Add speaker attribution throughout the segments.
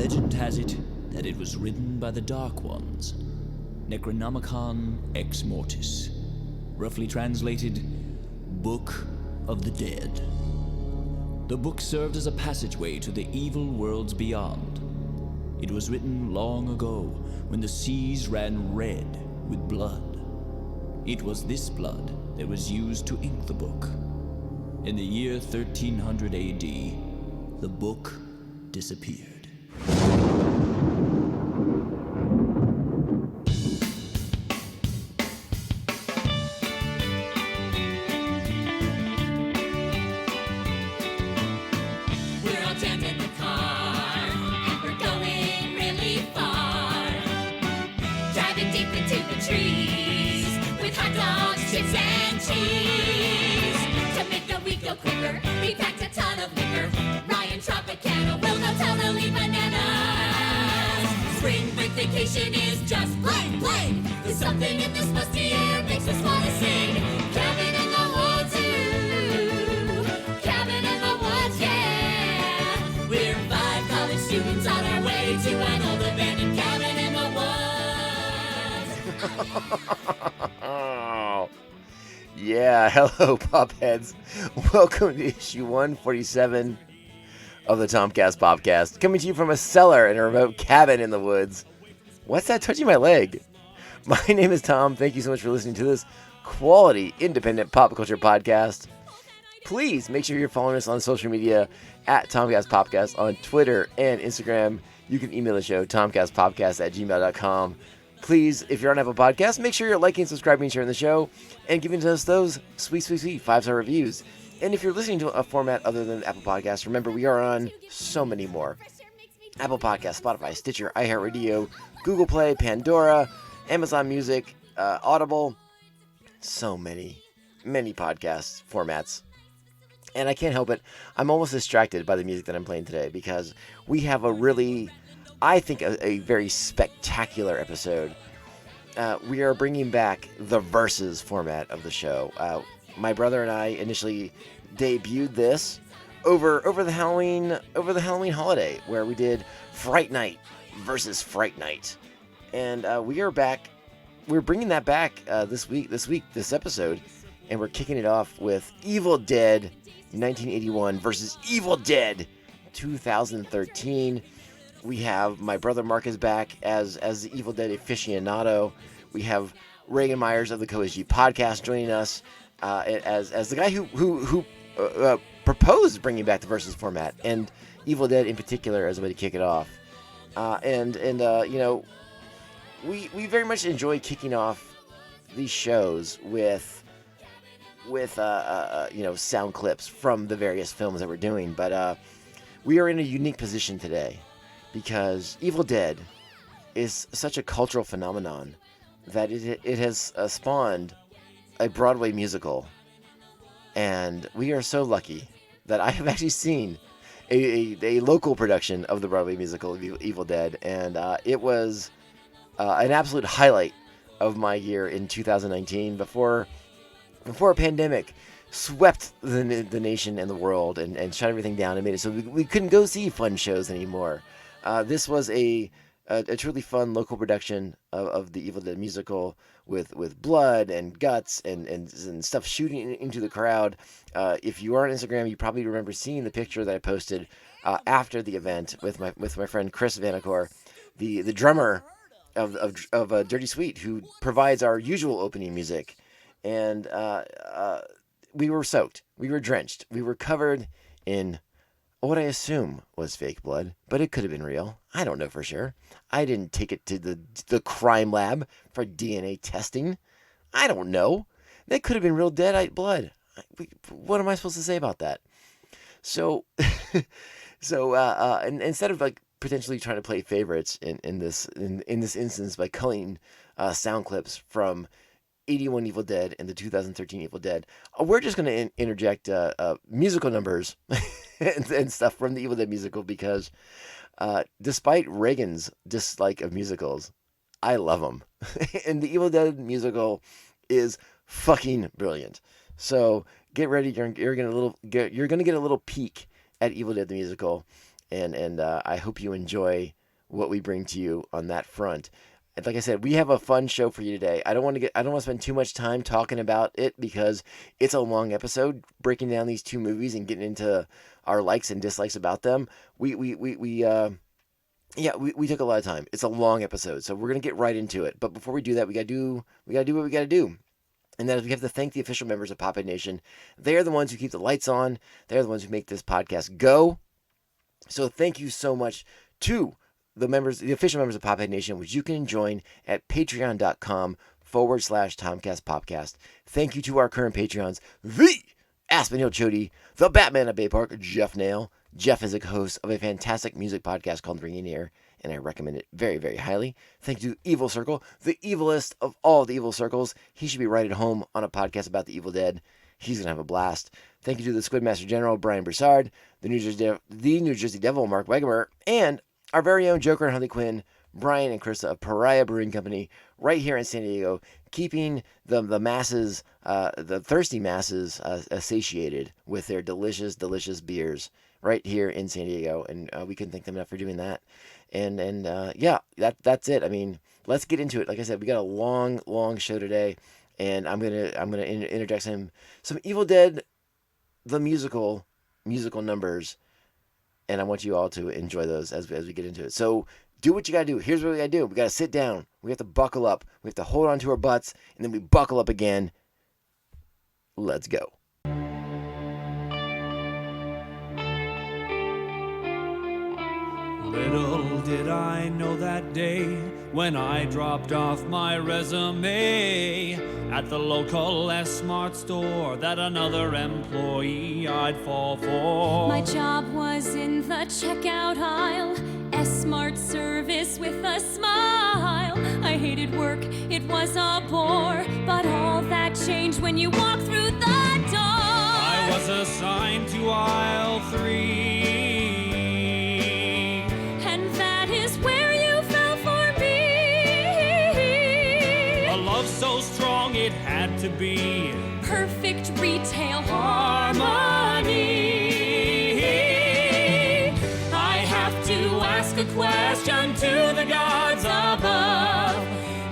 Speaker 1: Legend has it that it was written by the Dark Ones, Necronomicon Ex Mortis, roughly translated, Book of the Dead. The book served as a passageway to the evil worlds beyond. It was written long ago, when the seas ran red with blood. It was this blood that was used to ink the book. In the year 1300 AD, the book disappeared.
Speaker 2: We're all jammed in the car, and we're going really far. Driving deep into the trees, with hot dogs, chips, and cheese. To make the week go quicker, we packed a ton of liquor. Ryan Tropicana will go totally bananas. Spring break vacation is just plain. There's something in this musty air makes us wanna sing. Cabin in the woods, ooh. Cabin in the woods, yeah. We're 5 college students on our way to an old abandoned cabin in the woods.
Speaker 3: Yeah, hello, popheads. Welcome to issue 147 of the TomCast POPCast, coming to you from a cellar in a remote cabin in the woods. What's that touching my leg? My name is Tom. Thank you so much for listening to this quality, independent pop culture podcast. Please make sure you're following us on social media at TomCast POPCast on Twitter and Instagram. You can email the show, tomcastpopcast@gmail.com. Please, if you're on Apple Podcasts, make sure you're liking, subscribing, sharing the show, and giving us those sweet 5-star reviews. And if you're listening to a format other than Apple Podcasts, remember we are on so many more. Apple Podcasts, Spotify, Stitcher, iHeartRadio, Google Play, Pandora, Amazon Music, Audible. So many podcast formats. And I can't help it. I'm almost distracted by the music that I'm playing today because we have a really, I think, a very spectacular episode. We are bringing back the versus format of the show. My brother and I initially debuted this over the Halloween holiday, where we did Fright Night versus Fright Night, and we are back. We're bringing that back this episode, and we're kicking it off with Evil Dead 1981 versus Evil Dead 2013. We have my brother Mark is back as the Evil Dead aficionado. We have Regan Myers of the COisGPodcast joining us as the guy who proposed bringing back the versus format and Evil Dead in particular as a way to kick it off. You know, we very much enjoy kicking off these shows with sound clips from the various films that we're doing. But we are in a unique position today because Evil Dead is such a cultural phenomenon that it has spawned a Broadway musical, and we are so lucky that I have actually seen a local production of the Broadway musical of Evil Dead, and it was an absolute highlight of my year in 2019 before a pandemic swept the nation and the world and shut everything down and made it so we couldn't go see fun shows anymore. This was a truly fun local production of the Evil Dead musical with blood and guts and stuff shooting into the crowd. If you are on Instagram, you probably remember seeing the picture that I posted after the event with my friend Chris Vanacore, the drummer of Dirty Sweet, who provides our usual opening music. And we were soaked, we were drenched, we were covered in what I assume was fake blood, but it could have been real. I don't know for sure. I didn't take it to the crime lab for DNA testing. I don't know. That could have been real dead blood. What am I supposed to say about that? So, and instead of like potentially trying to play favorites in this instance by culling sound clips from 81 Evil Dead and the 2013 Evil Dead, we're just going to interject musical numbers and stuff from the Evil Dead musical because despite Reagan's dislike of musicals, I love them. And the Evil Dead musical is fucking brilliant. So get ready. You're gonna get a little peek at Evil Dead the musical. and I hope you enjoy what we bring to you on that front. And like I said, we have a fun show for you today. I don't want to spend too much time talking about it because it's a long episode breaking down these two movies and getting into our likes and dislikes about them. We took a lot of time. It's a long episode, so we're gonna get right into it. But before we do that, we gotta do what we gotta do. And that is we have to thank the official members of Pophead Nation. They are the ones who keep the lights on. They're the ones who make this podcast go. So thank you so much to the official members of Pophead Nation, which you can join at patreon.com/TomCast POPCast. Thank you to our current Patreons, the Aspen Hill Chody, the Batman of Bay Park, Jeff Nail. Jeff is a host of a fantastic music podcast called Ringing Ear, and I recommend it very, very highly. Thank you to Evil Circle, the evilest of all the evil circles. He should be right at home on a podcast about the Evil Dead. He's going to have a blast. Thank you to the Squidmaster General, Brian Broussard, the New Jersey Devil, Mark Wegemer, and our very own Joker and Harley Quinn, Brian and Krista of Pariah Brewing Company, right here in San Diego, keeping the masses, the thirsty masses, satiated with their delicious, delicious beers right here in San Diego, and we couldn't thank them enough for doing that. And that's it. I mean, let's get into it. Like I said, we got a long show today, and I'm gonna interject some Evil Dead, the musical numbers, and I want you all to enjoy those as we get into it. So do what you gotta do. Here's what we gotta do. We gotta sit down. We have to buckle up. We have to hold on to our butts, and then we buckle up again. Let's go.
Speaker 4: Little did I know that day when I dropped off my resume at the local S-Mart store that another employee I'd fall for.
Speaker 2: My job was in the checkout aisle, S-Mart service with a smile. I hated work, it was a bore, but all that changed when you walked through the door.
Speaker 4: I was assigned to aisle 3. So strong it had to be
Speaker 2: perfect retail harmony. I have to ask a question to the gods above.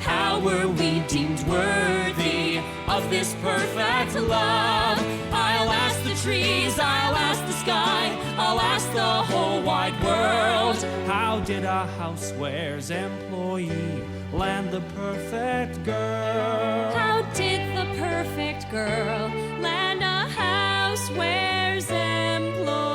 Speaker 2: How were we deemed worthy of this perfect love? I'll ask the trees, I'll ask the sky, I'll ask the whole wide world.
Speaker 4: How did a housewares employee land the perfect girl?
Speaker 2: How did the perfect girl land a housewares employee?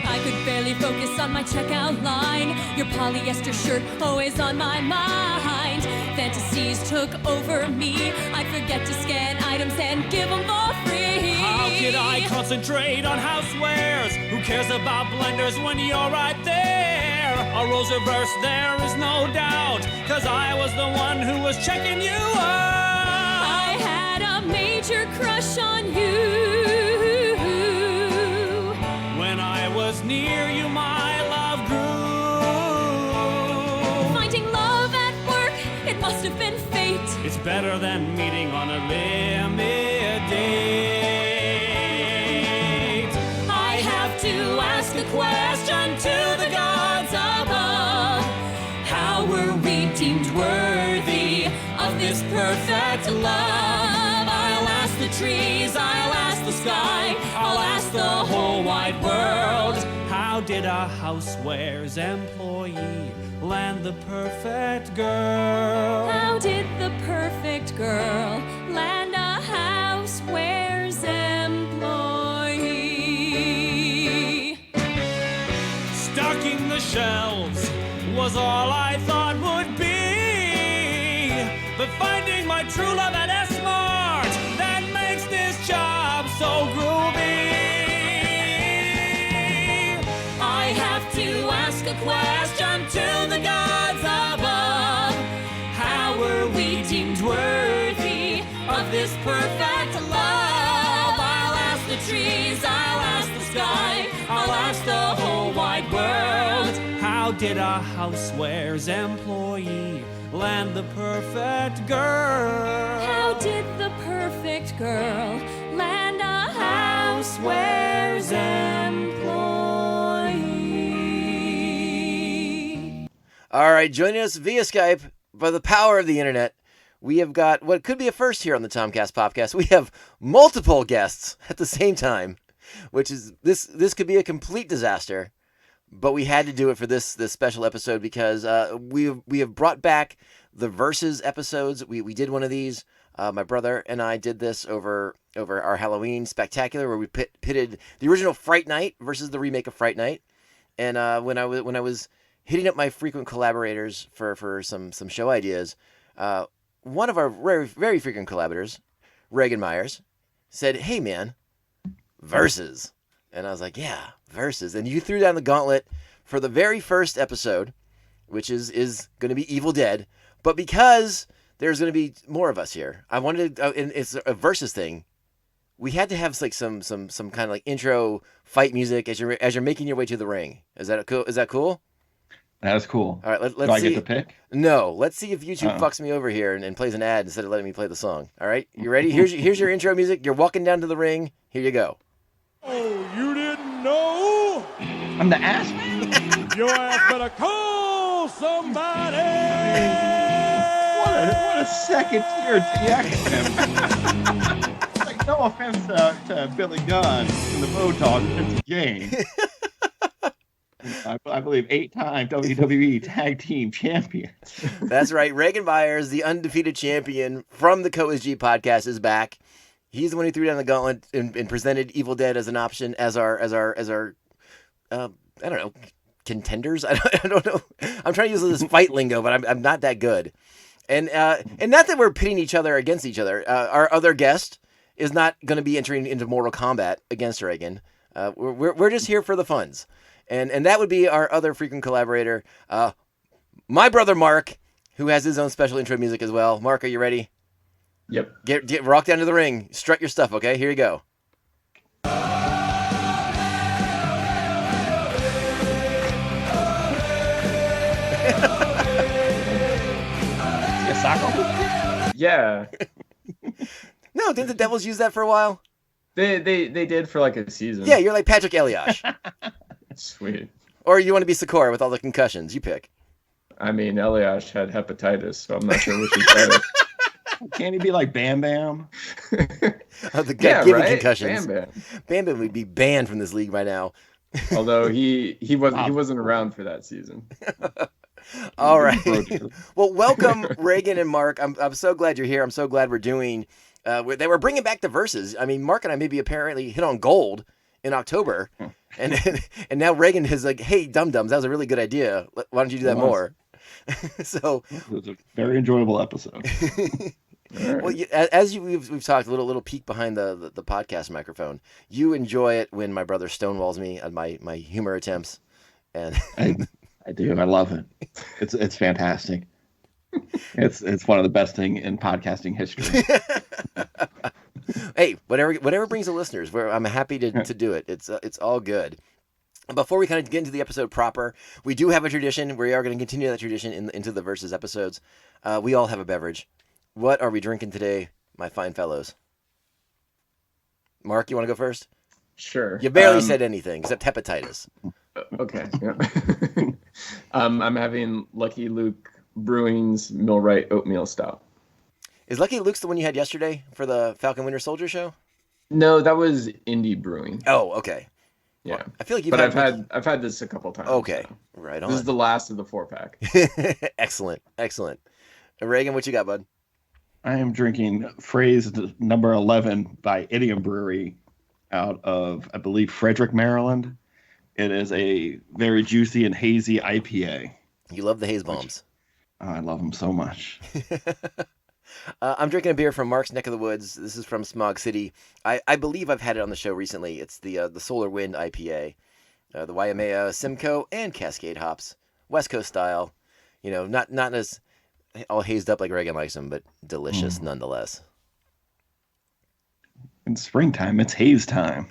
Speaker 2: I could barely focus on my checkout line. Your polyester shirt always on my mind. Fantasies took over me. I'd forget to scan items and give them for free.
Speaker 4: How could I concentrate on housewares? Who cares about blenders when you're right there? A roles reversed, there is no doubt, 'cause I was the one who was checking you out.
Speaker 2: I had a major crush on you.
Speaker 4: When I was near you, my love grew.
Speaker 2: Finding love at work, it must have been fate.
Speaker 4: It's better than meeting on a limited date.
Speaker 2: I have to ask a question to the gods above. How were we deemed worthy of this perfect love? I'll ask the trees, I'll ask the sky, I'll ask the whole wide world.
Speaker 4: How did a housewares employee land the perfect girl?
Speaker 2: How did the perfect girl land a housewares employee?
Speaker 4: Stocking the shelves was all I thought would be, but finding my true love at S-Mart, that makes this job so groovy.
Speaker 2: I have to ask a question to the gods above. How were we deemed worthy of this perfect love? I'll ask the trees, I'll ask the sky, I'll ask the whole wide world.
Speaker 4: How did a housewares employee land the perfect girl?
Speaker 2: How did the perfect girl land a housewares employee?
Speaker 3: All right, joining us via Skype by the power of the internet, we have got what could be a first here on the TomCast POPCast. We have multiple guests at the same time, which is this could be a complete disaster, but we had to do it for this special episode because we have brought back the Versus episodes. We did one of these. My brother and I did this over our Halloween Spectacular, where we pitted the original Fright Night versus the remake of Fright Night. And when I was hitting up my frequent collaborators for some show ideas, one of our very, very frequent collaborators, Regan Myers, said, "Hey man, Versus." And I was like, "Yeah, Versus." And you threw down the gauntlet for the very first episode, which is going to be Evil Dead. But because there's going to be more of us here, I wanted to, and it's a Versus thing. We had to have like some kind of like intro fight music as you're making your way to the ring. Is that cool? Is that cool?
Speaker 5: That is cool.
Speaker 3: All right, let's
Speaker 5: Do I
Speaker 3: see.
Speaker 5: get to pick?
Speaker 3: No, let's see if YouTube fucks me over here and plays an ad instead of letting me play the song. All right, you ready? Here's your intro music. You're walking down to the ring. Here you go.
Speaker 4: Oh, you didn't know?
Speaker 5: I'm the ass man.
Speaker 4: Your ass better call somebody.
Speaker 5: What a second tier reaction. Like, no offense to Billy Gunn in the Road Dogg, it's a game. I believe 8-time WWE Tag Team Champion.
Speaker 3: That's right. Regan Myers, the undefeated champion from the COisGPodcast, is back. He's the one who threw down the gauntlet and presented Evil Dead as an option as our I don't know, contenders. I don't know. I'm trying to use this fight lingo, but I'm not that good. And not that we're pitting each other against each other. Our other guest is not going to be entering into Mortal Kombat against Regan. We're just here for the funds. And that would be our other frequent collaborator, my brother Mark, who has his own special intro music as well. Mark, are you ready?
Speaker 6: Yep.
Speaker 3: Get rock down to the ring. Strut your stuff, okay? Here you go.
Speaker 6: Yeah.
Speaker 3: No, didn't the Devils use that for a while?
Speaker 6: They did for like a season.
Speaker 3: Yeah, you're like Patrick Eliash.
Speaker 6: Sweet.
Speaker 3: Or you want to be Sikora with all the concussions. You pick.
Speaker 6: I mean, Eliash had hepatitis, so I'm not sure which is better.
Speaker 5: Can't he be like Bam Bam?
Speaker 3: Oh, the guy giving
Speaker 6: right?
Speaker 3: concussions.
Speaker 6: Bam Bam.
Speaker 3: Bam Bam would be banned from this league by now.
Speaker 6: Although he wasn't around for that season.
Speaker 3: All right. Well, welcome Regan and Mark. I'm so glad you're here. I'm so glad we're doing. They were bringing back the Versus. I mean, Mark and I maybe apparently hit on gold in October, and now Regan is like, "Hey, dum dums, that was a really good idea. Why don't you do that more?" So
Speaker 5: it was a very enjoyable episode.
Speaker 6: Right.
Speaker 3: Well, as we've talked, a little peek behind the podcast microphone. You enjoy it when my brother stonewalls me on my humor attempts, and
Speaker 5: I do. I love it. It's fantastic. It's one of the best thing in podcasting history.
Speaker 3: Hey, whatever brings the listeners, I'm happy to do it. It's all good. Before we kind of get into the episode proper, we do have a tradition. We are going to continue that tradition into the Versus episodes. We all have a beverage. What are we drinking today, my fine fellows? Mark, you want to go first?
Speaker 6: Sure.
Speaker 3: You barely said anything except hepatitis.
Speaker 6: Okay. Yeah. I'm having Lucky Luke Brewing's Millwright Oatmeal Stout.
Speaker 3: Is Lucky Luke's the one you had yesterday for the Falcon Winter Soldier show?
Speaker 6: No, that was Indie Brewing.
Speaker 3: Oh, okay.
Speaker 6: Yeah.
Speaker 3: Well, I feel like
Speaker 6: I've had this a couple times.
Speaker 3: Okay.
Speaker 6: So.
Speaker 3: Right on.
Speaker 6: This is the last of the 4-pack.
Speaker 3: Excellent. Reagan, what you got, bud?
Speaker 5: I am drinking Phrase number 11 by Idiom Brewery out of, I believe, Frederick, Maryland. It is a very juicy and hazy IPA.
Speaker 3: You love the haze bombs.
Speaker 5: I love them so much.
Speaker 3: I'm drinking a beer from Mark's neck of the woods. This is from Smog City. I believe I've had it on the show recently. It's the Solar Wind IPA. The Waimea, Simcoe, and Cascade hops. West Coast style. You know, not as all hazed up like Reagan likes them, but delicious nonetheless.
Speaker 5: In springtime, it's haze time.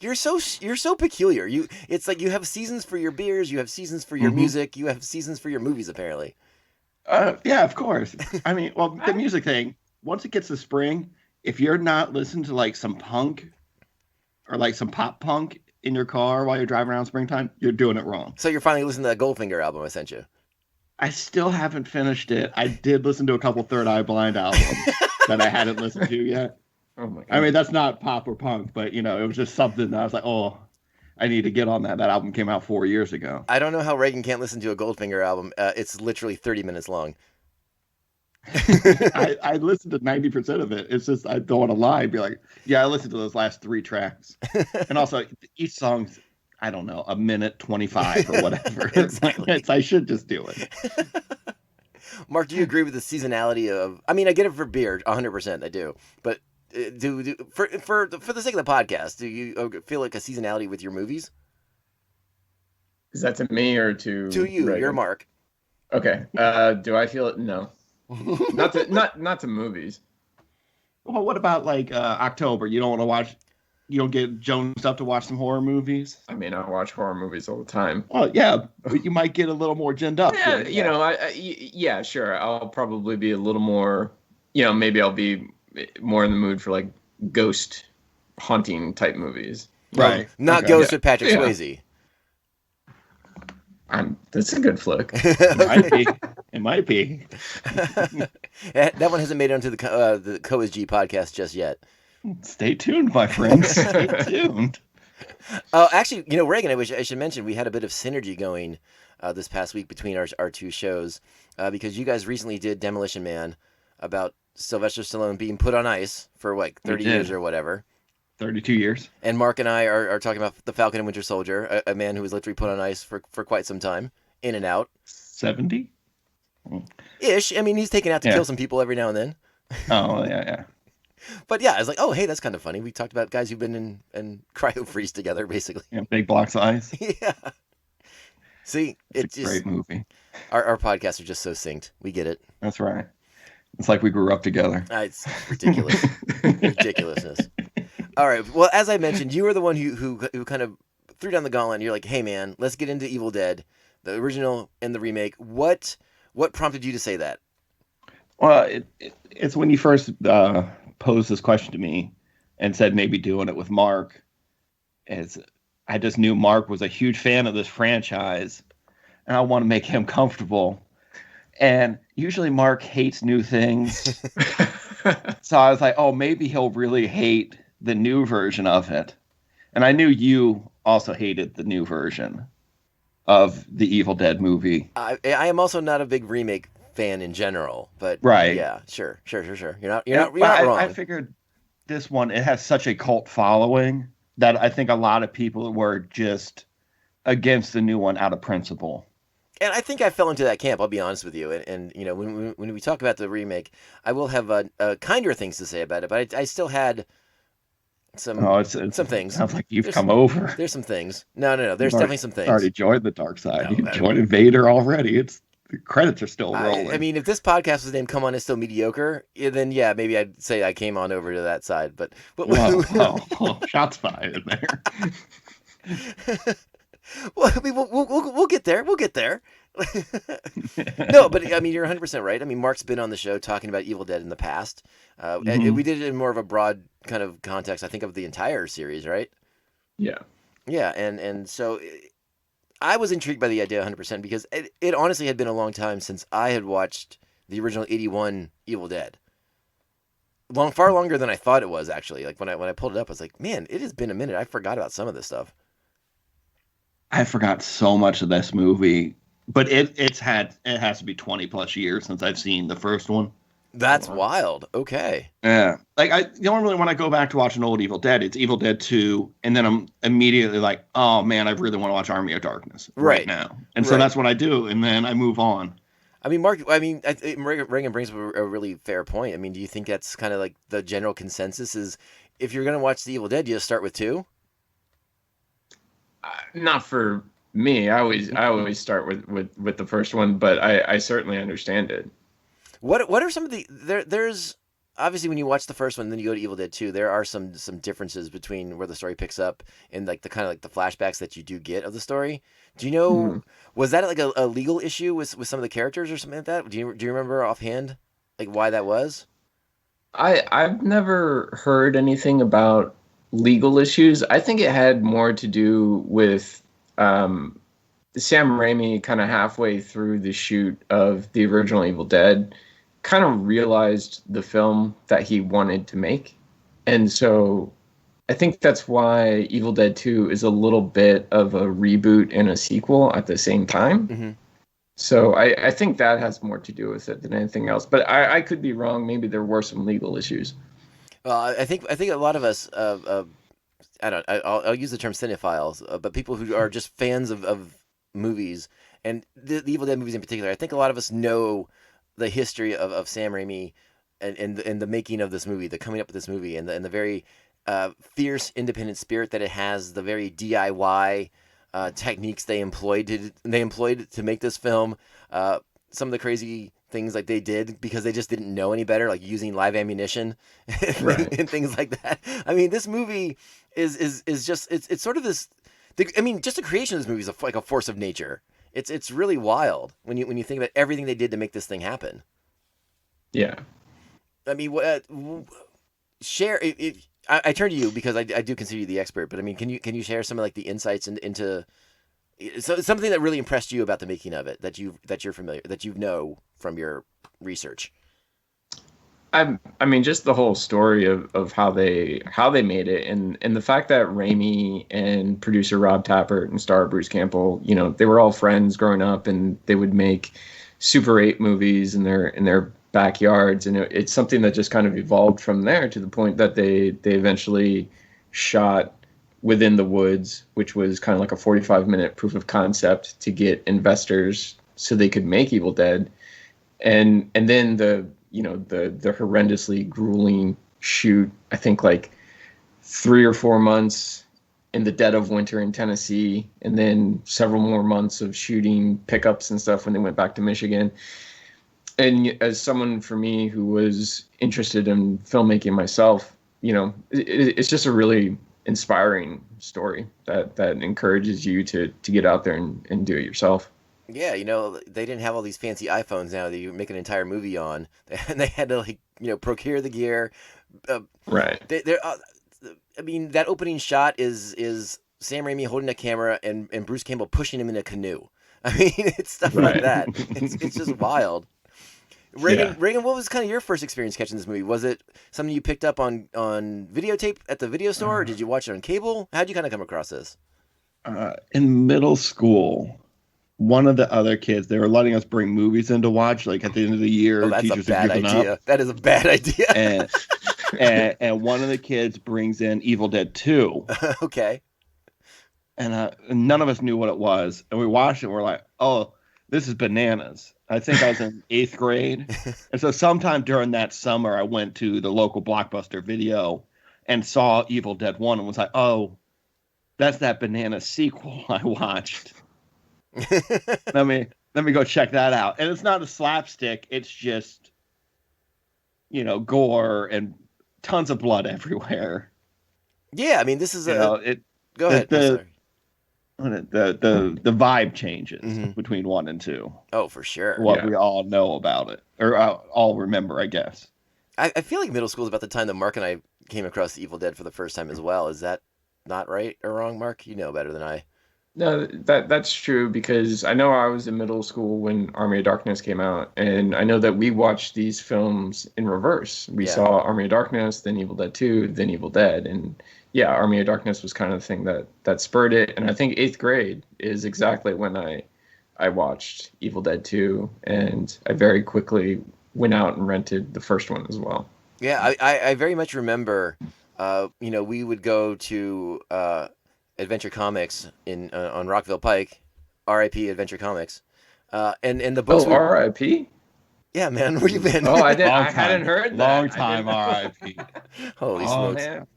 Speaker 3: You're so peculiar. It's like you have seasons for your beers, you have seasons for your music, you have seasons for your movies, apparently.
Speaker 5: Yeah, of course. I mean, well, the music thing, once it gets to spring, if you're not listening to like some punk, or like some pop punk in your car while you're driving around springtime, you're doing it wrong.
Speaker 3: So you're finally listening to that Goldfinger album I sent you.
Speaker 5: I still haven't finished it. I did listen to a couple Third Eye Blind albums that I hadn't listened to yet.
Speaker 6: Oh my god.
Speaker 5: I mean, that's not pop or punk, but it was just something that I was like, oh, I need to get on that. That album came out 4 years ago.
Speaker 3: I don't know how Regan can't listen to a Goldfinger album. It's literally 30 minutes long.
Speaker 5: I listened to 90% of it. It's just I don't want to lie and be like, yeah, I listened to those last 3 tracks. And also, each song's, I don't know, a minute 25 or whatever.
Speaker 3: Exactly.
Speaker 5: I should just do it.
Speaker 3: Mark, do you agree with the seasonality of? I mean, I get it for beer, 100%. I do, but for the sake of the podcast, do you feel like a seasonality with your movies?
Speaker 6: Is that to me or to
Speaker 3: you?
Speaker 6: Regan?
Speaker 3: You're Mark.
Speaker 6: Okay. Do I feel it? No. not to movies.
Speaker 5: Well, what about like October? You don't want to watch? You don't get jonesed up to watch some horror movies?
Speaker 6: I mean, I watch horror movies all the time.
Speaker 5: Well, yeah, but you might get a little more ginned up.
Speaker 6: Yeah, yeah, sure. I'll probably be a little more. Maybe I'll be more in the mood for like ghost haunting type movies.
Speaker 5: Right.
Speaker 3: Not Ghost with Patrick Swayze.
Speaker 6: That's a good flick.
Speaker 5: It might be.
Speaker 3: That one hasn't made it onto the COisGPodcast just yet.
Speaker 5: Stay tuned, my friends. Stay tuned.
Speaker 3: Actually, Regan, I should mention we had a bit of synergy going this past week between our two shows because you guys recently did Demolition Man about Sylvester Stallone being put on ice for like 30 years or whatever.
Speaker 5: 32 years.
Speaker 3: And Mark and I are talking about The Falcon and Winter Soldier, a man who was literally put on ice for quite some time, in and out.
Speaker 5: 70?
Speaker 3: Ish. I mean, he's taken out to kill some people every now and then.
Speaker 5: Oh, yeah.
Speaker 3: But yeah, I was like, oh, hey, that's kind of funny. We talked about guys who've been in cryo freeze together, basically.
Speaker 5: Yeah, big blocks of ice.
Speaker 3: Yeah. See,
Speaker 5: it's a great movie.
Speaker 3: Our podcasts are just so synced. We get it.
Speaker 5: That's right. It's like we grew up together.
Speaker 3: It's ridiculous. Ridiculousness. All right. Well, as I mentioned, you were the one who kind of threw down the gauntlet. And you're like, hey, man, let's get into Evil Dead, the original and the remake. What prompted you to say that?
Speaker 5: Well, it's when you first posed this question to me and said maybe doing it with Mark. I just knew Mark was a huge fan of this franchise, and I want to make him comfortable. And usually Mark hates new things. So I was like, oh, maybe he'll really hate the new version of it. And I knew you also hated the new version of the Evil Dead movie.
Speaker 3: I am also not a big remake fan in general, but
Speaker 5: right.
Speaker 3: Yeah, sure. You're not wrong.
Speaker 5: I figured this one, it has such a cult following that I think a lot of people were just against the new one out of principle.
Speaker 3: And I think I fell into that camp, I'll be honest with you. And when we talk about the remake, I will have kinder things to say about it, but I still had some things.
Speaker 5: Sounds like you've come over.
Speaker 3: There's some things. No. There's definitely some things.
Speaker 5: Already joined the dark side. You joined Invader already. The credits are still rolling.
Speaker 3: I mean, if this podcast was named "Come On, It's Still Mediocre," then yeah, maybe I'd say I came on over to that side. But
Speaker 5: whoa, shots fired in there.
Speaker 3: Well, I mean, we'll get there. We'll get there. No, but I mean, you're 100% right. I mean, Mark's been on the show talking about Evil Dead in the past. And we did it in more of a broad kind of context, I think, of the entire series, right?
Speaker 6: Yeah.
Speaker 3: Yeah, and so I was intrigued by the idea 100% because it honestly had been a long time since I had watched the original 81 Evil Dead. Far longer than I thought it was, actually. Like when I pulled it up, I was like, man, it has been a minute. I forgot about some of this stuff.
Speaker 5: I forgot so much of this movie, but it has to be 20 plus years since I've seen the first one.
Speaker 3: That's wild. Okay.
Speaker 5: Yeah. Like normally when I go back to watch an old Evil Dead, it's Evil Dead 2, and then I'm immediately like, oh man, I really want to watch Army of Darkness right now. And so that's what I do, and then I move on.
Speaker 3: I mean, Mark, Regan brings up a really fair point. I mean, do you think that's kind of like the general consensus is if you're going to watch the Evil Dead, you just start with 2?
Speaker 6: Not for me. I always start with the first one, but I certainly understand it.
Speaker 3: What are some of the there's obviously when you watch the first one, then you go to Evil Dead 2, there are some differences between where the story picks up and like the kind of like the flashbacks that you do get of the story. Do you know was that like a legal issue with some of the characters or something like that? Do you remember offhand like why that was?
Speaker 6: I've never heard anything about legal issues. I think it had more to do with Sam Raimi kind of halfway through the shoot of the original Evil Dead kind of realized the film that he wanted to make. And so I think that's why Evil Dead 2 is a little bit of a reboot and a sequel at the same time.
Speaker 3: Mm-hmm.
Speaker 6: So I think that has more to do with it than anything else. But I could be wrong. Maybe there were some legal issues.
Speaker 3: Well, I think a lot of us, I'll use the term cinephiles, but people who are just fans of movies and the Evil Dead movies in particular. I think a lot of us know the history of Sam Raimi and the making of this movie, the coming up with this movie, and the very fierce, independent spirit that it has, the very DIY techniques they employed to make this film. Some of the crazy things like they did because they just didn't know any better, like using live ammunition
Speaker 6: Right.
Speaker 3: and things like that. I mean, this movie is just it's sort of this. I mean, just the creation of this movie is like a force of nature. It's really wild when you think about everything they did to make this thing happen.
Speaker 6: Yeah.
Speaker 3: I mean, share if I turn to you because I do consider you the expert. But I mean, can you share some of like the insights into something that really impressed you about the making of it that you're familiar that you know from your research?
Speaker 6: I mean, just the whole story of how they made it, and the fact that Raimi and producer Rob Tappert and star Bruce Campbell, you know, they were all friends growing up, and they would make Super 8 movies in their backyards, and it's something that just kind of evolved from there to the point that they eventually shot Within the Woods, which was kind of like a 45-minute proof of concept to get investors so they could make Evil Dead, and then the horrendously grueling shoot, I think like 3 or 4 months in the dead of winter in Tennessee, and then several more months of shooting pickups and stuff when they went back to Michigan. And as someone, for me, who was interested in filmmaking myself, you know, it's just a really inspiring story that encourages you to get out there and do it yourself.
Speaker 3: Yeah, you know, they didn't have all these fancy iPhones now that you make an entire movie on, and they had to like procure the gear.
Speaker 6: Right.
Speaker 3: I mean, that opening shot is Sam Raimi holding a camera and Bruce Campbell pushing him in a canoe. I mean, it's stuff like that. It's just wild. Regan, what was kind of your first experience catching this movie? Was it something you picked up on videotape at the video store, or did you watch it on cable? How'd you kind of come across this?
Speaker 5: In middle school, one of the other kids, they were letting us bring movies in to watch, like at the end of the year.
Speaker 3: Oh, that's
Speaker 5: teachers
Speaker 3: a bad idea. That is a bad idea.
Speaker 5: and one of the kids brings in Evil Dead 2.
Speaker 3: Okay.
Speaker 5: And none of us knew what it was. And we watched it, and we're like, oh, this is bananas. I think I was in 8th grade. And so sometime during that summer, I went to the local Blockbuster video and saw Evil Dead 1 and was like, oh, that's that banana sequel I watched. Let me go check that out. And it's not a slapstick. It's just, gore and tons of blood everywhere.
Speaker 3: Yeah, I mean, this is
Speaker 5: Go ahead. The vibe changes between 1 and 2.
Speaker 3: Oh, for sure.
Speaker 5: We all know about it, or all remember, I guess.
Speaker 3: I feel like middle school is about the time that Mark and I came across Evil Dead for the first time as well. Is that not right or wrong, Mark? You know better than I.
Speaker 6: No, that's true, because I know I was in middle school when Army of Darkness came out, and I know that we watched these films in reverse. We saw Army of Darkness, then Evil Dead 2, then Evil Dead, and yeah, Army of Darkness was kind of the thing that spurred it. And I think 8th grade is exactly when I watched Evil Dead 2, and I very quickly went out and rented the first one as well.
Speaker 3: Yeah, I very much remember, we would go to Adventure Comics on Rockville Pike, R.I.P. Adventure Comics, and the books.
Speaker 6: Oh, R.I.P.
Speaker 3: Yeah, man, where you been?
Speaker 6: Oh, I hadn't heard that.
Speaker 5: Long time R.I.P.
Speaker 3: Holy smokes!
Speaker 6: Man.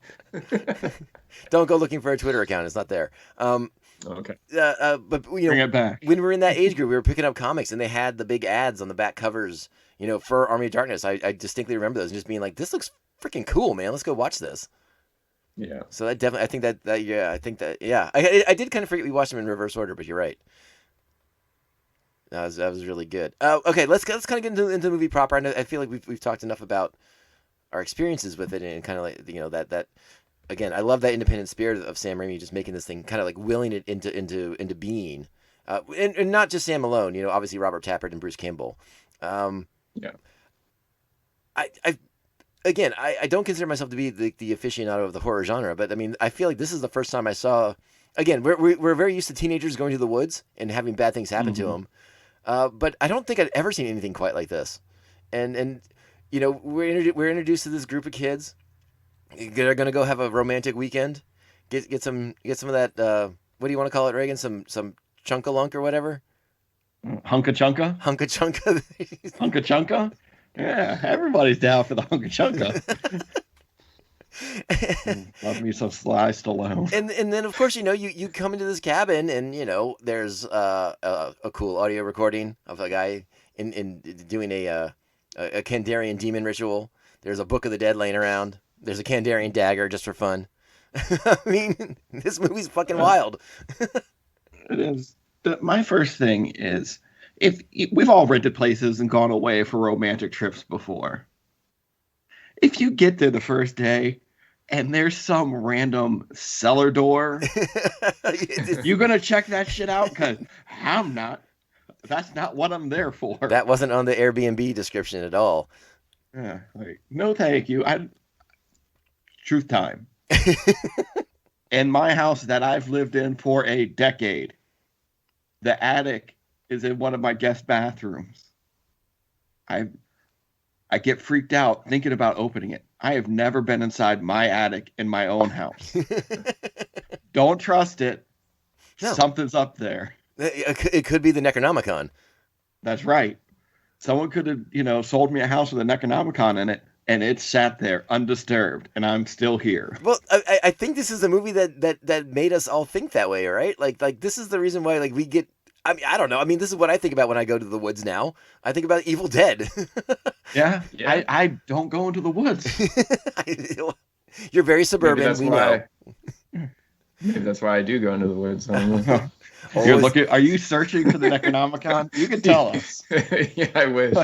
Speaker 3: Don't go looking for a Twitter account; it's not there.
Speaker 6: Okay.
Speaker 3: But
Speaker 5: bring it back.
Speaker 3: When we were in that age group, we were picking up comics, and they had the big ads on the back covers, for Army of Darkness. I distinctly remember those, and just being like, "This looks freaking cool, man! Let's go watch this."
Speaker 6: Yeah.
Speaker 3: So that definitely, I think that I did kind of forget we watched them in reverse order, but you're right. That was really good. Okay, let's kind of get into the movie proper. I feel like we've talked enough about our experiences with it, and kind of like that again, I love that independent spirit of Sam Raimi just making this thing, kind of like willing it into being, and not just Sam alone. You know, obviously Robert Tappert and Bruce Campbell.
Speaker 6: Yeah.
Speaker 3: I don't consider myself to be the aficionado of the horror genre, but I mean, I feel like this is the first time I saw. Again, we're very used to teenagers going to the woods and having bad things happen to them, but I don't think I'd ever seen anything quite like this. And you know, we're introduced to this group of kids. They're gonna go have a romantic weekend, get some of that. What do you want to call it, Reagan? Some chunkalunk or whatever.
Speaker 5: Hunka chunka.
Speaker 3: Hunka chunka.
Speaker 5: Hunka chunka. Yeah, everybody's down for the hunka chunka. Love me some Sly Stallone.
Speaker 3: And then of course, you know, you come into this cabin and, you know, there's a cool audio recording of a guy in doing a Kandarian demon ritual. There's a Book of the Dead laying around. There's a Kandarian dagger just for fun. I mean, this movie's fucking wild.
Speaker 5: It is. My first thing is, if we've all rented places and gone away for romantic trips before, if you get there the first day and there's some random cellar door, you're gonna check that shit out? Because I'm not. That's not what I'm there for.
Speaker 3: That wasn't on the Airbnb description at all.
Speaker 5: Yeah, like, no, thank you. Truth time. In my house that I've lived in for a decade, the attic is in one of my guest bathrooms. I get freaked out thinking about opening it. I have never been inside my attic in my own house. Don't trust it. No. Something's up there.
Speaker 3: It could be the Necronomicon.
Speaker 5: That's right. Someone could have, you know, sold me a house with a Necronomicon in it, and it sat there undisturbed, and I'm still here.
Speaker 3: Well, I think this is a movie that made us all think that way, right? Like this is the reason why, like, we get. I mean, I don't know. I mean, this is what I think about when I go to the woods now. I think about Evil Dead.
Speaker 5: Yeah. I don't go into the woods.
Speaker 3: You're very suburban. We know.
Speaker 6: Maybe that's why I do go into the woods.
Speaker 5: You're looking. Are you searching for the Necronomicon? You can tell us.
Speaker 6: Yeah, I wish.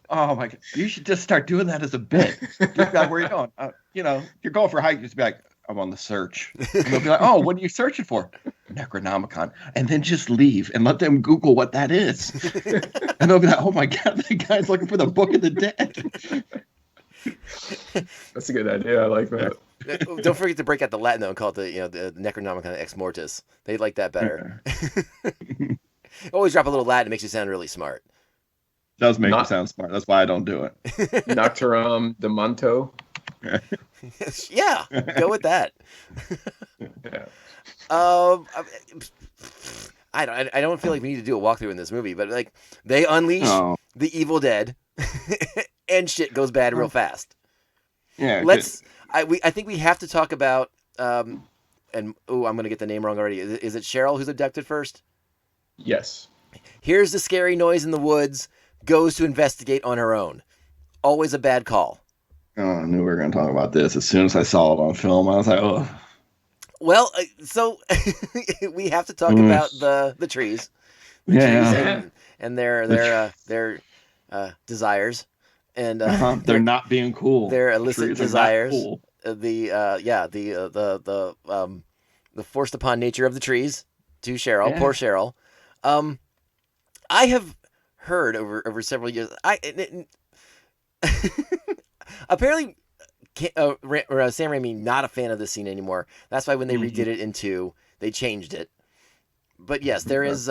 Speaker 5: Oh my god! You should just start doing that as a bit. Just like, where are you going? You know, you're going for a hike. Just be like, I'm on the search. And they'll be like, oh, what are you searching for? Necronomicon. And then just leave and let them Google what that is. And they'll be like, oh my god, that guy's looking for the Book of the Dead.
Speaker 6: That's a good idea. I like that.
Speaker 3: Don't forget to break out the Latin though and call it the Necronomicon Ex Mortis. They like that better. Always drop a little Latin. It makes you sound really smart.
Speaker 5: Does make you sound smart. That's why I don't do it.
Speaker 6: Nocturum de Monto.
Speaker 3: Yeah, go with that.
Speaker 6: Yeah.
Speaker 3: I don't feel like we need to do a walkthrough in this movie, but like they unleash the Evil Dead, and shit goes bad real fast.
Speaker 5: Yeah.
Speaker 3: I think we have to talk about I'm gonna get the name wrong already. Is it Cheryl who's abducted first?
Speaker 6: Yes.
Speaker 3: Hears the scary noise in the woods, goes to investigate on her own. Always a bad call.
Speaker 5: Oh, I knew we were going to talk about this. As soon as I saw it on film, I was like, oh.
Speaker 3: Well, so we have to talk about the trees. Trees and their desires. And
Speaker 5: they're not being cool.
Speaker 3: Their illicit desires.
Speaker 5: Cool.
Speaker 3: The forced upon nature of the trees to Cheryl. Poor Cheryl. I have heard over several years. Apparently, Sam Raimi not a fan of this scene anymore. That's why when they redid it in 2, they changed it. But yes, there is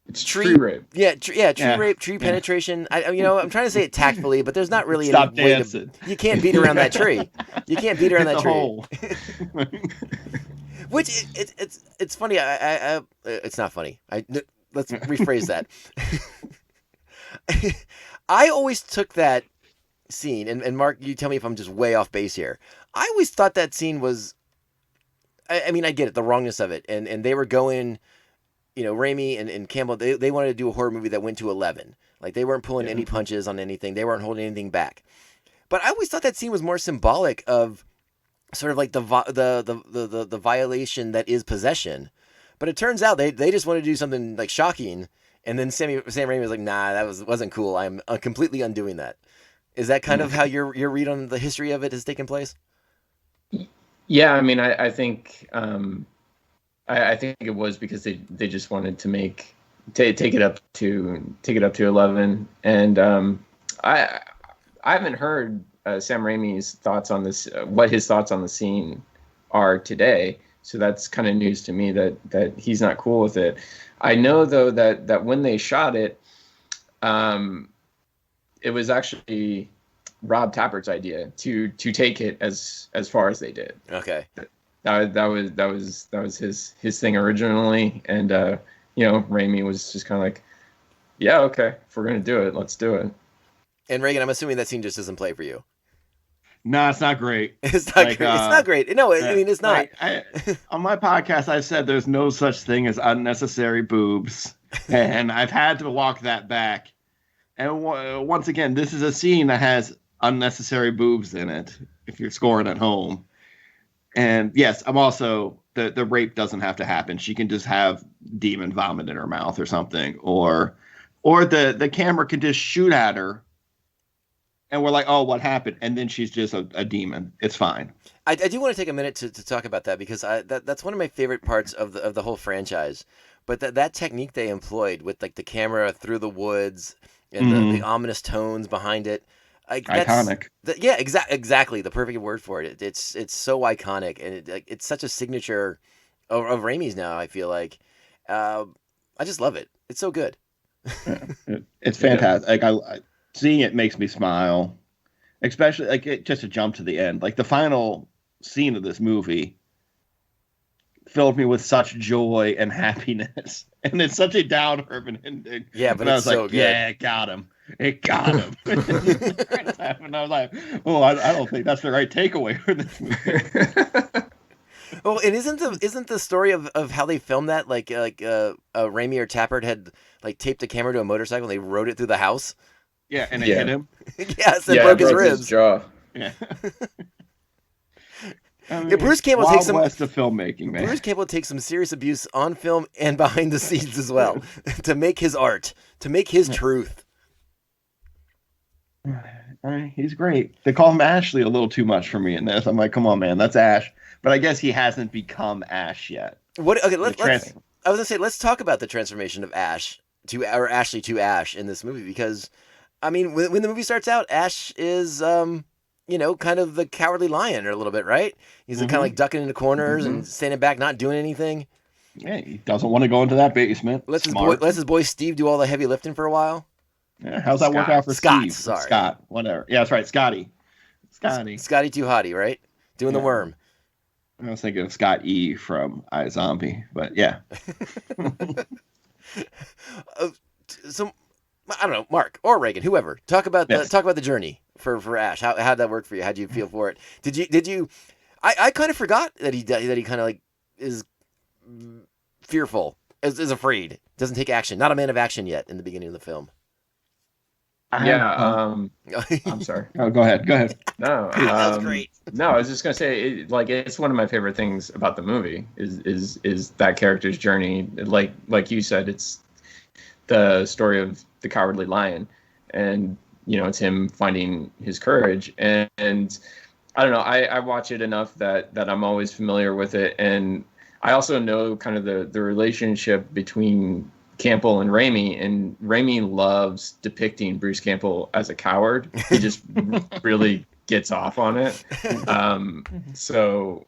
Speaker 6: it's tree rape.
Speaker 3: Yeah, tree rape, tree penetration. I'm trying to say it tactfully, but there's not really
Speaker 5: Stop
Speaker 3: any
Speaker 5: dancing.
Speaker 3: way you can't beat around that tree. You can't beat around that tree.
Speaker 5: Hole.
Speaker 3: Which it's funny. It's not funny. Let's rephrase that. I always took that scene, and Mark, you tell me if I'm just way off base here. I always thought that scene was, I mean, I get it, the wrongness of it, and they were going, Raimi and Campbell, they wanted to do a horror movie that went to 11. Like, they weren't pulling any punches on anything. They weren't holding anything back. But I always thought that scene was more symbolic of sort of like the violation that is possession. But it turns out they just wanted to do something like shocking, and then Sam Raimi was like, nah, that wasn't cool. I'm completely undoing that. Is that kind of how your read on the history of it has taken place?
Speaker 6: Yeah, I mean, I think I think it was because they just wanted to take it up to 11, and I haven't heard Sam Raimi's thoughts on this, what his thoughts on the scene are today. So that's kind of news to me that he's not cool with it. I know though that when they shot it, it was actually Rob Tappert's idea to take it as far as they did.
Speaker 3: Okay.
Speaker 6: That was his thing originally, and Raimi was just kind of like, yeah, okay, if we're gonna do it, let's do it.
Speaker 3: And Regan, I'm assuming that scene just doesn't play for you.
Speaker 5: No, it's not great.
Speaker 3: It's not great. It's not great. No, I mean, it's not.
Speaker 5: On my podcast, I've said there's no such thing as unnecessary boobs, and I've had to walk that back. And once again, this is a scene that has unnecessary boobs in it, if you're scoring at home. And yes, I'm also, the rape doesn't have to happen. She can just have demon vomit in her mouth or something. Or the camera can just shoot at her, and we're like, oh, what happened? And then she's just a demon. It's fine.
Speaker 3: I do want to take a minute to talk about that, because that's one of my favorite parts of the whole franchise. But that technique they employed with like the camera through the woods and the ominous tones behind it, like,
Speaker 5: iconic.
Speaker 3: Yeah, exactly. The perfect word for it. It's so iconic, and it's such a signature of Raimi's now. I feel like I just love it. It's so good.
Speaker 5: It's fantastic. Like seeing it makes me smile, especially like just to jump to the end. Like the final scene of this movie filled me with such joy and happiness, and it's such a down urban ending.
Speaker 3: Yeah, but
Speaker 5: I
Speaker 3: it's
Speaker 5: was
Speaker 3: so
Speaker 5: like,
Speaker 3: good.
Speaker 5: yeah, it got him. It got him. And I was like, oh, I don't think that's the right takeaway for this movie.
Speaker 3: Well, and isn't the story of how they filmed that like Raimi or Tappert had like taped the camera to a motorcycle and they rode it through the house?
Speaker 5: Yeah, and it hit him.
Speaker 3: Yes, it broke his ribs.
Speaker 6: Jaw.
Speaker 5: Yeah.
Speaker 3: Yeah, Bruce Campbell
Speaker 5: Wild
Speaker 3: takes some
Speaker 5: West of filmmaking, man.
Speaker 3: Bruce Campbell takes some serious abuse on film and behind the scenes as well to make his art, to make his truth.
Speaker 5: He's great. They call him Ashley a little too much for me in this. I'm like, come on, man, that's Ash. But I guess he hasn't become Ash yet.
Speaker 3: What? Okay, let's. I was gonna say, let's talk about the transformation of Ashley to Ash in this movie, because, I mean, when the movie starts out, Ash is kind of the cowardly lion, or a little bit, right? He's kind of like ducking into corners and standing back, not doing anything.
Speaker 5: Yeah, he doesn't want to go into that basement.
Speaker 3: Lets his boy Steve do all the heavy lifting for a while.
Speaker 5: Yeah, how's that work out for Steve?
Speaker 3: Sorry.
Speaker 5: Scott, whatever. Yeah, that's right, Scotty
Speaker 3: Too Hottie, right? Doing the worm.
Speaker 5: I was thinking of Scott E from iZombie, but yeah.
Speaker 3: So I don't know, Mark or Reagan, whoever, talk about the journey for Ash. How'd that work for you? How'd you feel for it? Did you? I kind of forgot that he kind of like is fearful, is afraid, doesn't take action, not a man of action yet in the beginning of the film.
Speaker 6: Yeah. I'm sorry.
Speaker 5: Oh, go ahead.
Speaker 6: No,
Speaker 3: that was great.
Speaker 6: No, I was just gonna say, it's one of my favorite things about the movie is that character's journey. Like you said, it's the story of the cowardly lion, and it's him finding his courage. And I don't know, I watch it enough that I'm always familiar with it, and I also know kind of the relationship between Campbell and Raimi loves depicting Bruce Campbell as a coward. He just really gets off on it. So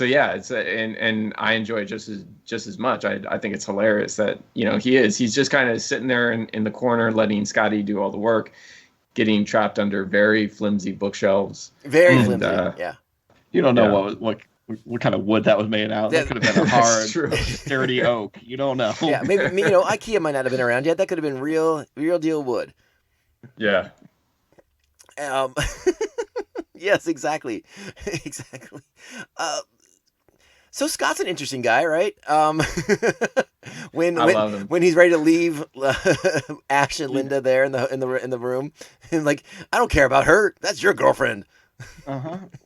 Speaker 6: yeah, it's and I enjoy it just as much. I think it's hilarious that he's just kind of sitting there in the corner, letting Scotty do all the work, getting trapped under very flimsy bookshelves.
Speaker 3: Very flimsy. Yeah.
Speaker 5: You don't know what kind of wood that was made out. That could have been a hard, sturdy oak. You don't know.
Speaker 3: Yeah, maybe IKEA might not have been around yet. That could have been real deal wood.
Speaker 6: Yeah.
Speaker 3: Yes, exactly. So Scott's an interesting guy, right? When he's ready to leave Ash and Linda there in the room, and like, I don't care about her. That's your girlfriend.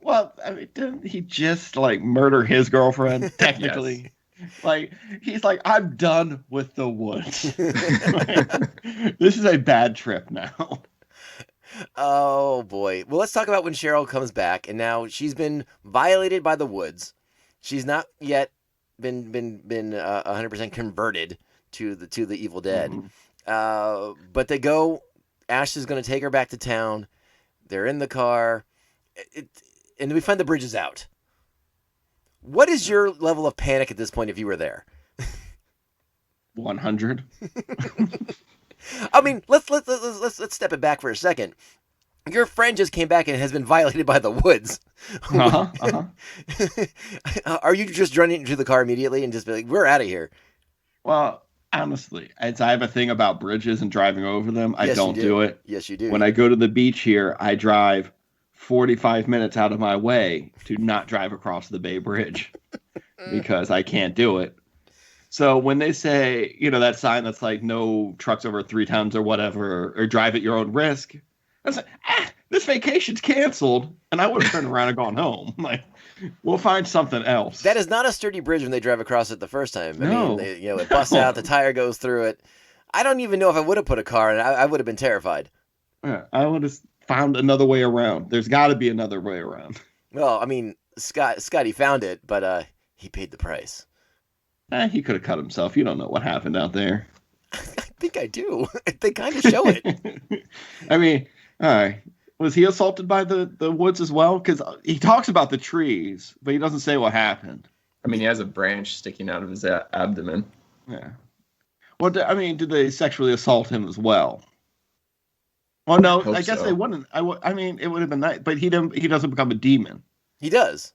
Speaker 5: Well, I mean, didn't he just like murder his girlfriend technically? Yes. Like, he's like, I'm done with the woods. This is a bad trip now.
Speaker 3: Oh boy. Well, let's talk about when Cheryl comes back, and now she's been violated by the woods. She's not yet been 100% converted to the Evil Dead. But they go. Ash is going to take her back to town. They're in the car, and we find the bridge is out. What is your level of panic at this point if you were there?
Speaker 5: 100.
Speaker 3: I mean, let's step it back for a second. Your friend just came back and has been violated by the woods. Are you just running into the car immediately and just be like, "We're out of here"?
Speaker 5: Well, honestly, I have a thing about bridges and driving over them. I
Speaker 3: Yes,
Speaker 5: don't
Speaker 3: you do.
Speaker 5: do it.
Speaker 3: Yes, you do.
Speaker 5: When I go to the beach here, I drive 45 minutes out of my way to not drive across the Bay Bridge because I can't do it. So when they say, that sign that's like no trucks over 3 tons or whatever, or drive at your own risk, I was like, this vacation's canceled, and I would have turned around and gone home. Like, we'll find something else.
Speaker 3: That is not a sturdy bridge when they drive across it the first time. I
Speaker 5: No.
Speaker 3: mean, it busts out, the tire goes through it. I don't even know if I would have put a car in. I would have been terrified.
Speaker 5: Yeah, I would have found another way around. There's got to be another way around.
Speaker 3: Well, I mean, Scotty found it, but he paid the price.
Speaker 5: He could have cut himself. You don't know what happened out there.
Speaker 3: I think I do. They kind of show it.
Speaker 5: I mean, all right. Was he assaulted by the woods as well? Because he talks about the trees, but he doesn't say what happened.
Speaker 6: I mean, he has a branch sticking out of his abdomen.
Speaker 5: Yeah. Well, did they sexually assault him as well? Well, no, I guess
Speaker 6: so.
Speaker 5: they wouldn't. I mean, it would have been nice, but he doesn't become a demon.
Speaker 3: He does.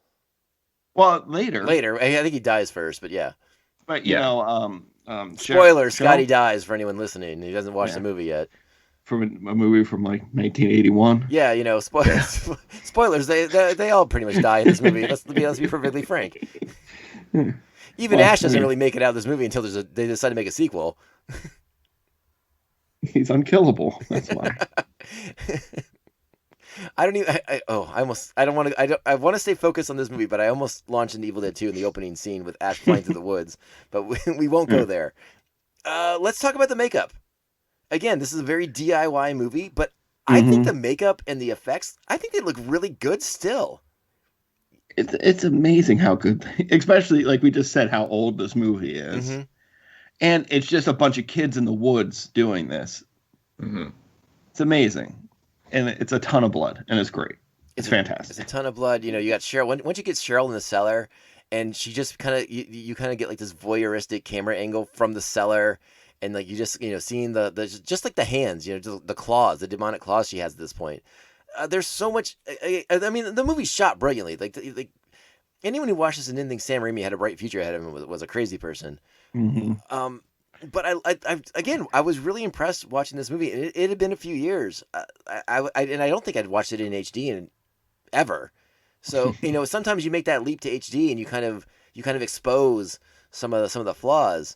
Speaker 5: Well, later.
Speaker 3: I think he dies first, but yeah.
Speaker 5: But,
Speaker 3: Spoiler, Scotty
Speaker 5: Cheryl,
Speaker 3: dies for anyone listening. He doesn't watch the movie yet.
Speaker 5: From a movie from like 1981.
Speaker 3: Yeah, spoilers. They all pretty much die in this movie. Let's be perfectly frank. Even Ash doesn't really make it out of this movie until they decide to make a sequel.
Speaker 5: He's unkillable. That's why.
Speaker 3: I don't even. I want to stay focused on this movie, but I almost launched into Evil Dead 2 in the opening scene with Ash flying through the woods. But we won't go there. Let's talk about the makeup. Again, this is a very DIY movie, but I think the makeup and the effects, I think they look really good still.
Speaker 5: It's amazing how good, especially like we just said, how old this movie is. Mm-hmm. And it's just a bunch of kids in the woods doing this. Mm-hmm. It's amazing. And it's a ton of blood, and it's great. It's fantastic.
Speaker 3: It's a ton of blood. You got Cheryl. Once you get Cheryl in the cellar, and she just kind of, you kind of get like this voyeuristic camera angle from the cellar, and like you just, seeing the just like the hands, just the claws, the demonic claws she has at this point. There's so much. I mean, the movie's shot brilliantly. Like anyone who watched this and didn't think Sam Raimi had a bright future ahead of him was a crazy person. Mm-hmm. But I was really impressed watching this movie. It had been a few years. I don't think I'd watched it in HD ever. So sometimes you make that leap to HD and you kind of expose some of the flaws.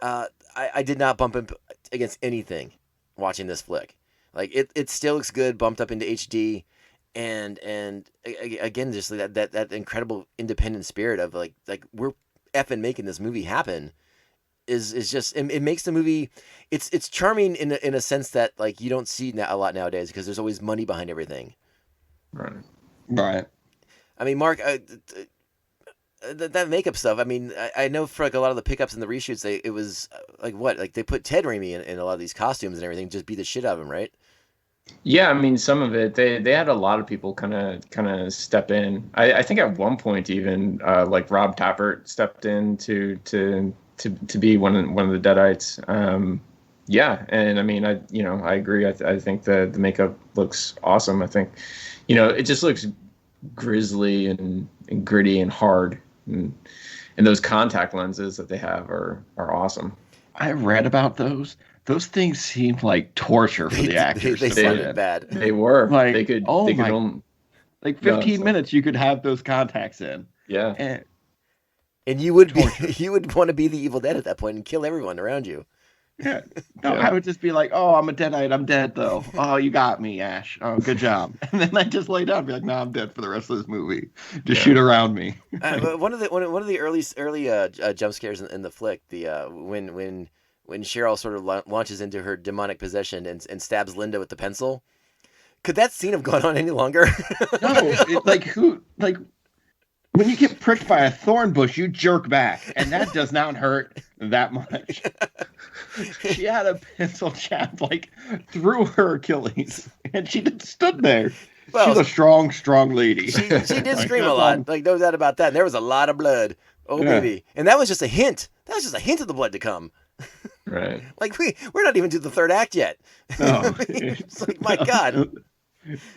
Speaker 3: I did not bump up against anything watching this flick. Like it still looks good, bumped up into HD, and again just like that incredible independent spirit of like we're effing making this movie happen. Is just it makes the movie it's charming in a sense that like you don't see a lot nowadays because there's always money behind everything.
Speaker 5: Right.
Speaker 3: I mean, Mark, that makeup stuff. I mean, I know for like a lot of the pickups and the reshoots, it was like what, like they put Ted Raimi in a lot of these costumes and everything, just beat the shit out of him, right?
Speaker 6: Yeah, I mean, some of it they had a lot of people kind of step in. I think at one point even like Rob Tappert stepped in to be one of the Deadites. Yeah, and I mean, I agree. I think the makeup looks awesome. I think, it just looks grisly and gritty and hard, and those contact lenses that they have are awesome.
Speaker 5: I read about those. Those things seemed like torture for the actors.
Speaker 3: They sounded bad.
Speaker 6: They were.
Speaker 5: Like,
Speaker 6: they could.
Speaker 5: Oh
Speaker 6: they
Speaker 5: my!
Speaker 6: could
Speaker 5: like 15 minutes, you could have those contacts in.
Speaker 6: Yeah.
Speaker 3: And you would want to be the Evil Dead at that point and kill everyone around you.
Speaker 5: Yeah. No, I would just be like, "Oh, I'm a Deadite. I'm dead, though. Oh, you got me, Ash. Oh, good job." And then I just lay down and be like, "No, I'm dead for the rest of this movie. Just shoot around me."
Speaker 3: One of the early jump scares in the flick, when Cheryl sort of launches into her demonic possession and stabs Linda with the pencil. Could that scene have gone on any longer?
Speaker 5: No, when you get pricked by a thorn bush, you jerk back, and that does not hurt that much. She had a pencil jab through her Achilles, and she just stood there.
Speaker 3: Well,
Speaker 5: she's a strong lady.
Speaker 3: She did scream a lot, no doubt about that. And there was a lot of blood. Oh, baby. And that was just a hint. That was just a hint of the blood to come.
Speaker 6: Right.
Speaker 3: We're not even to the third act yet.
Speaker 5: No.
Speaker 3: It's my God.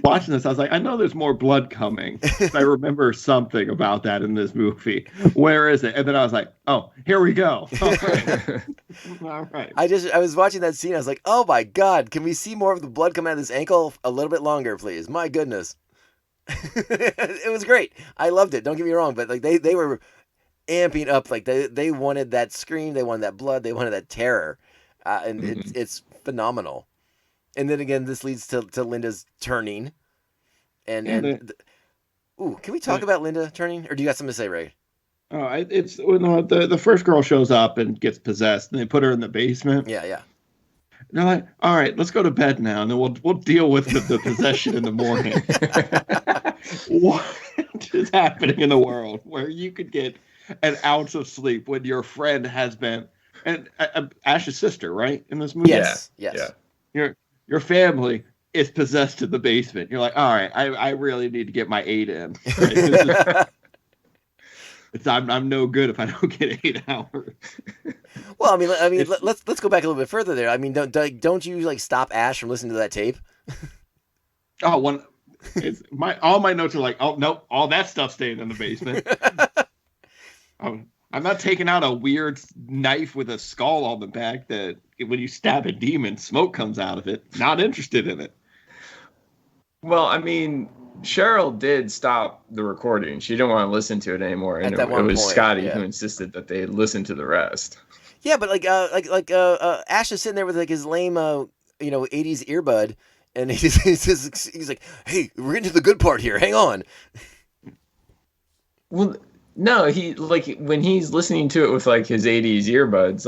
Speaker 5: Watching this, I was like, I know there's more blood coming. I remember something about that in this movie. Where is it? And then I was like, oh, here we go. All right.
Speaker 3: I was watching that scene. I was like, oh my God, can we see more of the blood come out of this ankle a little bit longer, please? My goodness. It was great. I loved it. Don't get me wrong, but they were amping up. They wanted that scream. They wanted that blood. They wanted that terror. And it's phenomenal. And then again, this leads to Linda's turning. Can we talk about Linda turning? Or do you got something to say, Ray?
Speaker 5: Oh, it's when the first girl shows up and gets possessed, and they put her in the basement.
Speaker 3: Yeah.
Speaker 5: And they're like, all right, let's go to bed now, and then we'll deal with the possession in the morning. What is happening in the world where you could get an ounce of sleep when your friend has been... And Ash's sister, right, in this movie?
Speaker 3: Yes.
Speaker 6: Yeah.
Speaker 5: Your family is possessed in the basement. You're like, all right, I really need to get my 8 in. Right? I'm no good if I don't get 8 hours.
Speaker 3: Well, I mean, let's go back a little bit further there. I mean, don't you stop Ash from listening to that tape?
Speaker 5: All my notes are like, oh nope, all that stuff staying in the basement. I'm not taking out a weird knife with a skull on the back that when you stab a demon, smoke comes out of it. Not interested in it.
Speaker 6: Well, I mean, Cheryl did stop the recording. She didn't want to listen to it anymore. And it was Scotty who insisted that they listen to the rest.
Speaker 3: Yeah, but Ash is sitting there with his lame 80s earbud, and he's like, hey, we're getting to the good part here. Hang on.
Speaker 6: Well, no, when he's listening to it with his 80s earbuds,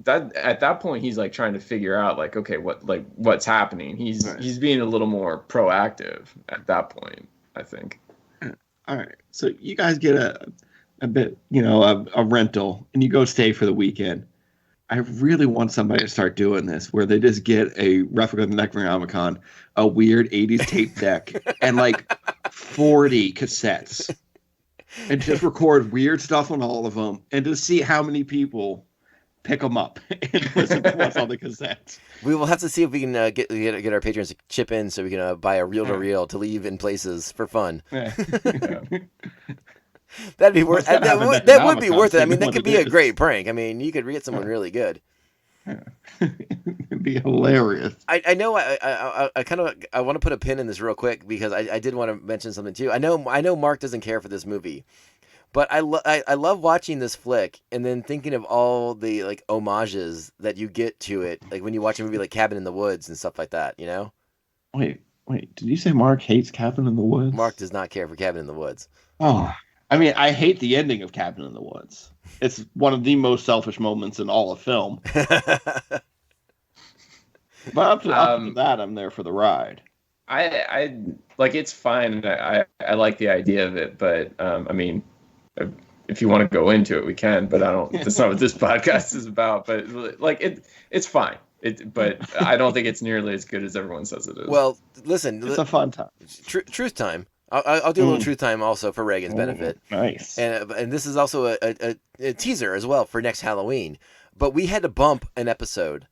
Speaker 6: that at that point he's trying to figure out okay, what's happening. He's being a little more proactive at that point, I think.
Speaker 5: All right. So you guys get a bit, a rental, and you go stay for the weekend. I really want somebody to start doing this where they just get a replica of the Necronomicon, a weird 80s tape deck, and 40 cassettes. And just record weird stuff on all of them, and to see how many people pick them up and listen to what's on the cassettes.
Speaker 3: We will have to see if we can get our patrons to chip in so we can buy a reel-to-reel to leave in places for fun.
Speaker 5: Yeah.
Speaker 3: That'd be worth. That would be worth it. I mean, that could be a great prank. I mean, you could get someone really good.
Speaker 5: It'd be hilarious.
Speaker 3: I know. I want to put a pin in this real quick because I did want to mention something too. I know Mark doesn't care for this movie, but I love watching this flick and then thinking of all the homages that you get to it, when you watch a movie like Cabin in the Woods and stuff like that.
Speaker 5: Wait. Did you say Mark hates Cabin in the Woods?
Speaker 3: Mark does not care for Cabin in the Woods.
Speaker 5: Oh, I mean, I hate the ending of Cabin in the Woods. It's one of the most selfish moments in all of film. But up to that, I'm there for the ride.
Speaker 6: I it's fine. I like the idea of it, but I mean, if you want to go into it, we can. But I don't. That's not what this podcast is about. But it's fine. But I don't think it's nearly as good as everyone says it is.
Speaker 3: Well, listen,
Speaker 5: it's a fun time.
Speaker 3: Truth time. I'll do a little truth time also for Regan's benefit.
Speaker 5: Nice.
Speaker 3: And this is also a teaser as well for next Halloween. But we had to bump an episode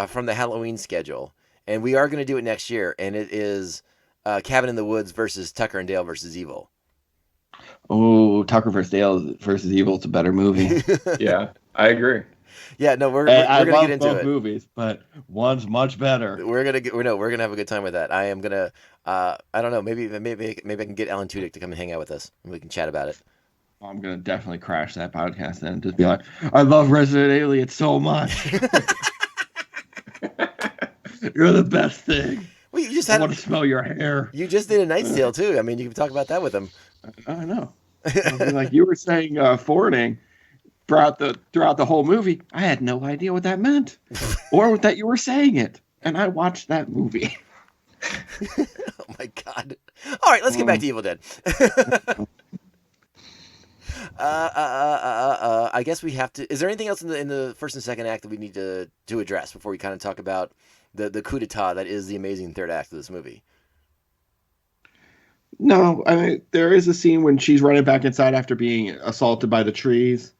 Speaker 3: from the Halloween schedule, and we are going to do it next year. And it is Cabin in the Woods versus Tucker and Dale versus Evil.
Speaker 5: Oh, Tucker versus Dale versus Evil is a better movie.
Speaker 6: Yeah, I agree.
Speaker 3: Yeah, no, we're gonna get into
Speaker 5: both
Speaker 3: it.
Speaker 5: Movies, but one's much better.
Speaker 3: We're gonna have a good time with that. I am gonna. I don't know. Maybe I can get Alan Tudyk to come and hang out with us, and we can chat about it.
Speaker 5: I'm gonna definitely crash that podcast then and just be like, I love Resident Alien so much. You're the best thing.
Speaker 3: Well, you just
Speaker 5: I want to smell your hair.
Speaker 3: You just did A Knight's Tale too. I mean, you can talk about that with him.
Speaker 5: I know. Like you were saying, forwarding throughout the whole movie. I had no idea what that meant, or that you were saying it, and I watched that movie.
Speaker 3: Oh my god! All right, let's get back to Evil Dead. I guess we have to. Is there anything else in the first and second act that we need to address before we kind of talk about the coup d'état that is the amazing third act of this movie?
Speaker 5: No, I mean, there is a scene when she's running back inside after being assaulted by the trees.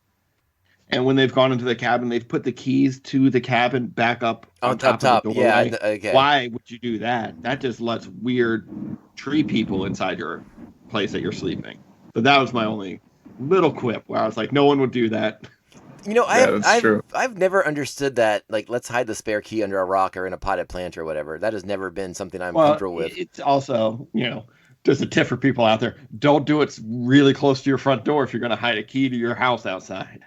Speaker 5: And when they've gone into the cabin, they've put the keys to the cabin back up on top of the doorway.
Speaker 3: Yeah, okay.
Speaker 5: Why would you do that? That just lets weird tree people inside your place that you're sleeping. So that was my only little quip where I was like, no one would do that.
Speaker 3: You know,
Speaker 6: true.
Speaker 3: I've never understood that. Like, let's hide the spare key under a rock or in a potted plant or whatever. That has never been something I'm comfortable with.
Speaker 5: It's also, just a tip for people out there. Don't do it really close to your front door if you're going to hide a key to your house outside.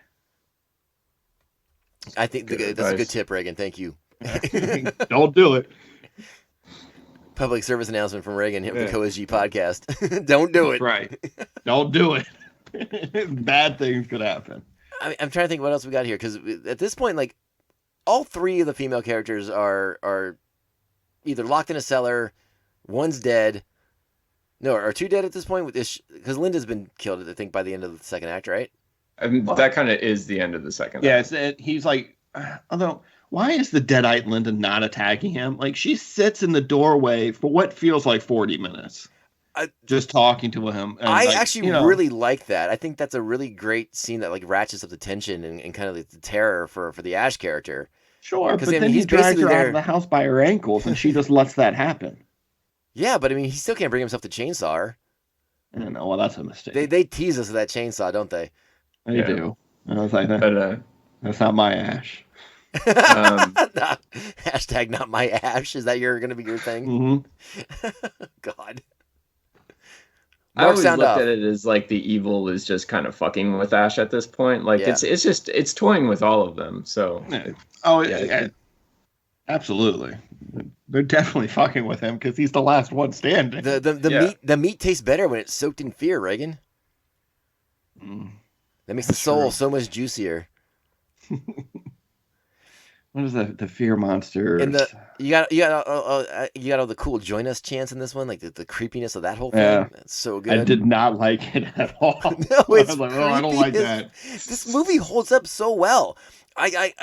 Speaker 3: I think that's a good tip, Regan. Thank you.
Speaker 5: Don't do it.
Speaker 3: Public service announcement from Regan of the COisGPodcast. Don't do it.
Speaker 5: Right. Don't do it. Bad things could happen.
Speaker 3: I'm trying to think what else we got here, because at this point, like, all three of the female characters are either locked in a cellar, one's dead. No, are two dead at this point? Because Linda's been killed, I think, by the end of the second act, right?
Speaker 6: That kind of is the end of the second.
Speaker 5: Yeah, he's like, although, why is the deadite Linda not attacking him? Like, she sits in the doorway for what feels like 40 minutes, just talking to him. And
Speaker 3: I actually really like that. I think that's a really great scene that like ratchets up the tension and kind of like the terror for the Ash character.
Speaker 5: Sure, but then he drags her out of the house by her ankles, and she just lets that happen.
Speaker 3: Yeah, but I mean, he still can't bring himself to chainsaw her.
Speaker 5: I don't know. Well, that's a mistake.
Speaker 3: They tease us with that chainsaw, don't they?
Speaker 5: They do. And I was like, that's not my Ash.
Speaker 3: Hashtag not my Ash. Is that going to be your thing?
Speaker 5: Mm-hmm.
Speaker 3: God.
Speaker 6: I always looked at it as like the evil is just kind of fucking with Ash at this point. Like it's toying with all of them. So
Speaker 5: absolutely. They're definitely fucking with him because he's the last one standing.
Speaker 3: The meat tastes better when it's soaked in fear, Reagan. That makes the soul so much juicier.
Speaker 5: What is the fear monster?
Speaker 3: And you got all the cool join us chants in this one, like the creepiness of that whole thing. Yeah. That's so good.
Speaker 5: I did not like it at all.
Speaker 3: No, it's
Speaker 5: I don't like that.
Speaker 3: This movie holds up so well. I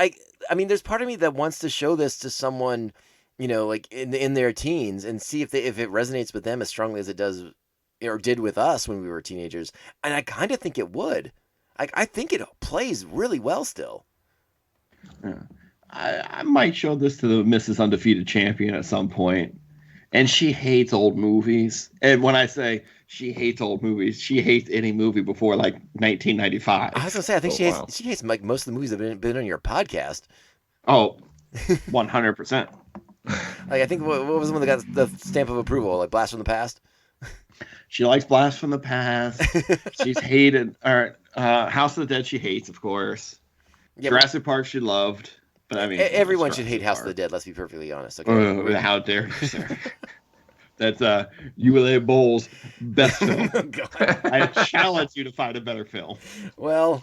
Speaker 3: mean, there's part of me that wants to show this to someone, like in their teens, and see if it resonates with them as strongly as it does or did with us when we were teenagers. And I kind of think it would. I think it plays really well still.
Speaker 5: Yeah. I might show this to the Mrs. Undefeated Champion at some point. And she hates old movies. And when I say she hates old movies, she hates any movie before like 1995.
Speaker 3: I was going to say, I think she hates like most of the movies that have been on your podcast.
Speaker 5: Oh, 100%.
Speaker 3: Like, I think what was the one that got the stamp of approval? Like Blast from the Past?
Speaker 5: She likes Blast from the Past. She's hated. House of the Dead she hates, of course. Yeah, Jurassic Park she loved. But I mean,
Speaker 3: everyone should hate House of the Dead. Let's be perfectly honest. Okay?
Speaker 5: How dare you, sir? That's ULA Bowles' best film. I challenge you to find a better film.
Speaker 3: Well,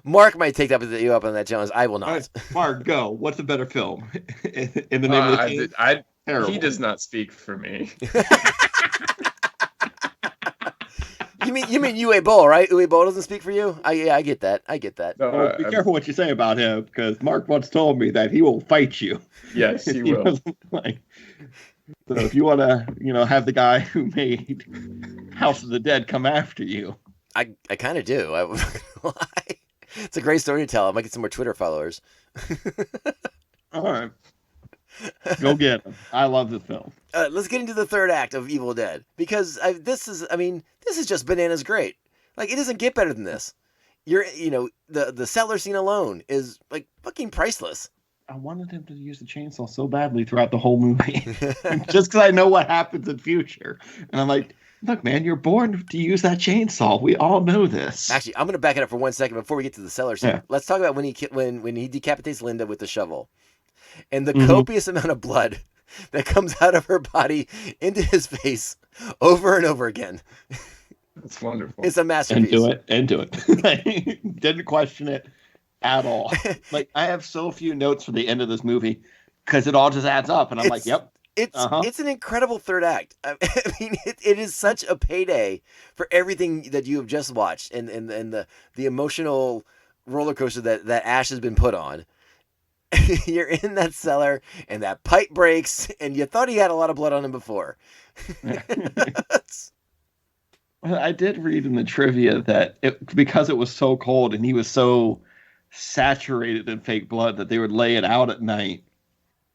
Speaker 3: Mark might take you up on that challenge. I will not.
Speaker 5: Right, Mark, go. What's a better film? In the name of the king?
Speaker 6: He does not speak for me.
Speaker 3: You mean Uwe Boll, right? Uwe Boll doesn't speak for you? I get that.
Speaker 5: No, well, be careful what you say about him, because Mark once told me that he will fight you.
Speaker 6: Yes, he will.
Speaker 5: So if you want to, have the guy who made House of the Dead come after you.
Speaker 3: I kind of do. It's a great story to tell. I might get some more Twitter followers.
Speaker 5: All right. Go get them. I love this film.
Speaker 3: Let's get into the third act of Evil Dead, because this is just bananas great. Like, it doesn't get better than this. The cellar scene alone is like fucking priceless.
Speaker 5: I wanted him to use the chainsaw so badly throughout the whole movie, just because I know what happens in future. And I'm like, look, man, you're born to use that chainsaw. We all know this.
Speaker 3: Actually, I'm going to back it up for 1 second before we get to the cellar scene. Yeah. Let's talk about when he decapitates Linda with the shovel. And the copious amount of blood that comes out of her body into his face over and over again.
Speaker 6: That's wonderful.
Speaker 3: It's a masterpiece.
Speaker 5: Do it. Didn't question it at all. Like, I have so few notes for the end of this movie because it all just adds up. And I'm like, yep.
Speaker 3: It's an incredible third act. I mean, it is such a payday for everything that you have just watched and the emotional roller coaster that Ash has been put on. You're in that cellar and that pipe breaks and you thought he had a lot of blood on him before.
Speaker 5: I did read in the trivia that because it was so cold and he was so saturated in fake blood that they would lay it out at night.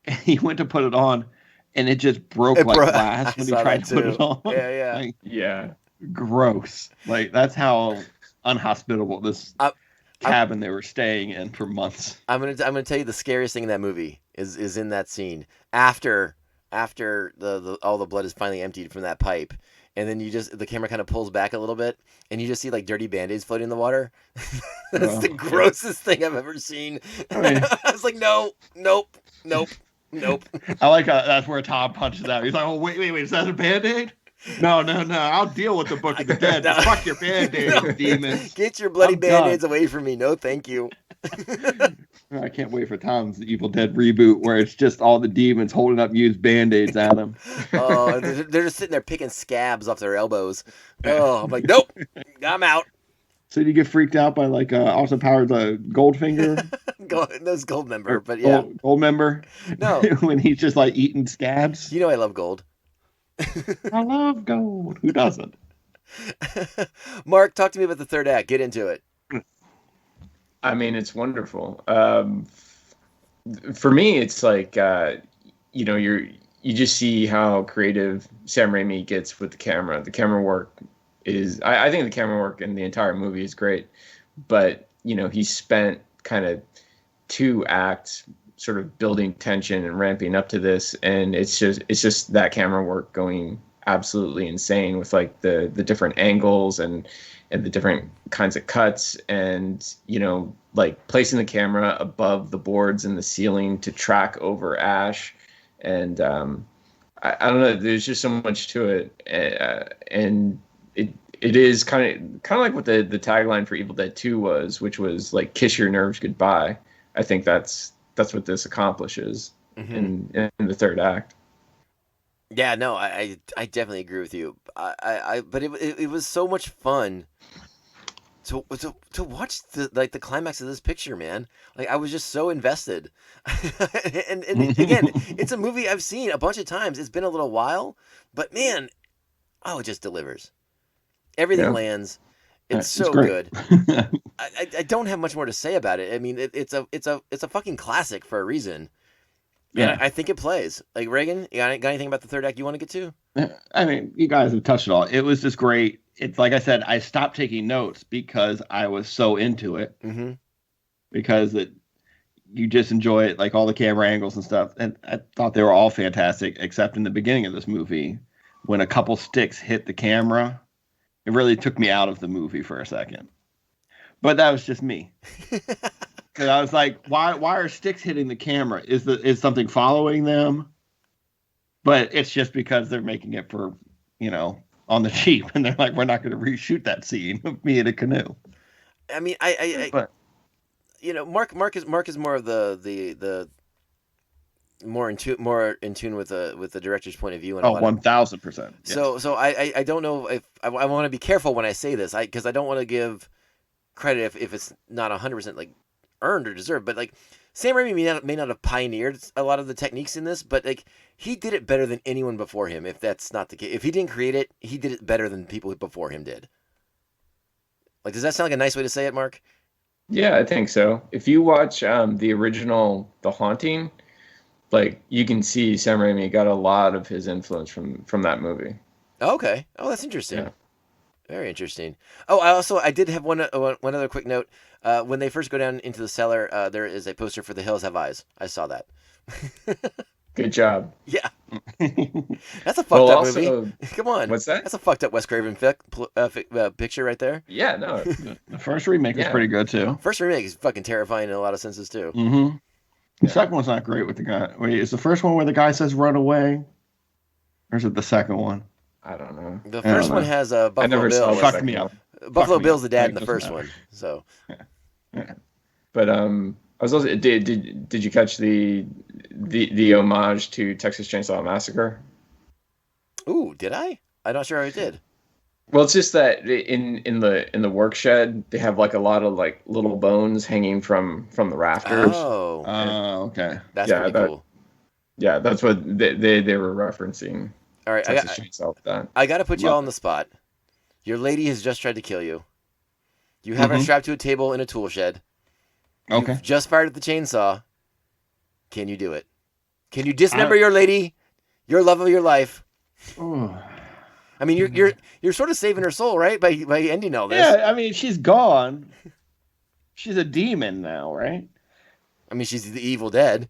Speaker 5: And he went to put it on and it just broke glass when he tried to put it on.
Speaker 3: Yeah.
Speaker 5: Like,
Speaker 6: Yeah.
Speaker 5: gross. Like, that's how unhospitable this cabin they were staying in for months.
Speaker 3: I'm gonna tell you the scariest thing in that movie is in that scene after the all the blood is finally emptied from that pipe, and then the camera kind of pulls back a little bit, and you just see like dirty Band-Aids floating in the water. That's the grossest thing I've ever seen. I mean, I was like, nope.
Speaker 5: I like how that's where Tom punches out. He's like, oh, wait, is that a Band-Aid? No, I'll deal with the Book of the Dead.
Speaker 3: No.
Speaker 5: Fuck your Band-Aids, demons.
Speaker 3: Get your bloody
Speaker 5: I'm
Speaker 3: Band-Aids
Speaker 5: done.
Speaker 3: away from me. No, thank you.
Speaker 5: I can't wait for Tom's Evil Dead reboot where it's just all the demons holding up used Band-Aids at him.
Speaker 3: Oh, they're just sitting there picking scabs off their elbows. Oh, I'm like, nope, I'm out.
Speaker 5: So do you get freaked out by like Austin Powers' Goldfinger?
Speaker 3: Those Gold member, but yeah.
Speaker 5: Gold member?
Speaker 3: No.
Speaker 5: When he's just like eating scabs?
Speaker 3: You know I love Gold.
Speaker 5: I love Gold. Who doesn't?
Speaker 3: Mark, talk to me about the third act. Get into it.
Speaker 6: I mean, it's wonderful. For me, it's like, you just see how creative Sam Raimi gets with the camera. The camera work is, I think the camera work in the entire movie is great, but, he spent kind of 2 acts sort of building tension and ramping up to this. And it's just that camera work going absolutely insane with like the different angles and the different kinds of cuts and, like placing the camera above the boards in the ceiling to track over Ash. And I don't know, there's just so much to it. And it is kind of like what the tagline for Evil Dead 2 was, which was like, kiss your nerves goodbye. I think that's what this accomplishes in the third act.
Speaker 3: Yeah, no, I definitely agree with you. But it was so much fun to watch the climax of this picture, man. Like, I was just so invested. and again, it's a movie I've seen a bunch of times. It's been a little while, but man, it just delivers. Everything lands. It's so good. I don't have much more to say about it. I mean, it's a fucking classic for a reason. Yeah, I think it plays. Like, Regan, you got anything about the third act you want to get to?
Speaker 5: I mean, you guys have touched it all. It was just great. It's like I said, I stopped taking notes because I was so into it. Mm-hmm. Because you just enjoy it, like all the camera angles and stuff. And I thought they were all fantastic, except in the beginning of this movie, when a couple sticks hit the camera, it really took me out of the movie for a second. But that was just me. And I was like, why are sticks hitting the camera? Is something following them? But it's just because they're making it for, on the cheap. And they're like, we're not going to reshoot that scene of me in a canoe.
Speaker 3: I mean, Mark is more of the more in tune with the director's point of view. And
Speaker 5: 1,000%. Yes.
Speaker 3: So I don't know if I want to be careful when I say this, because I don't want to give credit if it's not 100% like earned or deserved, but like Sam Raimi may not have pioneered a lot of the techniques in this, but like he did it better than anyone before him. If that's not the case, if he didn't create it, he did it better than people before him did. Like, does that sound like a nice way to say it, Mark?
Speaker 6: Yeah, I think so. If you watch the original The Haunting, like, you can see Sam Raimi got a lot of his influence from that movie.
Speaker 3: Okay. Oh, that's interesting. Yeah. Very interesting. Oh, I did have one other quick note. When they first go down into the cellar, there is a poster for The Hills Have Eyes. I saw that.
Speaker 6: Good job.
Speaker 3: Yeah. That's a fucked up movie. Come on.
Speaker 6: What's that?
Speaker 3: That's a fucked up Wes Craven picture right there.
Speaker 6: Yeah, no.
Speaker 5: The first remake was pretty good, too.
Speaker 3: First remake is fucking terrifying in a lot of senses, too.
Speaker 5: Mm-hmm. The second one's not great with the guy. Wait, is the first one where the guy says run away? Or is it the second one?
Speaker 6: I don't know.
Speaker 3: The first one has Buffalo Bill.
Speaker 5: Fucked me up.
Speaker 3: Buffalo Bill's the dad in the first one. So,
Speaker 6: but I was also did you catch the homage to Texas Chainsaw Massacre?
Speaker 3: Ooh, did I? I'm not sure I did.
Speaker 6: Well, it's just that in the work shed they have like a lot of like little bones hanging from the rafters.
Speaker 3: Oh,
Speaker 5: Okay.
Speaker 3: that's
Speaker 6: yeah,
Speaker 3: pretty cool.
Speaker 6: Yeah, that's what they were referencing.
Speaker 3: All right,
Speaker 6: Texas Chainsaw with that.
Speaker 3: I got to put you
Speaker 6: Love
Speaker 3: all on the spot. Your lady has just tried to kill you. You have her
Speaker 5: Mhm.
Speaker 3: strapped to a table in a tool shed.
Speaker 5: Okay.
Speaker 3: You've just fired at the chainsaw. Can you do it? Can you dismember your lady, your love of your life?
Speaker 5: Ooh.
Speaker 3: I mean, you're sort of saving her soul, right? By ending all this.
Speaker 5: Yeah, I mean, she's gone. She's a demon now, right?
Speaker 3: I mean, she's the evil dead.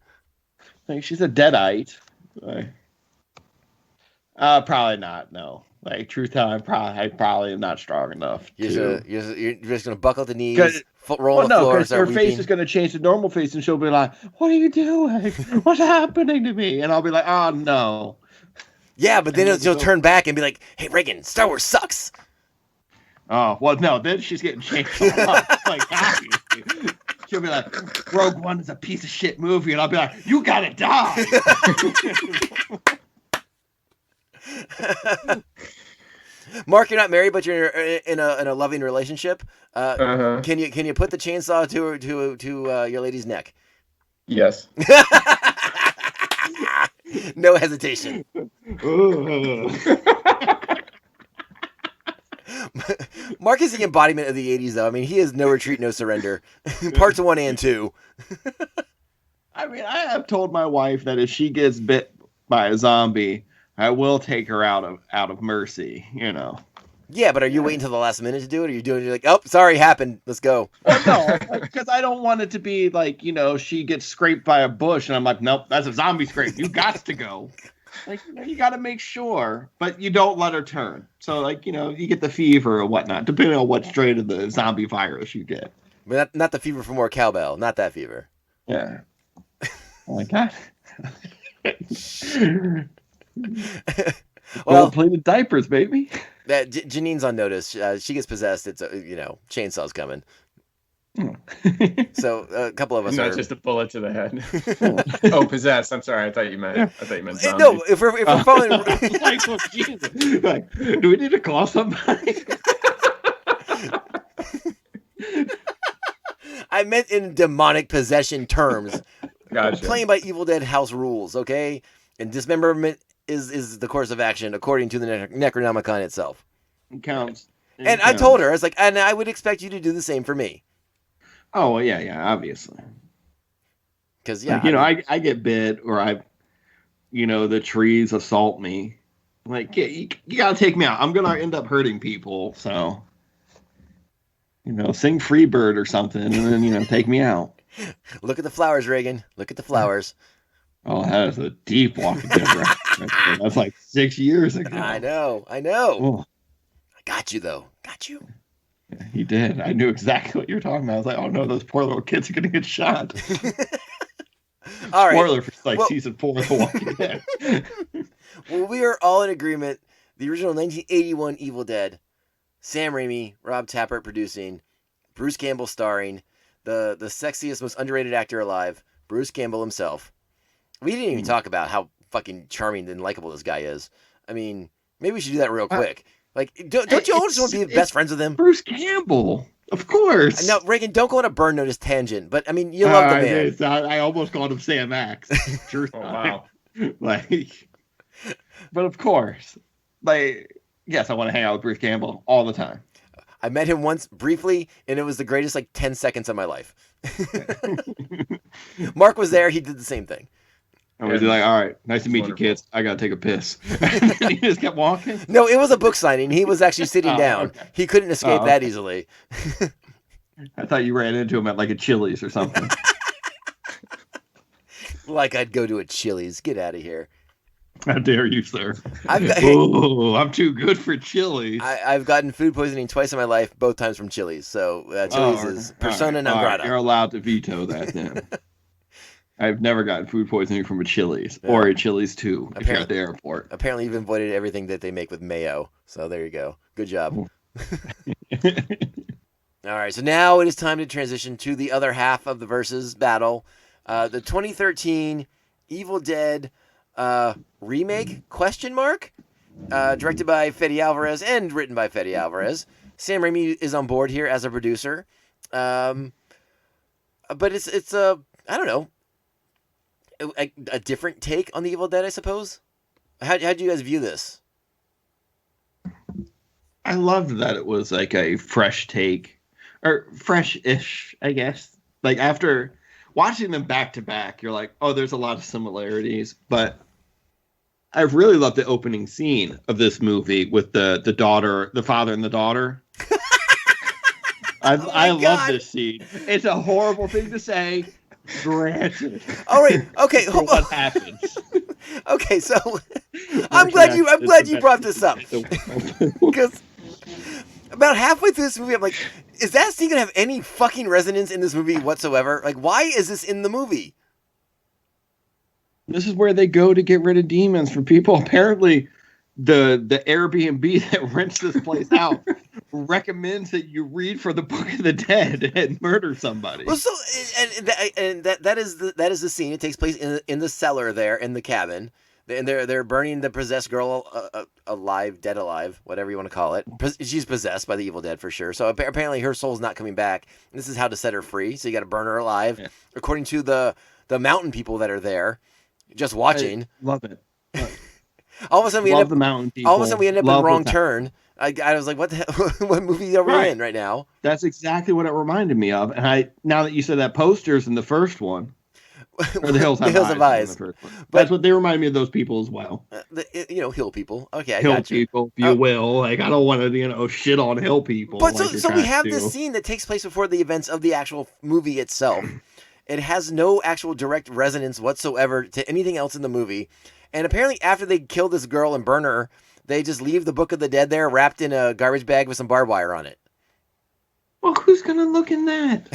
Speaker 5: Like, she's a deadite. Like, probably not. No. Like, truth telling, I probably am not strong enough.
Speaker 3: You're just gonna buckle at the knees,
Speaker 5: 'Cause-
Speaker 3: roll on the floor, and
Speaker 5: because
Speaker 3: start
Speaker 5: her
Speaker 3: weeping.
Speaker 5: face is going to change to normal face, and she'll be like, "What are you doing? What's happening to me?" And I'll be like, "Oh no."
Speaker 3: Yeah, but then she'll turn back and be like, "Hey, Regan, Star Wars sucks."
Speaker 5: Oh well, no. Then she's getting changed a lot. Like, obviously. She'll be like, "Rogue One is a piece of shit movie," and I'll be like, "You gotta die."
Speaker 3: Mark, you're not married, but you're in a loving relationship.
Speaker 6: Uh-huh.
Speaker 3: Can you put the chainsaw to your lady's neck?
Speaker 6: Yes.
Speaker 3: No hesitation. Mark is the embodiment of the 80s, though. I mean, he is no retreat, no surrender. Parts 1 and 2.
Speaker 5: I mean, I have told my wife that if she gets bit by a zombie, I will take her out of mercy. You know.
Speaker 3: Yeah, but are you waiting till the last minute to do it? Or you're like, oh, sorry, happened. Let's go.
Speaker 5: Well, no, because I don't want it to be like, she gets scraped by a bush, and I'm like, nope, that's a zombie scrape. You got to go. Like, you got to make sure, but you don't let her turn. So, like, you get the fever or whatnot, depending on what strain of the zombie virus you get.
Speaker 3: But not the fever for more cowbell. Not that fever.
Speaker 5: Yeah. Oh my God.
Speaker 3: Well,
Speaker 5: gold-plated diapers, baby.
Speaker 3: that Janine's on notice. She gets possessed. It's chainsaw's coming. So a couple of us
Speaker 6: Not
Speaker 3: are
Speaker 6: just a bullet to the head. Oh, possessed. I'm sorry. I thought you meant zombie.
Speaker 3: No, if we're following,
Speaker 5: Like, oh, Jesus. Like, do we need to call somebody?
Speaker 3: I meant in demonic possession terms.
Speaker 6: Gotcha.
Speaker 3: Playing by Evil Dead house rules, okay? And dismemberment is the course of action according to the Necronomicon itself.
Speaker 5: It counts.
Speaker 3: And I told her, I was like, and I would expect you to do the same for me.
Speaker 5: Oh, well, yeah, obviously.
Speaker 3: Because, yeah.
Speaker 5: Like, I get bit, or the trees assault me. Like, yeah, you gotta take me out. I'm gonna end up hurting people, so, sing Freebird or something, and then, take me out.
Speaker 3: Look at the flowers, Reagan. Look at the flowers.
Speaker 5: Oh, that is a deep Walking Dead reference. That's like 6 years ago.
Speaker 3: I know.
Speaker 5: Oh,
Speaker 3: I got you, though. Got you.
Speaker 5: yeah, he did. I knew exactly what you were talking about. I was like, oh no, those poor little kids are gonna get shot.
Speaker 3: All right.
Speaker 5: Spoiler for season 4 of The Walking Dead.
Speaker 3: Well, we are all in agreement. The original 1981 Evil Dead, Sam Raimi, Rob Tappert producing, Bruce Campbell starring, the sexiest, most underrated actor alive, Bruce Campbell himself. We didn't even talk about how fucking charming and likable this guy is. I mean, maybe we should do that real quick. Like, don't you always want to be best friends with him?
Speaker 5: Bruce Campbell, of course.
Speaker 3: No, Reagan, don't go on a burn notice tangent. But I mean, you love the man.
Speaker 5: I almost called him Sam Axe. Sure.
Speaker 6: Oh, wow.
Speaker 5: Like, but of course, like, yes, I want to hang out with Bruce Campbell all the time.
Speaker 3: I met him once briefly, and it was the greatest 10 seconds of my life. Mark was there. He did the same thing.
Speaker 5: I was like, all right, nice to meet you, kids. I got to take a piss. He just kept walking.
Speaker 3: No, it was a book signing. He was actually sitting down.
Speaker 5: Okay.
Speaker 3: He couldn't escape that easily.
Speaker 5: I thought you ran into him at like a Chili's or something.
Speaker 3: Like I'd go to a Chili's. Get out of here.
Speaker 5: How dare you, sir?
Speaker 3: Oh,
Speaker 5: I'm too good for Chili's.
Speaker 3: I've gotten food poisoning twice in my life, both times from Chili's. So Chili's is persona non grata.
Speaker 5: You're allowed to veto that then. I've never gotten food poisoning from a Chili's or a Chili's too. If you're at the airport.
Speaker 3: Apparently, you've avoided everything that they make with mayo. So there you go. Good job. All right, so now it is time to transition to the other half of the versus battle. The 2013 Evil Dead remake, question mark? Directed by Fede Alvarez and written by Fede Alvarez. Sam Raimi is on board here as a producer. But it's I don't know, a different take on the Evil Dead, I suppose. How do you guys view this?
Speaker 5: I loved that it was like a fresh take, or fresh-ish, I guess. Like after watching them back to back, you're like, oh, there's a lot of similarities. But I really love the opening scene of this movie with the daughter, the father and the daughter. I love this scene. It's a horrible thing to say. Granted.
Speaker 3: All right. Okay.
Speaker 5: What happens?
Speaker 3: Okay. So I'm glad you brought this up, because about halfway through this movie, I'm like, is that scene gonna have any fucking resonance in this movie whatsoever? Like, why is this in the movie?
Speaker 5: This is where they go to get rid of demons from people. Apparently, the Airbnb that rents this place out recommends that you read for the Book of the Dead and murder somebody.
Speaker 3: Well, so and that is the scene. It takes place in the cellar there in the cabin, and they're burning the possessed girl alive, dead alive, whatever you want to call it. She's possessed by the Evil Dead for sure. So apparently her soul's not coming back. This is how to set her free. So you got to burn her alive, according to the mountain people that are there, just watching.
Speaker 5: I love it.
Speaker 3: All of a sudden we end up in Wrong Turn. I was like, what the hell? What movie are we in right now?
Speaker 5: That's exactly what it reminded me of. And now that you said that, posters in the first one, or the Hills Have Eyes. That's what they remind me of, those people as well.
Speaker 3: Hill people. Okay, I
Speaker 5: Hill
Speaker 3: got you.
Speaker 5: people, if you will. Like, I don't want to, shit on hill people.
Speaker 3: But so we have this scene that takes place before the events of the actual movie itself. It has no actual direct resonance whatsoever to anything else in the movie. And apparently after they kill this girl and burn her, they just leave the Book of the Dead there wrapped in a garbage bag with some barbed wire on it.
Speaker 5: Well, who's going to look in that?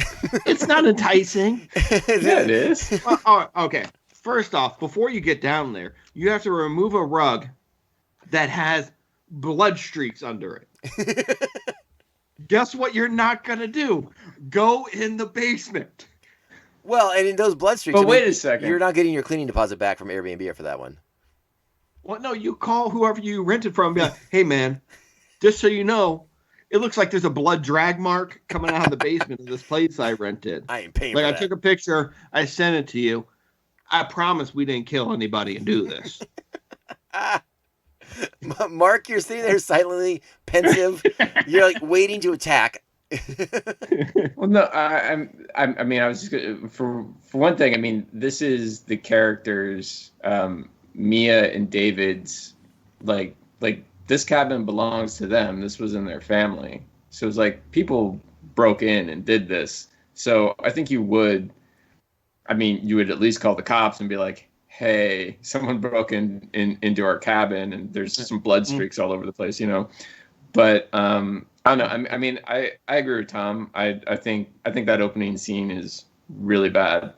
Speaker 5: It's not enticing.
Speaker 6: Yeah, it is.
Speaker 5: Okay. First off, before you get down there, you have to remove a rug that has blood streaks under it. Guess what you're not going to do? Go in the basement.
Speaker 3: Well, and in those blood streaks,
Speaker 6: but wait a second.
Speaker 3: You're not getting your cleaning deposit back from Airbnb for that one.
Speaker 5: Well, no, you call whoever you rented from and be like, hey, man, just so you know, it looks like there's a blood drag mark coming out of the basement of this place I rented.
Speaker 3: I ain't paying
Speaker 5: for that.
Speaker 3: I
Speaker 5: took a picture. I sent it to you. I promise we didn't kill anybody and do this.
Speaker 3: Mark, you're sitting there silently pensive. You're like waiting to attack.
Speaker 6: Well, no, I mean, I was just, for one thing. I mean, this is the characters, Mia and David's, like this cabin belongs to them. This was in their family, so it's like people broke in and did this. So I think you would at least call the cops and be like, hey, someone broke into our cabin and there's some blood streaks all over the place, But I don't know. I mean, I agree with Tom. I think that opening scene is really bad.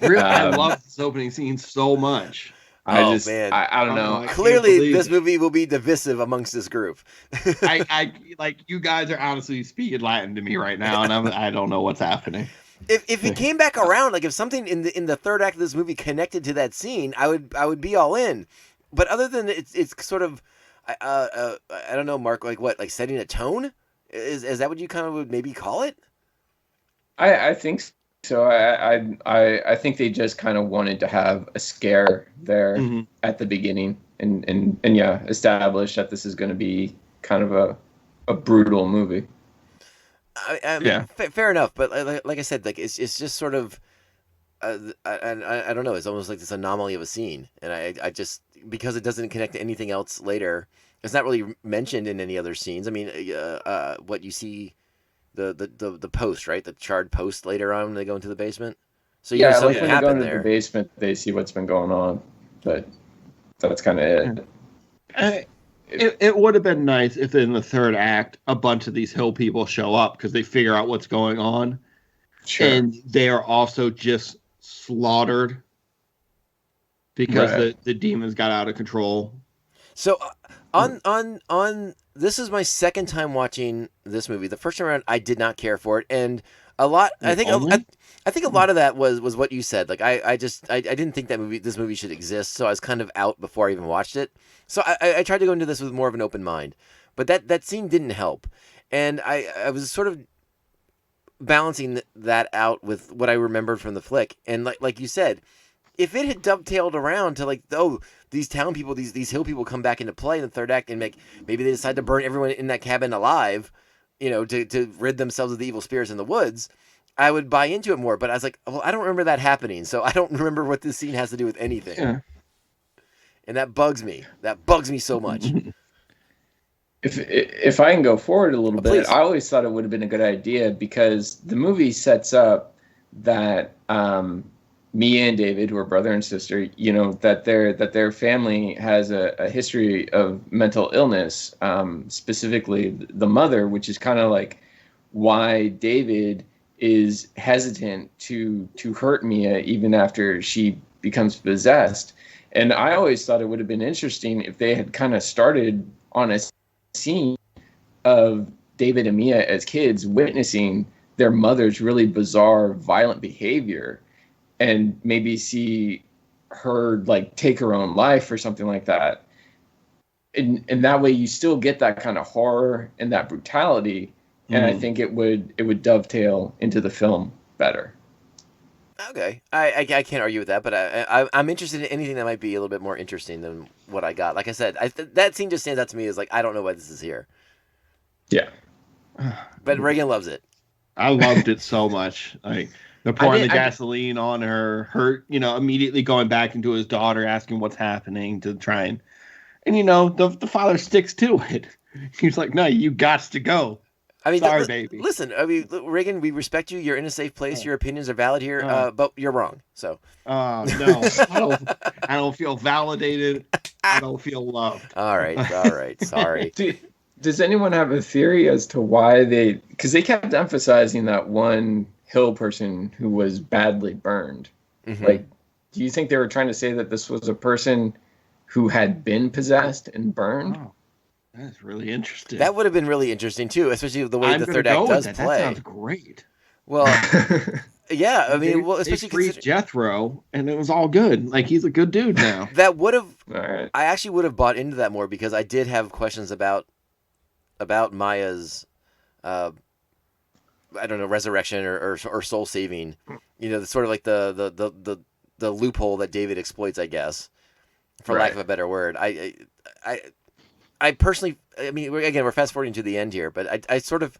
Speaker 5: Really, I love this opening scene so much.
Speaker 3: Man.
Speaker 6: I don't know.
Speaker 3: Clearly, this movie will be divisive amongst this group.
Speaker 5: I like, you guys are honestly speaking Latin to me right now, and I don't know what's happening.
Speaker 3: If it came back around, like if something in the third act of this movie connected to that scene, I would be all in. But other than it's sort of, I don't know, Mark, like what, like setting a tone? Is that what you kind of would maybe call it?
Speaker 6: I think so. I think they just kind of wanted to have a scare there at the beginning and establish that this is going to be kind of a brutal movie.
Speaker 3: I mean, fair enough, but like I said, like it's just sort of, I don't know. It's almost like this anomaly of a scene, and I just, because it doesn't connect to anything else later. It's not really mentioned in any other scenes. I mean, what you see, the post, right? The charred post later on when they go into the basement. So
Speaker 6: yeah,
Speaker 3: like
Speaker 6: when they go into the basement, they see what's been going on, but that's kind of it.
Speaker 5: It would have been nice if in the third act a bunch of these hill people show up because they figure out what's going on, and they are also just slaughtered because the demons got out of control.
Speaker 3: So on this is my second time watching this movie. The first time around, I did not care for it, and a lot. I think a lot of that was what you said. Like I didn't think this movie should exist, so I was kind of out before I even watched it. So I tried to go into this with more of an open mind, but that scene didn't help, and I was sort of balancing that out with what I remembered from the flick, and like you said, if it had dovetailed around to like, oh, these town people, these hill people come back into play in the third act, and maybe they decide to burn everyone in that cabin alive, to rid themselves of the evil spirits in the woods, I would buy into it more. But I was like, well, I don't remember that happening, so I don't remember what this scene has to do with anything.
Speaker 5: Yeah.
Speaker 3: And that bugs me. That bugs me so much.
Speaker 6: If I can go forward a little bit,
Speaker 3: Please.
Speaker 6: I always thought it would have been a good idea because the movie sets up that Mia and David, who are brother and sister, that their family has a history of mental illness, specifically the mother, which is kind of like why David is hesitant to hurt Mia even after she becomes possessed. And I always thought it would have been interesting if they had kind of started on a scene of David and Mia as kids witnessing their mother's really bizarre, violent behavior, and maybe see her like take her own life or something like that. And that way you still get that kind of horror and that brutality. And I think it would dovetail into the film better.
Speaker 3: Okay, I can't argue with that, but I'm interested in anything that might be a little bit more interesting than what I got. Like I said, that scene just stands out to me as like, I don't know why this is here.
Speaker 6: Yeah.
Speaker 3: But Reagan loves it.
Speaker 5: I loved it so much. Like the pouring the gasoline on her, immediately going back into his daughter, asking what's happening to try and the father sticks to it. He's like, no, you got to go.
Speaker 3: I mean,
Speaker 5: sorry, baby.
Speaker 3: Listen, Reagan, we respect you. You're in a safe place. Your opinions are valid here, but you're wrong. So.
Speaker 5: No, I don't feel validated. I don't feel loved.
Speaker 3: All right. Sorry.
Speaker 6: Does anyone have a theory as to why because they kept emphasizing that one hill person who was badly burned. Mm-hmm. Like, do you think they were trying to say that this was a person who had been possessed and burned?
Speaker 5: Oh. That's really interesting.
Speaker 3: That would have been really interesting too, especially the way the third act does play.
Speaker 5: That sounds great.
Speaker 3: Well, yeah, I mean, especially
Speaker 5: freed Jethro, and it was all good. Like he's a good dude now.
Speaker 3: That would have.
Speaker 6: Right.
Speaker 3: I actually would have bought into that more because I did have questions about Maya's, I don't know, resurrection or soul saving. Sort of like the loophole that David exploits, I guess, for lack of a better word. I personally, I mean, again, we're fast forwarding to the end here, but I sort of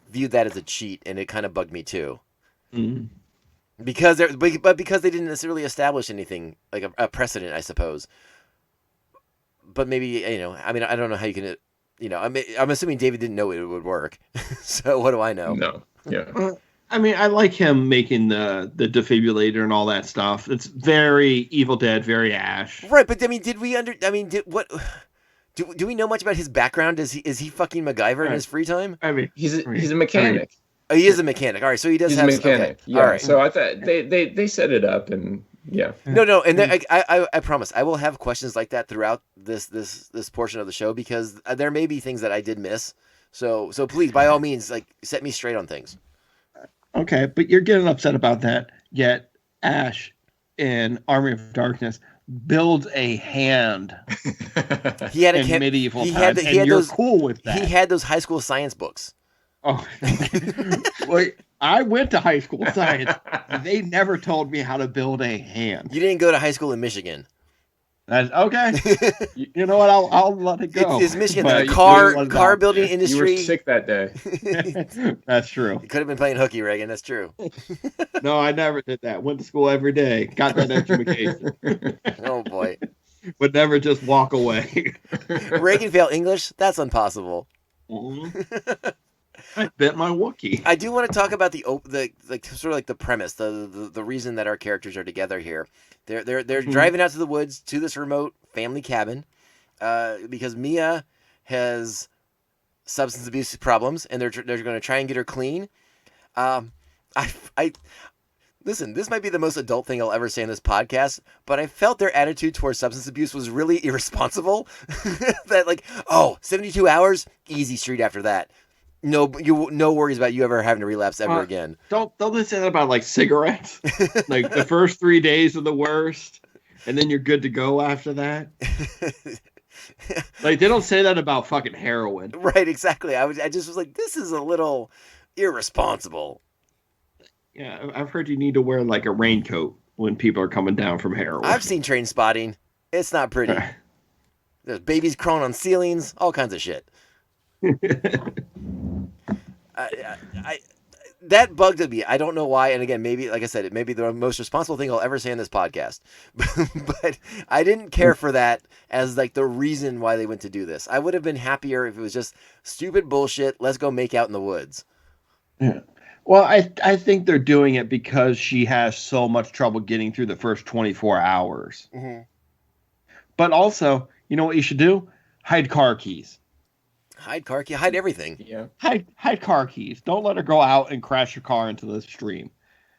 Speaker 3: viewed that as a cheat, and it kind of bugged me too. Mm-hmm. Because they didn't necessarily establish anything like a precedent, I suppose. But maybe I mean, I don't know how you can, I'm assuming David didn't know it would work. So what do I know?
Speaker 6: No, yeah.
Speaker 5: I mean, I like him making the defibrillator and all that stuff. It's very Evil Dead, very Ash.
Speaker 3: Right, but I mean, Do we know much about his background? Is he fucking MacGyver in his free time?
Speaker 6: I mean, he's a mechanic.
Speaker 3: Oh, he is a mechanic. All right, so he does have.
Speaker 6: He's a mechanic.
Speaker 3: Okay.
Speaker 6: Yeah.
Speaker 3: All right.
Speaker 6: So I thought they set it up, and yeah.
Speaker 3: No, and I promise I will have questions like that throughout this portion of the show because there may be things that I did miss. So please, by all means, like set me straight on things.
Speaker 5: Okay, but you're getting upset about that. Yet Ash in Army of Darkness builds a hand.
Speaker 3: He had
Speaker 5: in medieval times, and you're cool with that.
Speaker 3: He had those high school science books.
Speaker 5: Oh, well, I went to high school science. They never told me how to build a hand.
Speaker 3: You didn't go to high school in Michigan.
Speaker 5: That's okay. You know what? I'll let it go.
Speaker 3: It's Michigan. The car building industry.
Speaker 6: You were sick that day.
Speaker 5: That's true.
Speaker 3: You could have been playing hooky, Reagan. That's true.
Speaker 5: No, I never did that. Went to school every day. Got that education.
Speaker 3: Oh boy.
Speaker 5: But never just walk away.
Speaker 3: Reagan failed English? That's impossible.
Speaker 5: Mm-hmm. I bet my Wookiee.
Speaker 3: I do want to talk about the sort of like the premise, the reason that our characters are together here. They're driving out to the woods to this remote family cabin because Mia has substance abuse problems, and they're going to try and get her clean. Listen, this might be the most adult thing I'll ever say in this podcast, but I felt their attitude towards substance abuse was really irresponsible. That like, 72 hours, easy street after that. No worries about you ever having to relapse ever again.
Speaker 5: Don't they say that about like cigarettes? Like the first 3 days are the worst, and then you're good to go after that. Like they don't say that about fucking heroin.
Speaker 3: Right, exactly. I just was like, this is a little irresponsible.
Speaker 5: Yeah, I've heard you need to wear like a raincoat when people are coming down from heroin.
Speaker 3: I've seen Train Spotting. It's not pretty. There's babies crawling on ceilings, all kinds of shit. That bugged me. I don't know why. And again, maybe, like I said, it may be the most responsible thing I'll ever say in this podcast. But I didn't care for that as like the reason why they went to do this. I would have been happier if it was just stupid bullshit. Let's go make out in the woods.
Speaker 5: Yeah. Well, I think they're doing it because she has so much trouble getting through the first 24 hours.
Speaker 3: Mm-hmm.
Speaker 5: But also, you know what you should do? Hide car keys.
Speaker 3: Hide car key, hide everything.
Speaker 6: Yeah.
Speaker 5: Hide car keys. Don't let her go out and crash your car into the stream.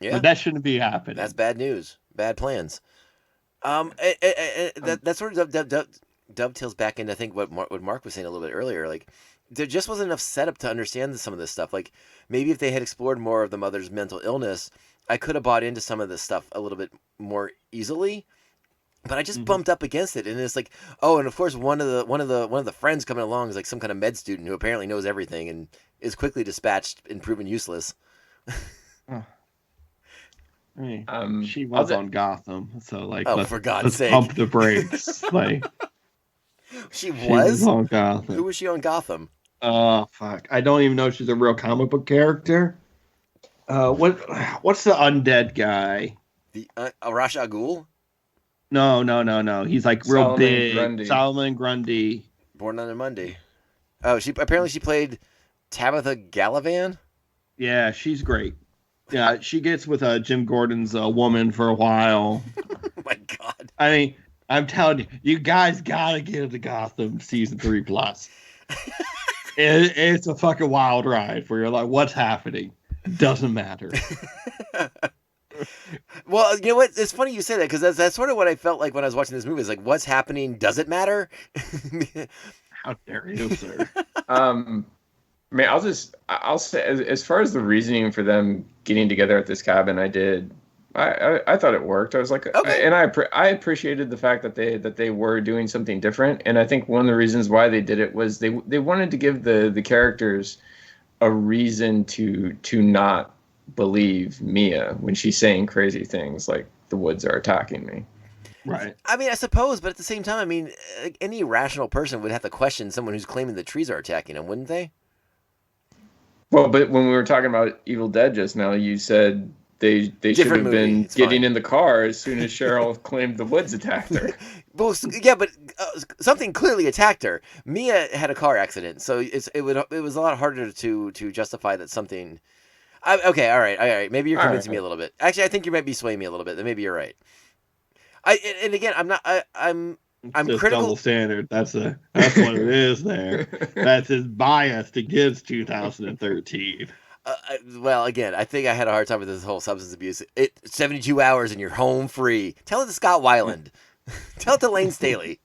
Speaker 3: Yeah,
Speaker 5: but that shouldn't be happening.
Speaker 3: That's bad news. Bad plans. That sort of dovetails back into I think what Mark was saying a little bit earlier. Like, there just wasn't enough setup to understand some of this stuff. Like, maybe if they had explored more of the mother's mental illness, I could have bought into some of this stuff a little bit more easily. But I just bumped up against it, and it's like, and of course one of the friends coming along is like some kind of med student who apparently knows everything and is quickly dispatched and proven useless.
Speaker 5: She was on Gotham, so like,
Speaker 3: for God's sake,
Speaker 5: pump the brakes. Like,
Speaker 3: she was
Speaker 5: on Gotham.
Speaker 3: Who was she on Gotham?
Speaker 5: Oh fuck! I don't even know if she's a real comic book character. What's the undead guy?
Speaker 3: The Ra's al Ghul?
Speaker 5: No. He's like real
Speaker 6: Solomon
Speaker 5: big.
Speaker 6: Grundy.
Speaker 5: Solomon Grundy.
Speaker 3: Born on a Monday. Oh, she played Tabitha Gallivan.
Speaker 5: Yeah, she's great. Yeah, she gets with Jim Gordon's woman for a while.
Speaker 3: Oh my God!
Speaker 5: I mean, I'm telling you, you guys gotta get into Gotham season 3+. It's a fucking wild ride where you're like, what's happening? Doesn't matter.
Speaker 3: Well, you know what? It's funny you say that because that's sort of what I felt like when I was watching this movie. It's like, what's happening? Does it matter?
Speaker 5: How dare you, sir?
Speaker 6: I mean, I'll say as far as the reasoning for them getting together at this cabin, I thought it worked. I was like,
Speaker 3: okay.
Speaker 6: And I appreciated the fact that they were doing something different. And I think one of the reasons why they did it was they wanted to give the characters a reason to not believe Mia when she's saying crazy things like the woods are attacking me.
Speaker 5: Right.
Speaker 3: I mean, I suppose, but at the same time, I mean, any rational person would have to question someone who's claiming the trees are attacking them, wouldn't they?
Speaker 6: Well, but when we were talking about Evil Dead just now, you said they should have been getting in the car as soon as Cheryl claimed the woods attacked her.
Speaker 3: Well, yeah, but something clearly attacked her. Mia had a car accident, so it was a lot harder to justify that something. Okay, all right. Maybe you're convincing me a little bit. Actually, I think you might be swaying me a little bit. Then maybe you're right. And again, I'm not. I'm critical.
Speaker 5: Double standard. That's what it is. There. That's his bias against 2013.
Speaker 3: Well, again, I think I had a hard time with this whole substance abuse. 72 hours and you're home free. Tell it to Scott Weiland. Tell it to Lane Staley.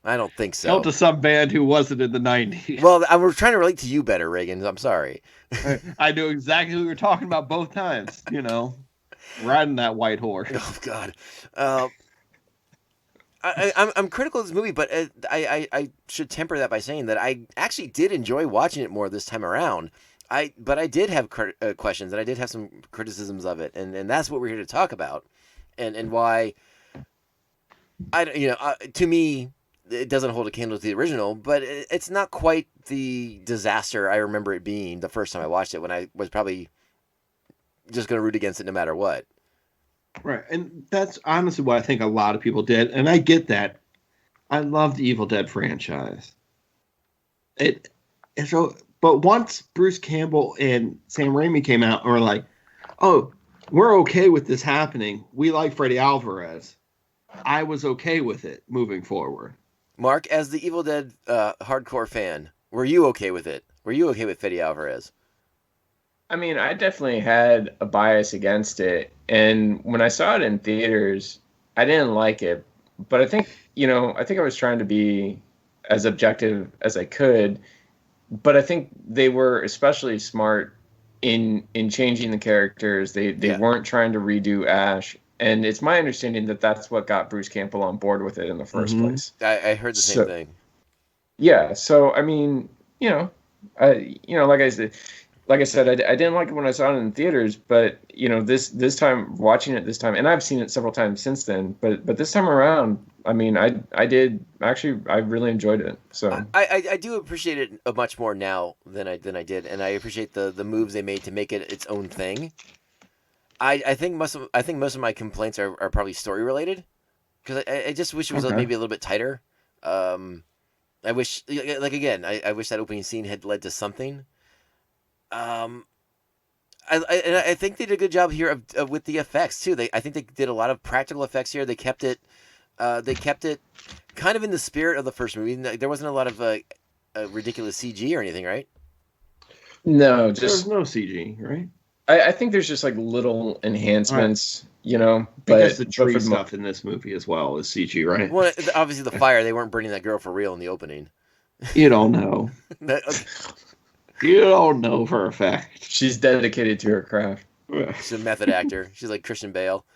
Speaker 3: I don't think so.
Speaker 5: Tell it to some band who wasn't in the 90s.
Speaker 3: Well, we're trying to relate to you better, Regan. I'm sorry.
Speaker 5: I knew exactly who we were talking about both times. Riding that white horse.
Speaker 3: Oh God. I'm critical of this movie, but I should temper that by saying that I actually did enjoy watching it more this time around. But I did have questions, and I did have some criticisms of it, and that's what we're here to talk about, and why. To me, it doesn't hold a candle to the original, but it's not quite the disaster I remember it being the first time I watched it, when I was probably just going to root against it no matter what.
Speaker 5: Right, and that's honestly what I think a lot of people did, and I get that. I love the Evil Dead franchise. But once Bruce Campbell and Sam Raimi came out and were like, "Oh, we're okay with this happening. We like Fede Alvarez," I was okay with it moving forward.
Speaker 3: Mark, as the Evil Dead hardcore fan, were you okay with it? Were you okay with Fede Alvarez?
Speaker 6: I mean, I definitely had a bias against it. And when I saw it in theaters, I didn't like it. But I think, I think I was trying to be as objective as I could. But I think they were especially smart in changing the characters. They weren't trying to redo Ash. And it's my understanding that that's what got Bruce Campbell on board with it in the first place.
Speaker 3: I heard the same thing.
Speaker 6: Yeah. So, I mean, like I said, I didn't like it when I saw it in theaters, but this time watching it this time, and I've seen it several times since then, but this time around, I mean, I did actually, I really enjoyed it. So
Speaker 3: I do appreciate it much more now than I did, and I appreciate the moves they made to make it its own thing. I think most of my complaints are probably story related, because I just wish it was maybe a little bit tighter. I wish, like again, I wish that opening scene had led to something. I think they did a good job here of with the effects too. I think they did a lot of practical effects here. They kept it kind of in the spirit of the first movie. There wasn't a lot of ridiculous CG or anything, right?
Speaker 6: No,
Speaker 5: There's no CG, right?
Speaker 6: I think there's just like little enhancements,
Speaker 5: But
Speaker 6: But
Speaker 5: the tree stuff in this movie as well is CG, right?
Speaker 3: Well, obviously the fire. They weren't burning that girl for real in the opening.
Speaker 5: You don't know. You don't know for a fact.
Speaker 6: She's dedicated to her craft.
Speaker 3: She's a method actor. She's like Christian Bale.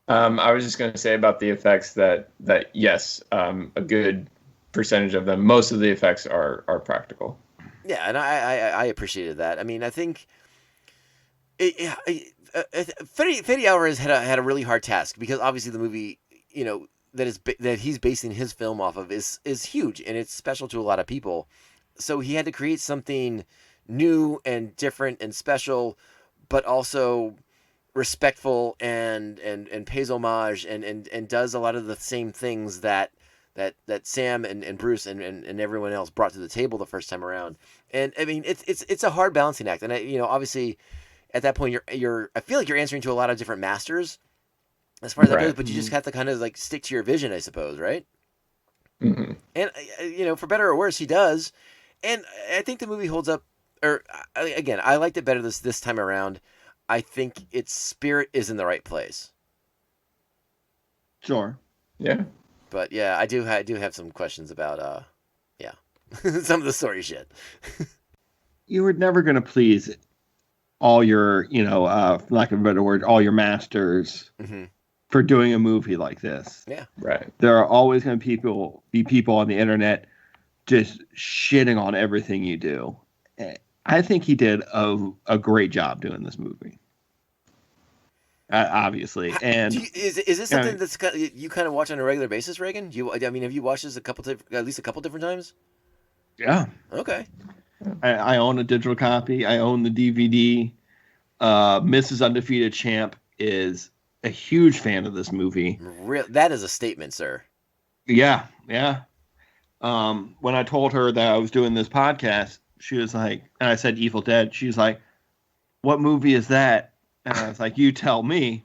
Speaker 6: I was just going to say about the effects that yes, a good percentage of them, most of the effects are practical.
Speaker 3: Yeah, and I appreciated that. I mean, I think Fede Alvarez had a really hard task, because obviously the movie, that he's basing his film off of is huge, and it's special to a lot of people. So he had to create something new and different and special, but also respectful and pays homage and does a lot of the same things that Sam and Bruce and everyone else brought to the table the first time around. And I mean, it's a hard balancing act. And obviously at that point I feel like you're answering to a lot of different masters as far as that goes, but you just have to kind of like stick to your vision, I suppose, right?
Speaker 6: Mm-hmm.
Speaker 3: And for better or worse, he does. And I think the movie holds up. Or again, I liked it better this time around. I think its spirit is in the right place.
Speaker 5: Sure.
Speaker 6: Yeah.
Speaker 3: But yeah, I do have some questions about some of the story shit.
Speaker 5: You were never going to please all your, for lack of a better word, all your masters for doing a movie like this.
Speaker 3: Yeah.
Speaker 6: Right.
Speaker 5: There are always going to be people on the internet just shitting on everything you do. I think he did a great job doing this movie. Obviously, and
Speaker 3: is this something that's you kind of watch on a regular basis, Regan? Have you watched this at least a couple different times?
Speaker 5: Yeah.
Speaker 3: Okay.
Speaker 5: I own a digital copy. I own the DVD. Mrs. Undefeated Champ is a huge fan of this movie.
Speaker 3: That is a statement, sir.
Speaker 5: Yeah. When I told her that I was doing this podcast, she was like, and I said Evil Dead. She's like, "What movie is that?" And I was like, "You tell me."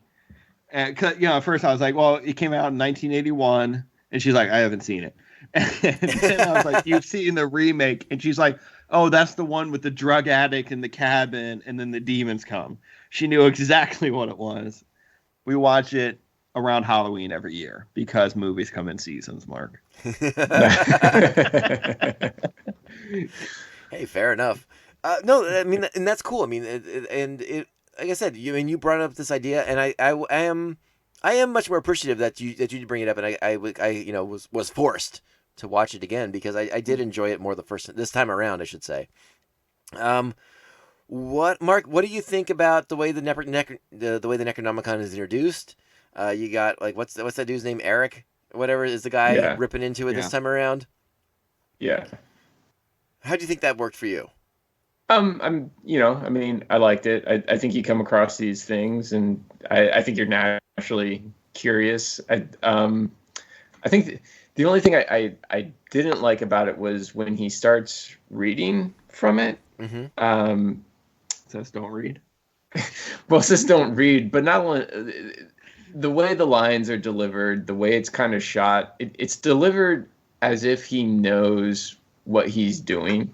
Speaker 5: And at first I was like, "Well, it came out in 1981," and she's like, "I haven't seen it." And then I was like, "You've seen the remake?" And she's like, "Oh, that's the one with the drug addict in the cabin, and then the demons come." She knew exactly what it was. We watch it around Halloween every year because movies come in seasons, Mark.
Speaker 3: Hey, fair enough. No, I mean, and that's cool. I mean, like I said, you brought up this idea, and I am much more appreciative that you bring it up, and I was forced to watch it again because I did enjoy it more this time around, I should say. Mark? What do you think about the way the way the Necronomicon is introduced? You got like what's that dude's name? Eric, whatever is the guy ripping into it this time around.
Speaker 6: Yeah.
Speaker 3: How do you think that worked for you?
Speaker 6: I mean, I liked it. I think you come across these things, and I think you're naturally curious. I think the only thing I didn't like about it was when he starts reading from it.
Speaker 5: Mm-hmm. Says don't read.
Speaker 6: Well, it says don't read, but not only the way the lines are delivered, the way it's kind of shot, it's delivered as if he knows what he's doing.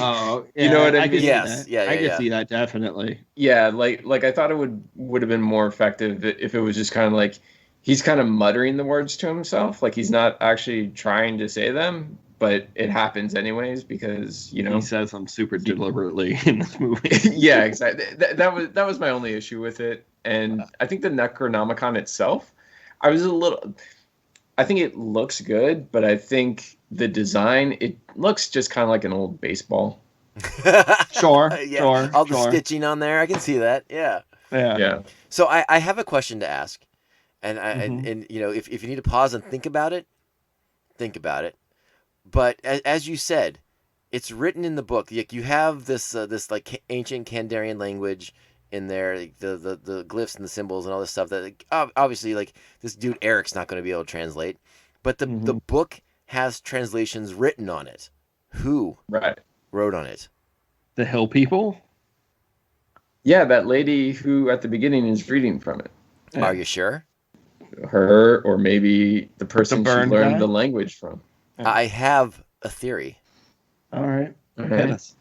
Speaker 5: Oh,
Speaker 6: You know what I
Speaker 5: I can
Speaker 6: mean?
Speaker 5: see
Speaker 3: Yes.
Speaker 5: that.
Speaker 3: Yeah,
Speaker 5: I can
Speaker 3: yeah.
Speaker 5: see that definitely.
Speaker 6: Yeah, like I thought it would have been more effective if it was just kind of like he's kind of muttering the words to himself, like he's not actually trying to say them, but it happens anyways because
Speaker 5: He says them super deliberately in this movie.
Speaker 6: yeah, exactly. That was my only issue with it, and I think the Necronomicon itself, I was a little. I think it looks good, but I think the design it looks just kind of like an old baseball.
Speaker 5: Sure,
Speaker 3: Yeah.
Speaker 5: sure,
Speaker 3: All the
Speaker 5: sure.
Speaker 3: stitching on there, I can see that. Yeah.
Speaker 5: Yeah.
Speaker 6: Yeah.
Speaker 3: So I have a question to ask, and
Speaker 5: Mhm.
Speaker 3: and you know if you need to pause and think about it, think about it. But as you said, it's written in the book. You have this like ancient Kandarian language in there, like the glyphs and the symbols and all this stuff that like, obviously like this dude Eric's not going to be able to translate, but the
Speaker 5: Mhm.
Speaker 3: book has translations written on it. Who
Speaker 6: Right.
Speaker 3: wrote on it?
Speaker 5: The Hill People.
Speaker 6: Yeah, that lady who at the beginning is reading from it.
Speaker 5: Yeah.
Speaker 3: Are you sure?
Speaker 6: Her or maybe the person she
Speaker 5: burn
Speaker 6: learned
Speaker 5: guy?
Speaker 6: the language from.
Speaker 5: Yeah.
Speaker 3: I have a theory.
Speaker 5: All right.
Speaker 6: All
Speaker 5: Hit
Speaker 6: right.
Speaker 5: us.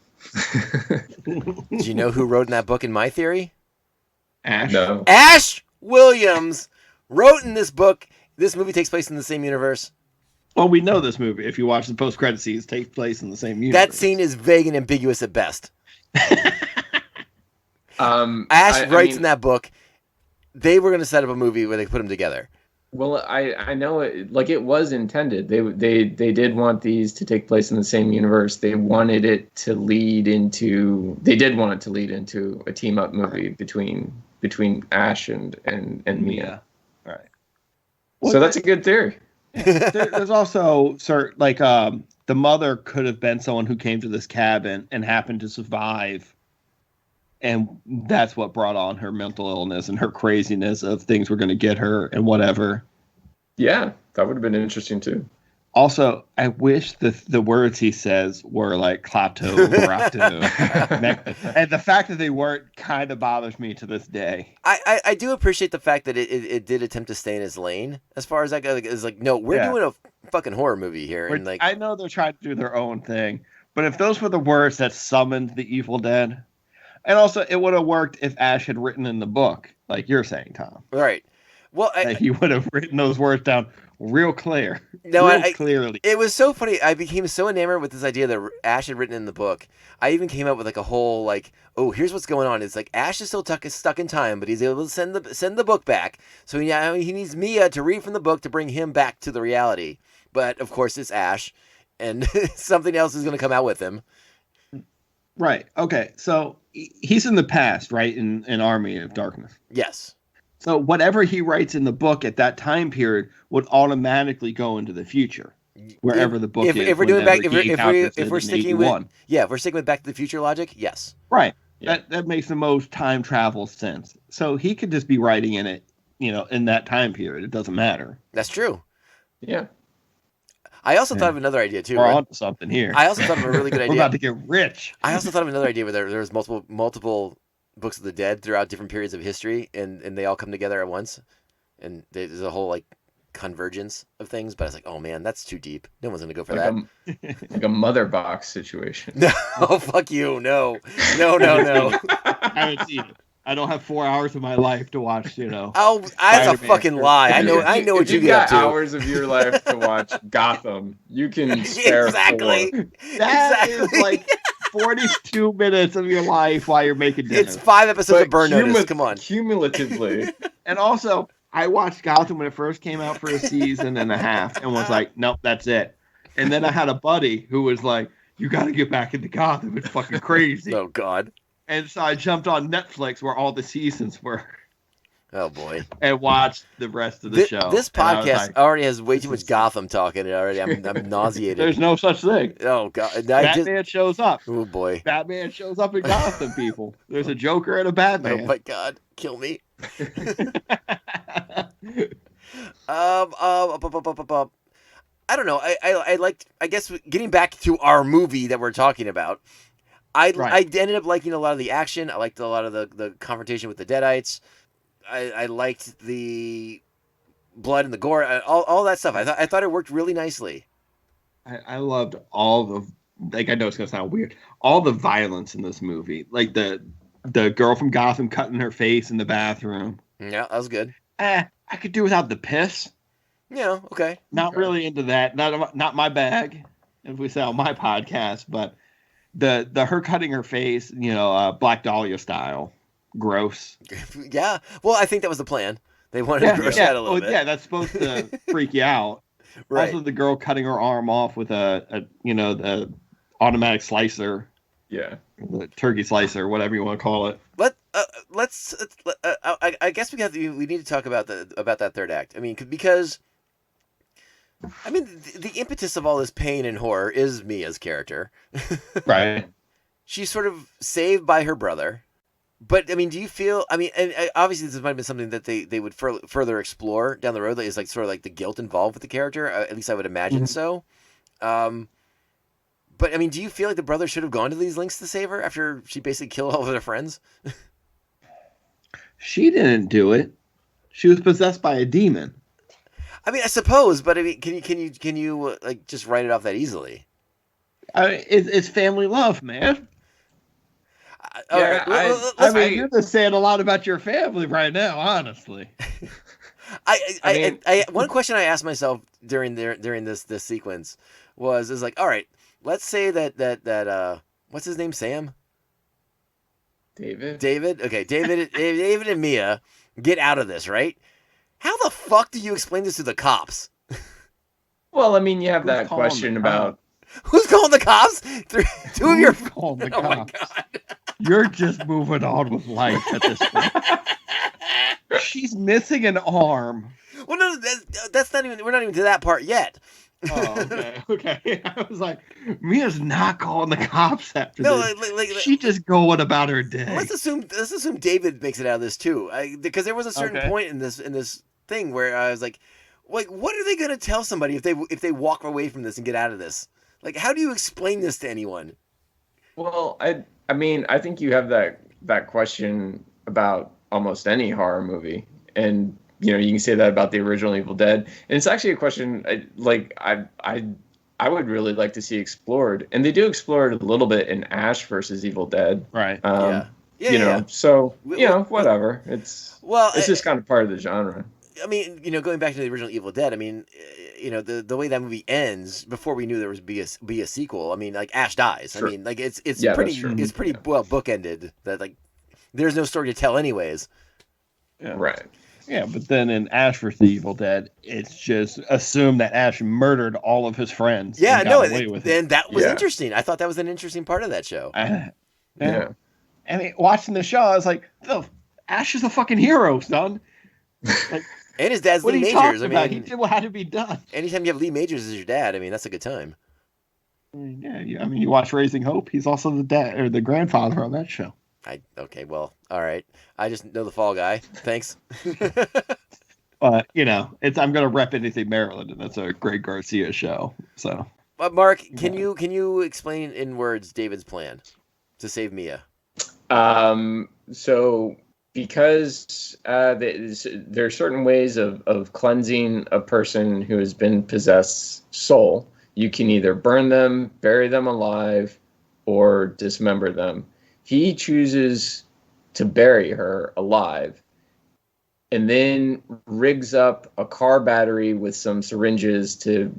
Speaker 3: Do you know who wrote in that book? In my theory,
Speaker 5: Ash.
Speaker 6: No.
Speaker 3: Ash Williams wrote in this book. This movie takes place in the same universe.
Speaker 5: Well, we know this movie. If you watch the post-credit scenes, take place in the same universe.
Speaker 3: That scene is vague and ambiguous at best. Ash
Speaker 6: I
Speaker 3: writes
Speaker 6: mean,
Speaker 3: in that book. They were going to set up a movie where they put them together.
Speaker 6: Well, I know it like it was intended. They did want these to take place in the same universe. They wanted it to lead into. They did want it to lead into a team up movie between Ash and Mia.
Speaker 5: All right.
Speaker 6: So that's a good theory.
Speaker 5: There's also the mother could have been someone who came to this cabin and happened to survive, and that's what brought on her mental illness and her craziness of things were going to get her and whatever.
Speaker 6: Yeah, that would have been interesting too.
Speaker 5: Also, I wish the words he says were like Klato, Barato, and the fact that they weren't kind of bothers me to this day.
Speaker 3: I do appreciate the fact that it did attempt to stay in his lane as far as that goes. It's like, no, we're doing a fucking horror movie here. And like,
Speaker 5: I know they're trying to do their own thing, but if those were the words that summoned the Evil Dead, and also it would have worked if Ash had written in the book, like you're saying, Tom.
Speaker 3: Right. Well,
Speaker 5: He would have written those words down real clear.
Speaker 3: No,
Speaker 5: clearly.
Speaker 3: It was so funny. I became so enamored with this idea that Ash had written in the book. I even came up with like a whole like, oh, here's what's going on. It's like Ash is still stuck in time, but he's able to send the book back. So he needs Mia to read from the book to bring him back to the reality. But of course, it's Ash, and something else is going to come out with him.
Speaker 5: Right. Okay. So he's in the past, right? In Army of Darkness.
Speaker 3: Yes.
Speaker 5: So whatever he writes in the book at that time period would automatically go into the future, wherever the book is.
Speaker 3: If we're doing back, if we're sticking
Speaker 5: 81.
Speaker 3: if we're sticking with Back to the Future logic, yes.
Speaker 5: Right.
Speaker 6: Yeah.
Speaker 5: That makes the most time travel sense. So he could just be writing in it, in that time period. It doesn't matter.
Speaker 3: That's true.
Speaker 6: Yeah.
Speaker 3: I also thought of another idea too.
Speaker 5: We're on to something here.
Speaker 3: I also thought of a really good idea.
Speaker 5: We're about to get rich.
Speaker 3: I also thought of another idea where there was multiple books of the dead throughout different periods of history, and they all come together at once, and there's a whole like convergence of things. But I was like, oh man, that's too deep. No one's gonna go for that.
Speaker 6: Like a mother box situation.
Speaker 3: No, fuck you. No.
Speaker 5: I haven't seen it. I don't have 4 hours of my life to watch,
Speaker 3: Oh, that's a
Speaker 5: Spider-Man.
Speaker 3: fucking lie. I know what you
Speaker 6: If
Speaker 3: get
Speaker 6: got
Speaker 3: up to.
Speaker 6: hours of your life to watch Gotham, you can spare
Speaker 3: Exactly.
Speaker 6: 4.
Speaker 5: That is like 42 minutes of your life while you're making dinner.
Speaker 3: It's 5 episodes of Burn Notice. Come on.
Speaker 6: Cumulatively.
Speaker 5: And also, I watched Gotham when it first came out for a season and a half and was like, nope, that's it. And then I had a buddy who was like, you got to get back into Gotham. It's fucking crazy.
Speaker 3: Oh God.
Speaker 5: And so I jumped on Netflix where all the seasons were
Speaker 3: Oh boy.
Speaker 5: and watched the rest of the show.
Speaker 3: This
Speaker 5: And I was
Speaker 3: podcast
Speaker 5: like,
Speaker 3: already has way too much Gotham talk in it already. I'm nauseated.
Speaker 5: there's no such thing.
Speaker 3: Oh God.
Speaker 5: Batman shows up.
Speaker 3: Oh boy.
Speaker 5: Batman shows up in Gotham, people. There's a Joker and a Batman.
Speaker 3: Oh my God. Kill me. I don't know. I liked. I guess getting back to our movie that we're talking about. I ended up liking a lot of the action. I liked a lot of the confrontation with the Deadites. I liked the blood and the gore. All that stuff. I thought it worked really nicely.
Speaker 5: I loved all like I know it's gonna sound weird. All the violence in this movie, like the girl from Gotham cutting her face in the bathroom.
Speaker 3: Yeah, that was good.
Speaker 5: I could do without the piss.
Speaker 3: Yeah, okay.
Speaker 5: Not really into that. Not my bag, if we say on my podcast. But the her cutting her face, Black Dahlia style, gross.
Speaker 3: Yeah. Well, I think that was the plan. They wanted to gross out a little bit.
Speaker 5: Yeah, that's supposed to freak you out.
Speaker 3: Right.
Speaker 5: Also, the girl cutting her arm off with the automatic slicer.
Speaker 6: Yeah.
Speaker 5: The turkey slicer, whatever you want to call it.
Speaker 3: I guess we need to talk about that third act. I mean, because the impetus of all this pain and horror is Mia's character.
Speaker 5: Right.
Speaker 3: She's sort of saved by her brother. But I mean, do you feel? I mean, and obviously this might have been something that they would further explore down the road. Is like sort of like the guilt involved with the character. At least I would imagine so. But I mean, do you feel like the brother should have gone to these lengths to save her after she basically killed all of her friends?
Speaker 5: She didn't do it. She was possessed by a demon.
Speaker 3: I mean, I suppose, but I mean, can you like just write it off that easily?
Speaker 5: It's family love, man. You're just saying a lot about your family right now, honestly.
Speaker 3: One question I asked myself during this sequence is like, all right, let's say that what's his name, Sam? David? Okay, David and Mia get out of this, right? How the fuck do you explain this to the cops?
Speaker 6: Well, I mean, you have that question about...
Speaker 3: Who's calling the cops? Two of your...
Speaker 5: calling the
Speaker 3: Oh
Speaker 5: cops?
Speaker 3: my God.
Speaker 5: You're just moving on with life at this point. She's missing an arm.
Speaker 3: Well, no, that's not even... We're not even to that part yet.
Speaker 5: Oh, okay. I was like, Mia's not calling the cops after this. She's just going about her day.
Speaker 3: Let's assume David makes it out of this too, because there was a certain point in this thing where I was like, what are they gonna tell somebody if they walk away from this and get out of this? Like, how do you explain this to anyone?
Speaker 6: Well, I mean, I think you have that question about almost any horror movie, and you can say that about the original Evil Dead, and it's actually a question I would really like to see explored, and they do explore it a little bit in Ash versus Evil Dead,
Speaker 5: right?
Speaker 6: So whatever. It's just kind of part of the genre.
Speaker 3: I mean, going back to the original Evil Dead, I mean, the way that movie ends before we knew there was be a sequel. I mean, like Ash dies.
Speaker 6: Sure.
Speaker 3: I mean, like it's pretty well bookended. That like there's no story to tell anyways.
Speaker 5: Yeah.
Speaker 6: Right.
Speaker 5: Yeah, but then in Ash vs. the Evil Dead, it's just assumed that Ash murdered all of his friends.
Speaker 3: Yeah,
Speaker 5: and got away with it.
Speaker 3: And that was interesting. I thought that was an interesting part of that show.
Speaker 5: Yeah. I mean, watching the show, I was like, Ash is a fucking hero, son. Like,
Speaker 3: and his dad's Lee Majors. I mean,
Speaker 5: he did what had to be done.
Speaker 3: Anytime you have Lee Majors as your dad, I mean, that's a good time.
Speaker 5: Yeah. I mean, you watch Raising Hope. He's also the dad or the grandfather on that show.
Speaker 3: Okay, well, all right. I just know the Fall Guy. Thanks.
Speaker 5: But I'm gonna rep Anything Maryland, and that's a Greg Garcia show. So,
Speaker 3: but Mark, can you explain in words David's plan to save Mia?
Speaker 6: So because there are certain ways of cleansing a person who has been possessed soul. You can either burn them, bury them alive, or dismember them. He chooses to bury her alive and then rigs up a car battery with some syringes to,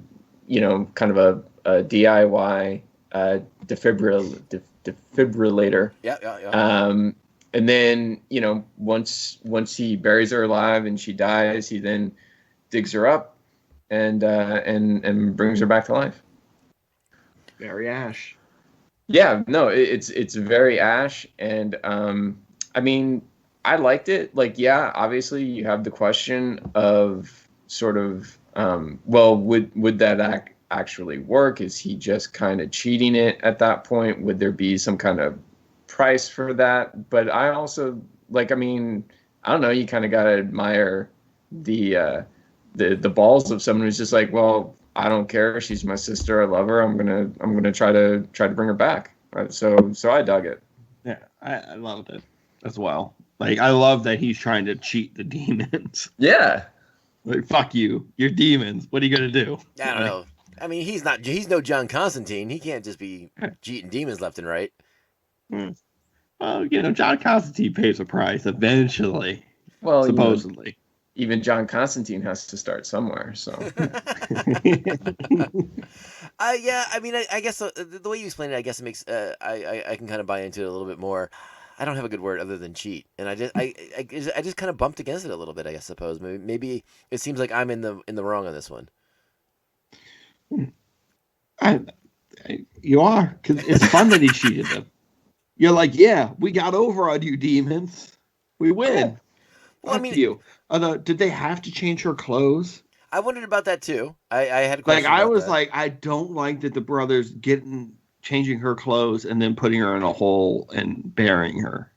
Speaker 6: kind of a DIY defibrillator.
Speaker 3: Yeah.
Speaker 6: And then, once he buries her alive and she dies, he then digs her up and brings her back to life.
Speaker 5: Very Ash.
Speaker 6: Yeah, no, it's very Ash, and I mean, I liked it. Like, yeah, obviously you have the question of sort of, would that actually work? Is he just kind of cheating it at that point? Would there be some kind of price for that? But I also I don't know. You kind of gotta admire the balls of someone who's just like, well, I don't care. She's my sister. I love her. I'm gonna try to bring her back. Right? So I dug it.
Speaker 5: Yeah, I loved it as well. Like, I love that he's trying to cheat the demons.
Speaker 6: Yeah.
Speaker 5: Like, fuck you. You're demons. What are you gonna do?
Speaker 3: I don't know. I mean, he's no John Constantine. He can't just be cheating demons left and right.
Speaker 5: Well, John Constantine pays a price eventually.
Speaker 6: Well,
Speaker 5: supposedly.
Speaker 6: Even John Constantine has to start somewhere. So.
Speaker 3: Yeah. I mean, I guess the way you explain it, I guess it makes I can kind of buy into it a little bit more. I don't have a good word other than cheat, and I just kind of bumped against it a little bit. I suppose maybe it seems like I'm in the wrong on this one.
Speaker 5: You are, because it's fun that he cheated them. You're like, yeah, we got over on you, demons. We win.
Speaker 3: Well, I mean,
Speaker 5: you. Did they have to change her clothes?
Speaker 3: I wondered about that too. I had a question.
Speaker 5: Like, I was
Speaker 3: that.
Speaker 5: like, I don't like that the brothers changing her clothes and then putting her in a hole and burying her.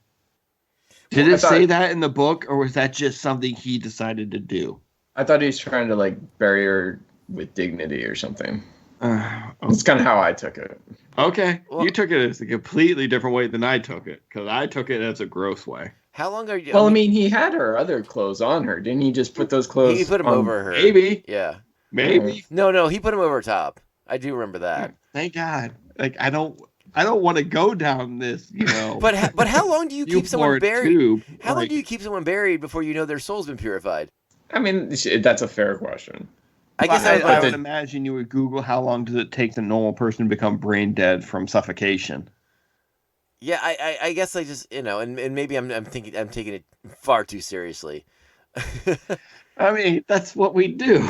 Speaker 5: Did it say that in the book, or was that just something he decided to do?
Speaker 6: I thought he was trying to like bury her with dignity or something.
Speaker 5: Okay.
Speaker 6: That's kind of how I took it.
Speaker 5: Okay,
Speaker 3: well,
Speaker 5: you took it as a completely different way than I took it, because I took it as a gross way.
Speaker 3: How long are you?
Speaker 6: Well, I mean, he had her other clothes on her. Didn't he just put those clothes?
Speaker 3: He put them over her.
Speaker 5: Maybe.
Speaker 3: Yeah.
Speaker 5: Maybe.
Speaker 3: No, he put them over top. I do remember that.
Speaker 5: Thank God. Like, I don't want to go down this,
Speaker 3: But how long do you keep someone buried?
Speaker 5: Tube.
Speaker 3: How long do you keep someone buried before you know their soul's been purified?
Speaker 6: I mean, that's a fair question.
Speaker 3: I guess
Speaker 5: I would imagine you would Google how long does it take the normal person to become brain dead from suffocation.
Speaker 3: Yeah, I guess I just and maybe I'm taking it far too seriously.
Speaker 5: I mean, that's what we do.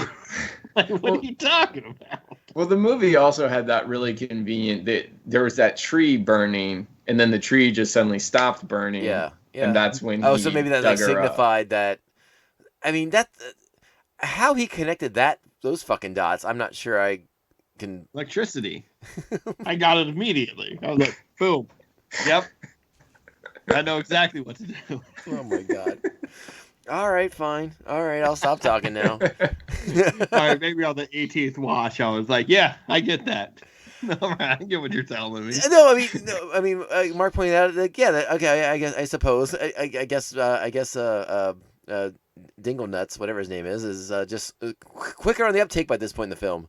Speaker 5: Like, what are you talking about?
Speaker 6: Well, the movie also had that really convenient that there was that tree burning, and then the tree just suddenly stopped burning.
Speaker 3: Yeah.
Speaker 6: And that's when.
Speaker 3: So maybe that signified that. I mean, that how he connected those fucking dots. I'm not sure I can.
Speaker 5: Electricity. I got it immediately. I was like, boom. Yep. I know exactly what to do.
Speaker 3: Oh my God. All right, fine. All right, I'll stop talking now.
Speaker 5: All right, maybe on the 18th watch, I was like, yeah, I get that. All right, I get what you're telling me.
Speaker 3: No, I mean, Mark pointed out, like, yeah, okay, I suppose, I guess, Dingle Nuts, whatever his name is just quicker on the uptake by this point in the film.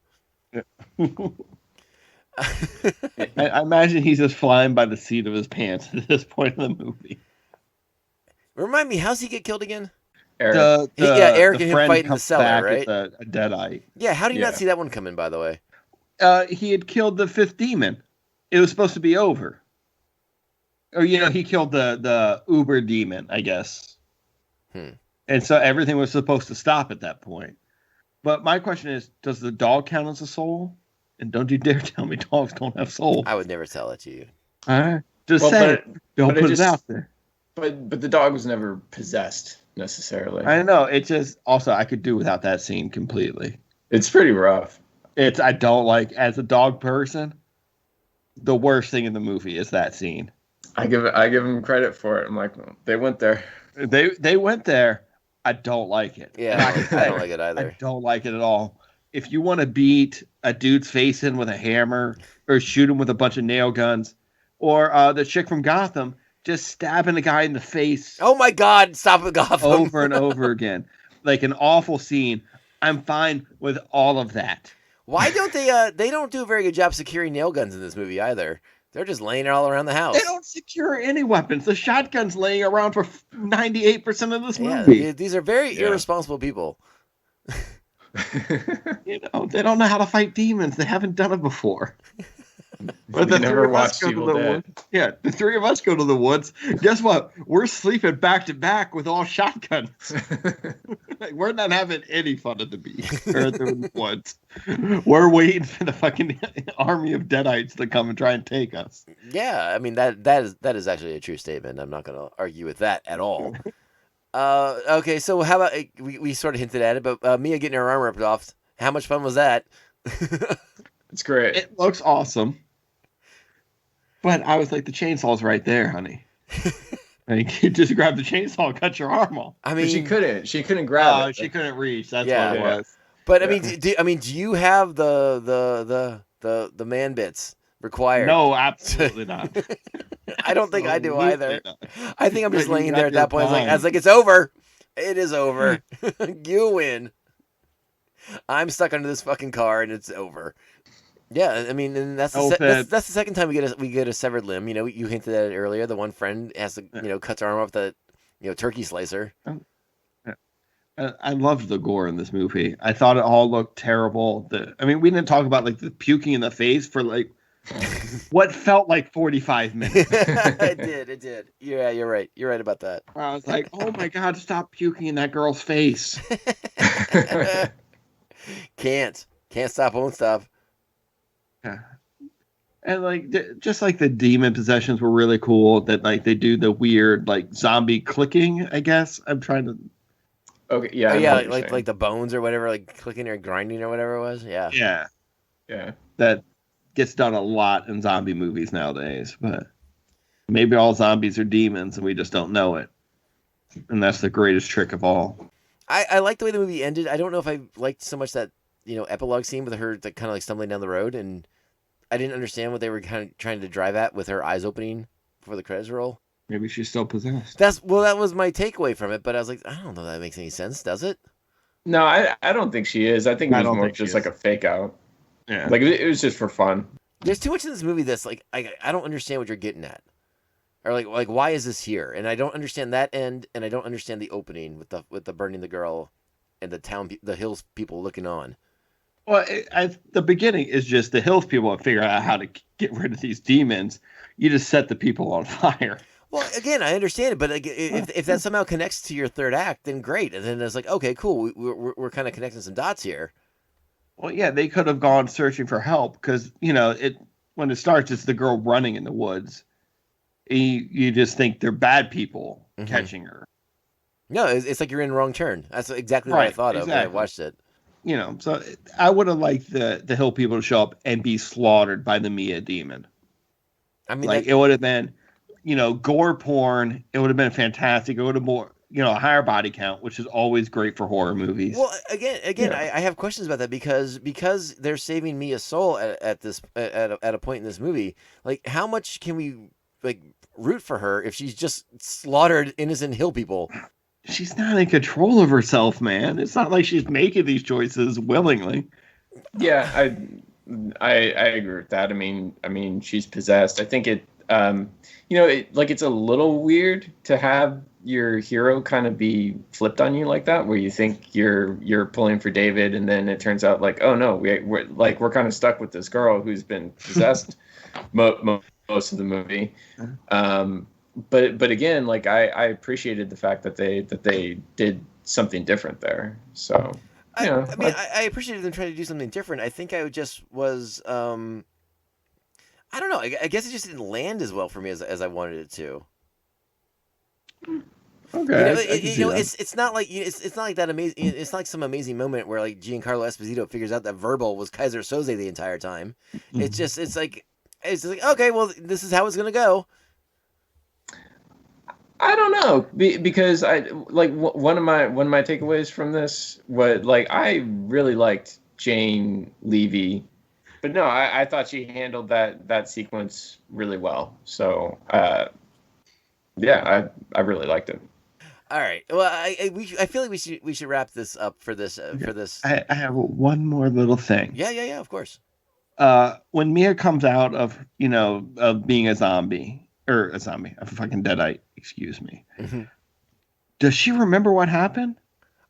Speaker 5: I imagine he's just flying by the seat of his pants at this point in the movie.
Speaker 3: Remind me, how's he get killed again?
Speaker 6: Eric.
Speaker 3: Eric and him fighting in the cellar, right?
Speaker 5: A deadite.
Speaker 3: Yeah, how do you not see that one coming, by the way?
Speaker 5: He had killed the fifth demon. It was supposed to be over. Or, he killed the Uber demon, I guess. And so everything was supposed to stop at that point. But my question is, does the dog count as a soul? And don't you dare tell me dogs don't have souls.
Speaker 3: I would never tell it to you.
Speaker 5: All right. Just say it. Don't put it out there.
Speaker 6: But the dog was never possessed, necessarily.
Speaker 5: I know. It just, also, I could do without that scene completely.
Speaker 6: It's pretty rough.
Speaker 5: I don't like, as a dog person, the worst thing in the movie is that scene.
Speaker 6: I give them credit for it. I'm like, they went there.
Speaker 5: They went there. I don't like it.
Speaker 3: Yeah, I don't like it either.
Speaker 5: I don't like it at all. If you want to beat a dude's face in with a hammer or shoot him with a bunch of nail guns, or the chick from Gotham just stabbing a guy in the face.
Speaker 3: Oh my God, stop it, Gotham.
Speaker 5: Over and over again. Like an awful scene. I'm fine with all of that.
Speaker 3: Why don't they don't do a very good job securing nail guns in this movie either. They're just laying all around the house.
Speaker 5: They don't secure any weapons. The shotgun's laying around for 98% of this movie.
Speaker 3: Yeah, these are very irresponsible people.
Speaker 5: They don't know how to fight demons. They haven't done it before.
Speaker 6: But the never watched Evil Dead.
Speaker 5: Yeah, the three of us go to the woods. Guess what? We're sleeping back to back with all shotguns. Like, we're not having any fun at the beach or at the woods. We're waiting for the fucking army of deadites to come and try and take us.
Speaker 3: Yeah, I mean that is actually a true statement. I'm not going to argue with that at all. Okay, so how about we sort of hinted at it, but Mia getting her arm ripped off. How much fun was that?
Speaker 6: It's great.
Speaker 5: It looks awesome. But I was like, the chainsaw's right there, honey. Like, you just grab the chainsaw and cut your arm off.
Speaker 3: I mean,
Speaker 6: but she couldn't grab it.
Speaker 5: She couldn't reach. That's what it was.
Speaker 3: But I mean, do you have the man bits required?
Speaker 5: No, absolutely not.
Speaker 3: I don't think I do either.
Speaker 5: Not.
Speaker 3: I think I'm just laying there at that point. I was like, it's over. It is over. You win. I'm stuck under this fucking car and it's over. Yeah, I mean, and that's
Speaker 5: Oh,
Speaker 3: that's the second time we get a severed limb. You know, you hinted at it earlier. The one friend has to cuts her arm off the turkey slicer.
Speaker 5: I loved the gore in this movie. I thought it all looked terrible. I mean, we didn't talk about like the puking in the face for like what felt like 45 minutes.
Speaker 3: It did. Yeah, you're right. You're right about that.
Speaker 5: I was like, oh my God, stop puking in that girl's face.
Speaker 3: Can't stop, won't stop.
Speaker 5: Yeah. And like, just like the demon possessions were really cool. That like they do the weird like zombie clicking. I guess I'm trying to.
Speaker 6: Okay, yeah,
Speaker 3: Oh,
Speaker 6: I know
Speaker 3: yeah,
Speaker 6: what you're
Speaker 3: like
Speaker 6: saying.
Speaker 3: the bones or whatever, like clicking or grinding or whatever it was. Yeah.
Speaker 5: Yeah. That gets done a lot in zombie movies nowadays, but maybe all zombies are demons and we just don't know it. And that's the greatest trick of all.
Speaker 3: I like the way the movie ended. I don't know if I liked so much that epilogue scene with her kind of like stumbling down the road, and I didn't understand what they were kind of trying to drive at with her eyes opening before the credits roll.
Speaker 5: Maybe she's still possessed.
Speaker 3: That was my takeaway from it, but I was like, I don't know if that makes any sense, does it?
Speaker 6: No, I don't think she is. I think it was more just like a fake out.
Speaker 5: Yeah.
Speaker 6: Like it was just for fun.
Speaker 3: There's too much in this movie that's like I don't understand what you're getting at, or like why is this here? And I don't understand that end, and I don't understand the opening with the burning the girl, and the hills people looking on.
Speaker 5: Well, the beginning is just the hills people figure out how to get rid of these demons. You just set the people on fire.
Speaker 3: Well, again, I understand it, but like, if that somehow connects to your third act, then great. And then it's like, okay, cool, we're kind of connecting some dots here.
Speaker 5: Well, yeah, they could have gone searching for help because when it starts, it's the girl running in the woods. You just think they're bad people catching her.
Speaker 3: No, it's like you're in Wrong Turn. That's exactly what I thought of when I watched it.
Speaker 5: So I would have liked the hill people to show up and be slaughtered by the Mia demon.
Speaker 3: I mean,
Speaker 5: it would have been, gore porn. It would have been fantastic. It would have more, a higher body count, which is always great for horror movies.
Speaker 3: Well, again, I have questions about that because they're saving Mia's soul at a point in this movie. Like, how much can we like root for her if she's just slaughtered innocent hill people?
Speaker 5: She's not in control of herself, man. It's not like she's making these choices willingly.
Speaker 6: Yeah, I agree with that. I mean, she's possessed. I think it, it's a little weird to have your hero kind of be flipped on you like that, where you think you're pulling for David, and then it turns out like, oh no, we're kind of stuck with this girl who's been possessed most of the movie. But again, like I appreciated the fact that they did something different there. So
Speaker 3: I appreciated them trying to do something different. I think I just was I don't know. I guess it just didn't land as well for me as I wanted it to.
Speaker 5: Okay,
Speaker 3: it's not like it's not like that amazing. It's not like some amazing moment where like Giancarlo Esposito figures out that verbal was Kaiser Soze the entire time. Mm-hmm. It's like okay, well, this is how it's gonna go.
Speaker 6: I don't know because I like one of my takeaways from this was like I really liked Jane Levy, but no, I thought she handled that sequence really well. So yeah, I really liked it.
Speaker 3: All right, well, I feel like we should wrap this up for this for this.
Speaker 5: I have one more little thing.
Speaker 3: Yeah, of course.
Speaker 5: When Mia comes out of being a zombie. Or a fucking deadite, excuse me. Mm-hmm. Does she remember what happened?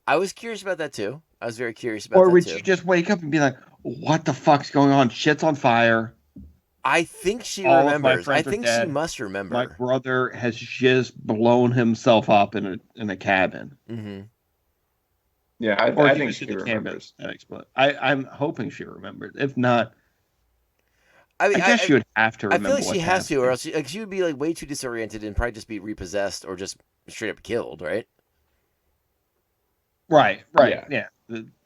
Speaker 3: I was curious about that too. I was very curious about that too.
Speaker 5: Or would she just wake up and be like, what the fuck's going on? Shit's on fire.
Speaker 3: I think she remembers. I think she must remember.
Speaker 5: My brother has just blown himself up in a cabin.
Speaker 3: Mm-hmm.
Speaker 6: Yeah, I think she remembers.
Speaker 5: I'm hoping she remembered. If not,
Speaker 3: I
Speaker 5: guess she would have to remember.
Speaker 3: I feel like she has to, or else she would be like way too disoriented and probably just be repossessed or just straight up killed, right?
Speaker 5: Right. Yeah.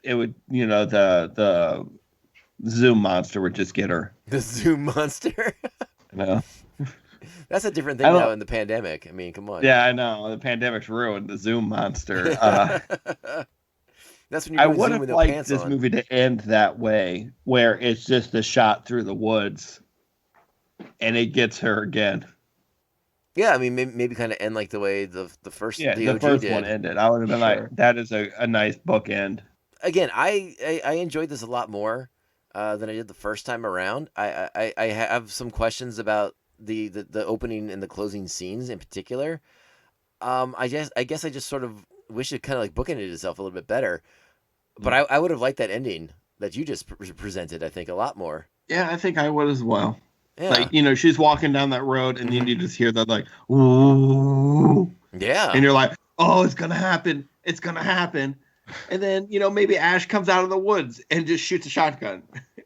Speaker 5: It would, the Zoom monster would just get her.
Speaker 3: The Zoom monster?
Speaker 5: No.
Speaker 3: That's a different thing now in the pandemic. I mean, come on.
Speaker 5: Yeah, I know. The pandemic's ruined the Zoom monster.
Speaker 3: That's when you're doing Zoom with no pants on. I would have liked this
Speaker 5: movie to end that way, where it's just a shot through the woods, and it gets her again.
Speaker 3: Yeah, I mean, maybe kind of end like the way the first
Speaker 5: the
Speaker 3: OG
Speaker 5: first
Speaker 3: did.
Speaker 5: one ended. I would have been like, that is a nice bookend.
Speaker 3: again, I enjoyed this a lot more than I did the first time around. I have some questions about the opening and the closing scenes in particular. I guess I just sort of wish it kind of like bookended itself a little bit better. But I would have liked that ending that you just presented, I think, a lot more.
Speaker 5: Yeah, I think I would as well.
Speaker 3: Yeah.
Speaker 5: Like, you know, she's walking down that road and then you just hear that like, ooh.
Speaker 3: Yeah.
Speaker 5: And you're like, oh, it's going to happen. It's going to happen. And then, you know, maybe Ash comes out of the woods and just shoots a shotgun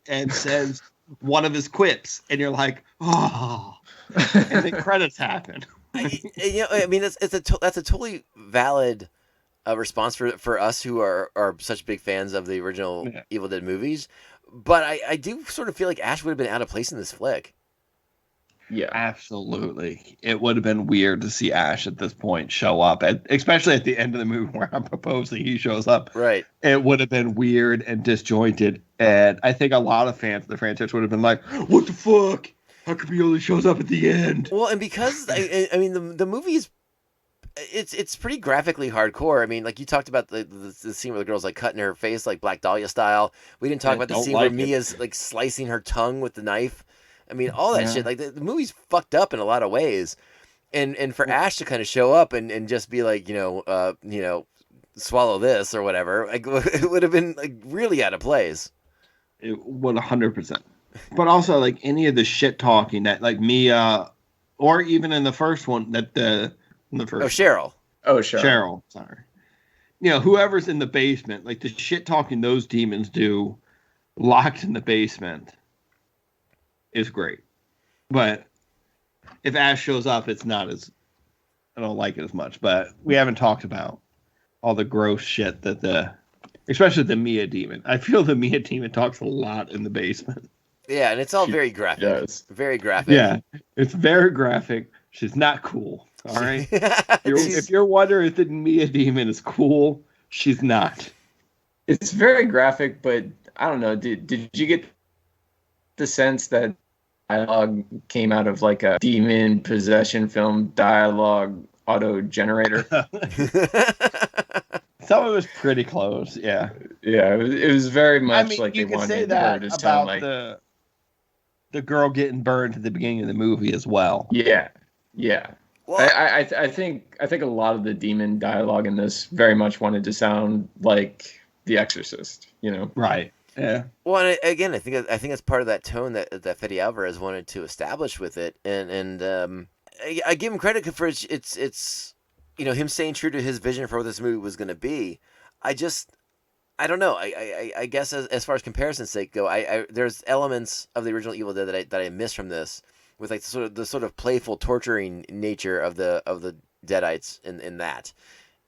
Speaker 5: and says one of his quips. And you're like, oh. And then credits happen.
Speaker 3: I mean, that's a totally valid response for us who are such big fans of the original Evil Dead movies. But I do sort of feel like Ash would have been out of place in this flick.
Speaker 6: Yeah,
Speaker 5: absolutely. It would have been weird to see Ash at this point show up, especially at the end of the movie where I'm proposing he shows up.
Speaker 3: Right.
Speaker 5: It would have been weird and disjointed. And I think a lot of fans of the franchise would have been like, what the fuck? How come he only shows up at the end?
Speaker 3: Well, and because I mean the movie is it's pretty graphically hardcore. I mean, like you talked about the scene where the girl's like cutting her face like Black Dahlia style. We didn't talk about the scene where Mia's like slicing her tongue with the knife. I mean, all that shit. Like the movie's fucked up in a lot of ways, and for Ash to kind of show up and just be like, swallow this or whatever, like it would have been like really out of place.
Speaker 5: It would 100%. But also like any of the shit talking that like Mia, or even in the first one
Speaker 3: Cheryl.
Speaker 5: Cheryl. Sorry. You know, whoever's in the basement, like the shit talking those demons do, locked in the basement, is great. But if Ash shows up, it's not as, I don't like it as much. But we haven't talked about all the gross shit that especially the Mia demon. I feel the Mia demon talks a lot in the basement.
Speaker 3: Yeah, and it's all very graphic.
Speaker 6: Yes.
Speaker 3: Very graphic.
Speaker 5: Yeah, it's very graphic. She's not cool. All right. If you're wondering if the Mia demon is cool, she's not.
Speaker 6: It's very graphic, but I don't know. Did you get the sense that dialogue came out of like a demon possession film dialogue auto generator?
Speaker 5: Some of it was pretty close. Yeah.
Speaker 6: Yeah, it was very much like
Speaker 5: you
Speaker 6: they
Speaker 5: could
Speaker 6: wanted
Speaker 5: say
Speaker 6: her
Speaker 5: that
Speaker 6: to sound
Speaker 5: about
Speaker 6: like
Speaker 5: the girl getting burned at the beginning of the movie as well.
Speaker 6: Yeah. Well, I think a lot of the demon dialogue in this very much wanted to sound like The Exorcist, you know?
Speaker 5: Right. Yeah.
Speaker 3: Well, and again, I think that's part of that tone that Fede Alvarez wanted to establish with it, and I give him credit for it's him staying true to his vision for what this movie was going to be. I don't know. I guess as far as comparison's sake go, there's elements of the original Evil Dead that I miss from this, with like the sort of playful, torturing nature of the Deadites in that,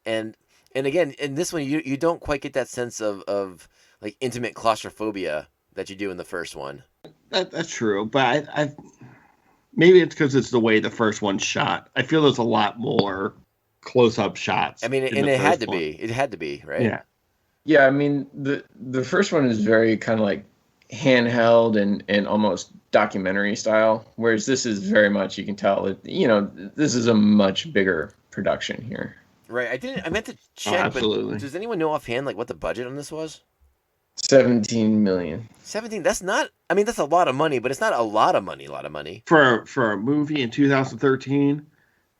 Speaker 3: and again in this one you don't quite get that sense of like intimate claustrophobia that you do in the first one.
Speaker 5: That's true, but I maybe it's because it's the way the first one's shot. I feel there's a lot more close-up shots.
Speaker 3: I mean, and it had to be. It had to be, right?
Speaker 5: Yeah.
Speaker 6: Yeah, I mean, the first one is very kind of like handheld and almost documentary style, whereas this is very much, you can tell that, this is a much bigger production here.
Speaker 3: Right. I meant to check,
Speaker 5: absolutely.
Speaker 3: But does anyone know offhand like what the budget on this was?
Speaker 6: 17 million.
Speaker 3: 17. That's not. I mean, that's a lot of money, but it's not a lot of money.
Speaker 5: For a movie in 2013.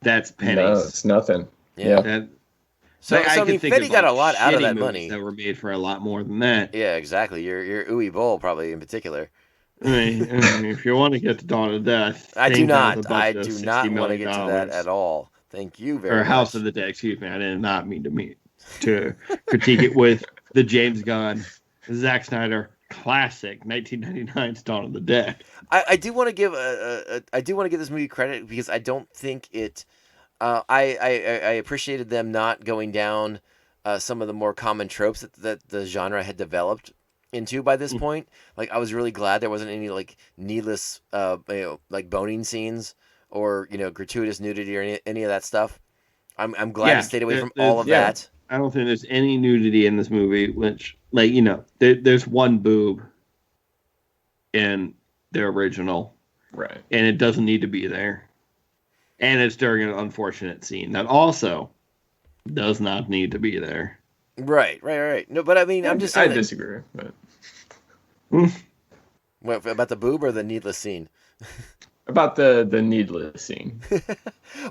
Speaker 5: That's pennies.
Speaker 6: No, it's nothing.
Speaker 3: Yeah.
Speaker 5: So
Speaker 3: I mean, Fede got a lot out of that
Speaker 5: movies
Speaker 3: money
Speaker 5: that were made for a lot more than that.
Speaker 3: Yeah, exactly. Your Uwe Boll probably in particular.
Speaker 5: I mean, if you want to get to Dawn of Death,
Speaker 3: I do not want to get to that at all. Thank you very much.
Speaker 5: Or House of the Dead. Excuse me. I did not mean to critique it with the James Gunn, Zack Snyder classic 1999's Dawn of the Dead.
Speaker 3: I do want to give this movie credit because I don't think it. I appreciated them not going down some of the more common tropes that the genre had developed into by this point. Like, I was really glad there wasn't any like needless like boning scenes or gratuitous nudity or any of that stuff. I'm glad it stayed away from all of that.
Speaker 5: I don't think there's any nudity in this movie, which there's one boob in the original,
Speaker 6: right?
Speaker 5: And it doesn't need to be there. And it's during an unfortunate scene that also does not need to be there.
Speaker 3: Right. No, but I mean, I'm just
Speaker 6: I
Speaker 3: saying. that-
Speaker 6: disagree, but
Speaker 3: What, about the boob or the needless scene?
Speaker 6: about the needless scene.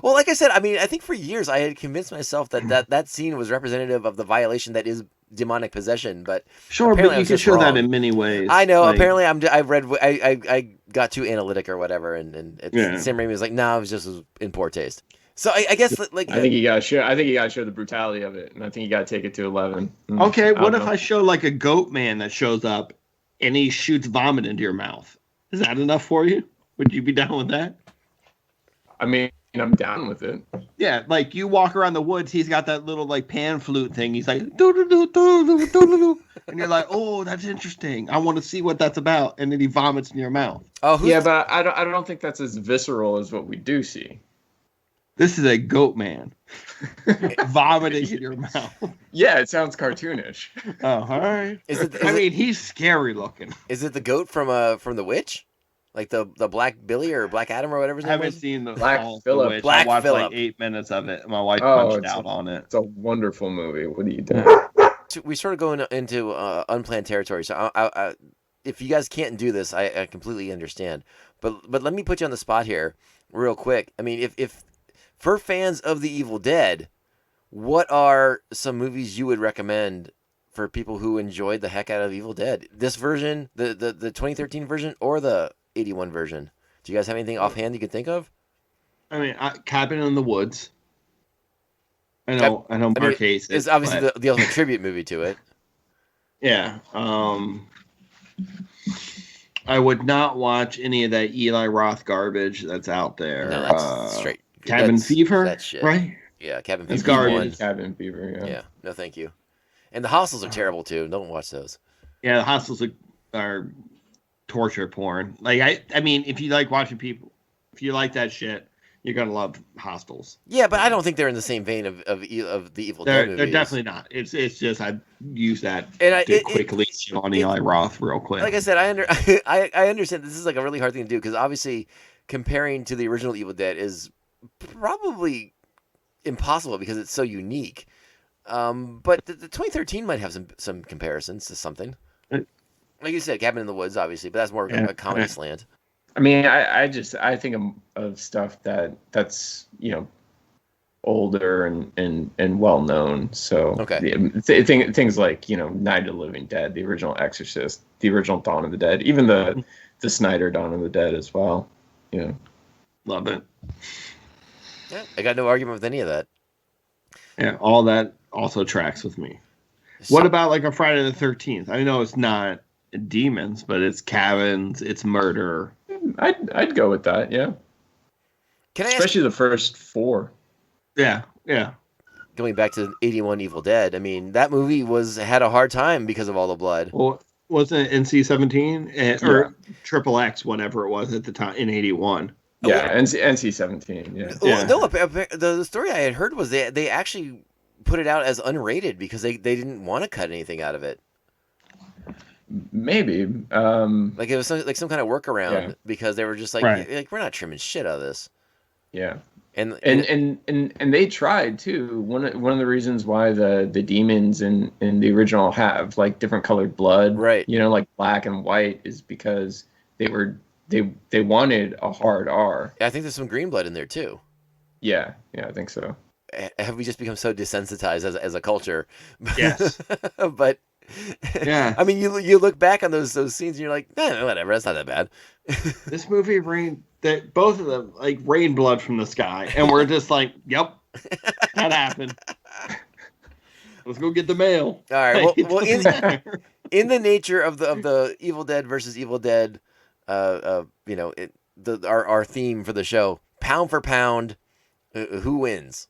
Speaker 3: Well, like I said, I mean, I think for years I had convinced myself that scene was representative of the violation that is demonic possession, but
Speaker 5: Sure,
Speaker 3: apparently
Speaker 5: but
Speaker 3: I
Speaker 5: you
Speaker 3: was
Speaker 5: can
Speaker 3: just
Speaker 5: show that
Speaker 3: wrong.
Speaker 5: in many ways.
Speaker 3: I know.
Speaker 5: Like,
Speaker 3: Apparently, I got too analytic or whatever, and
Speaker 5: Yeah.
Speaker 3: Sam Raimi was like, "No, it was just in poor taste." So I guess like
Speaker 6: I think you gotta show the brutality of it, and I think you gotta take it to 11.
Speaker 5: Okay, what if
Speaker 6: know.
Speaker 5: I show like a goat man that shows up and he shoots vomit into your mouth? Is that enough for you? Would you be down with that?
Speaker 6: I mean, I'm down with it.
Speaker 5: Yeah, like you walk around the woods, he's got that little like pan flute thing. He's like doo doo doo doo doo doo doo, and you're like, oh, that's interesting. I want to see what that's about. And then he vomits in your mouth.
Speaker 3: oh,
Speaker 6: Yeah, but I don't think that's as visceral as what we do see.
Speaker 5: This is a goat man vomiting in your mouth.
Speaker 6: Yeah, it sounds cartoonish.
Speaker 5: Oh, all right.
Speaker 3: I
Speaker 5: mean, he's scary looking.
Speaker 3: is it the goat from the Witch, like the Black Billy or Black Adam or whatever his
Speaker 5: I
Speaker 3: name
Speaker 5: haven't
Speaker 3: was?
Speaker 5: seen the
Speaker 6: Black
Speaker 5: all of
Speaker 6: Phillip.
Speaker 5: the Witch.
Speaker 3: Black
Speaker 5: I watched
Speaker 3: Phillip.
Speaker 5: like 8 minutes of it. My wife
Speaker 6: Oh,
Speaker 5: punched
Speaker 6: it's
Speaker 5: out on it.
Speaker 6: It's a wonderful movie. What are you doing?
Speaker 3: We sort of going into unplanned territory. So I, if you guys can't do this, I completely understand. But let me put you on the spot here, real quick. I mean, if for fans of The Evil Dead, what are some movies you would recommend for people who enjoyed the heck out of Evil Dead? This version, the 2013 version, or the 81 version? Do you guys have anything offhand you can think of?
Speaker 5: I mean, Cabin in the Woods. I know Mark hates it.
Speaker 3: It's obviously
Speaker 5: but-
Speaker 3: the ultimate tribute movie to it.
Speaker 5: Yeah. I would not watch any of that Eli Roth garbage that's out there.
Speaker 3: No, that's straight.
Speaker 5: Cabin
Speaker 3: that's-
Speaker 5: Fever,
Speaker 3: That's shit.
Speaker 5: right?
Speaker 3: Yeah, Cabin
Speaker 5: That's
Speaker 3: Fever.
Speaker 5: garbage.
Speaker 6: Cabin Fever. Yeah.
Speaker 3: Yeah, no, thank you. And the hostels are terrible too. Don't watch those.
Speaker 5: Yeah, the hostels are torture porn. Like I mean, if you like watching people, if you like that shit, you're gonna love hostels.
Speaker 3: Yeah, but I don't think they're in the same vein of the Evil Dead movies.
Speaker 5: They're definitely not. It's just I use that
Speaker 3: And
Speaker 5: to quickly shit on Eli Roth real quick.
Speaker 3: Like I said, I understand this is like a really hard thing to do because obviously comparing to the original Evil Dead is probably impossible because it's so unique. But the 2013 might have some comparisons to something. Like you said, Cabin in the Woods, obviously, but that's more of a comedy slant.
Speaker 6: I mean, I think of stuff that's older and well known. So
Speaker 3: Okay.
Speaker 6: Things like Night of the Living Dead, the original Exorcist, the original Dawn of the Dead, even the Snyder Dawn of the Dead as well.
Speaker 5: Love it.
Speaker 3: Yeah, I got no argument with any of that.
Speaker 5: Yeah, all that also tracks with me. What about like a Friday the 13th? I know it's not demons, but it's cabins, it's murder.
Speaker 6: I'd go with that. Yeah.
Speaker 3: Can I
Speaker 6: Especially the first 4.
Speaker 5: Yeah.
Speaker 3: going back to 81 Evil Dead? I mean, that movie had a hard time because of all the blood.
Speaker 5: Well, wasn't it NC-17 or Triple X, whatever it was at the time in 81?
Speaker 6: Yeah, NC-17. Yeah.
Speaker 3: Well, no, the story I had heard was they actually put it out as unrated because they didn't want to cut anything out of it.
Speaker 6: Maybe.
Speaker 3: Like it was some kind of workaround because they were just like,
Speaker 5: Right.
Speaker 3: we're not trimming shit out of this.
Speaker 6: Yeah.
Speaker 3: And
Speaker 6: they tried too. One of the reasons why the demons in the original have like different colored blood,
Speaker 3: right?
Speaker 6: Like black and white, is because they wanted a hard R.
Speaker 3: I think there's some green blood in there too.
Speaker 6: Yeah, I think so.
Speaker 3: Have we just become so desensitized as a culture?
Speaker 5: Yes.
Speaker 3: But
Speaker 5: yeah,
Speaker 3: I mean, you look back on those scenes and you're like, whatever, that's not that bad.
Speaker 5: This movie rained that both of them like rained blood from the sky, and we're just like, yep, that happened. Let's go get the mail.
Speaker 3: All right. Well, in the nature of the Evil Dead versus Evil Dead, our theme for the show, pound for pound, who wins?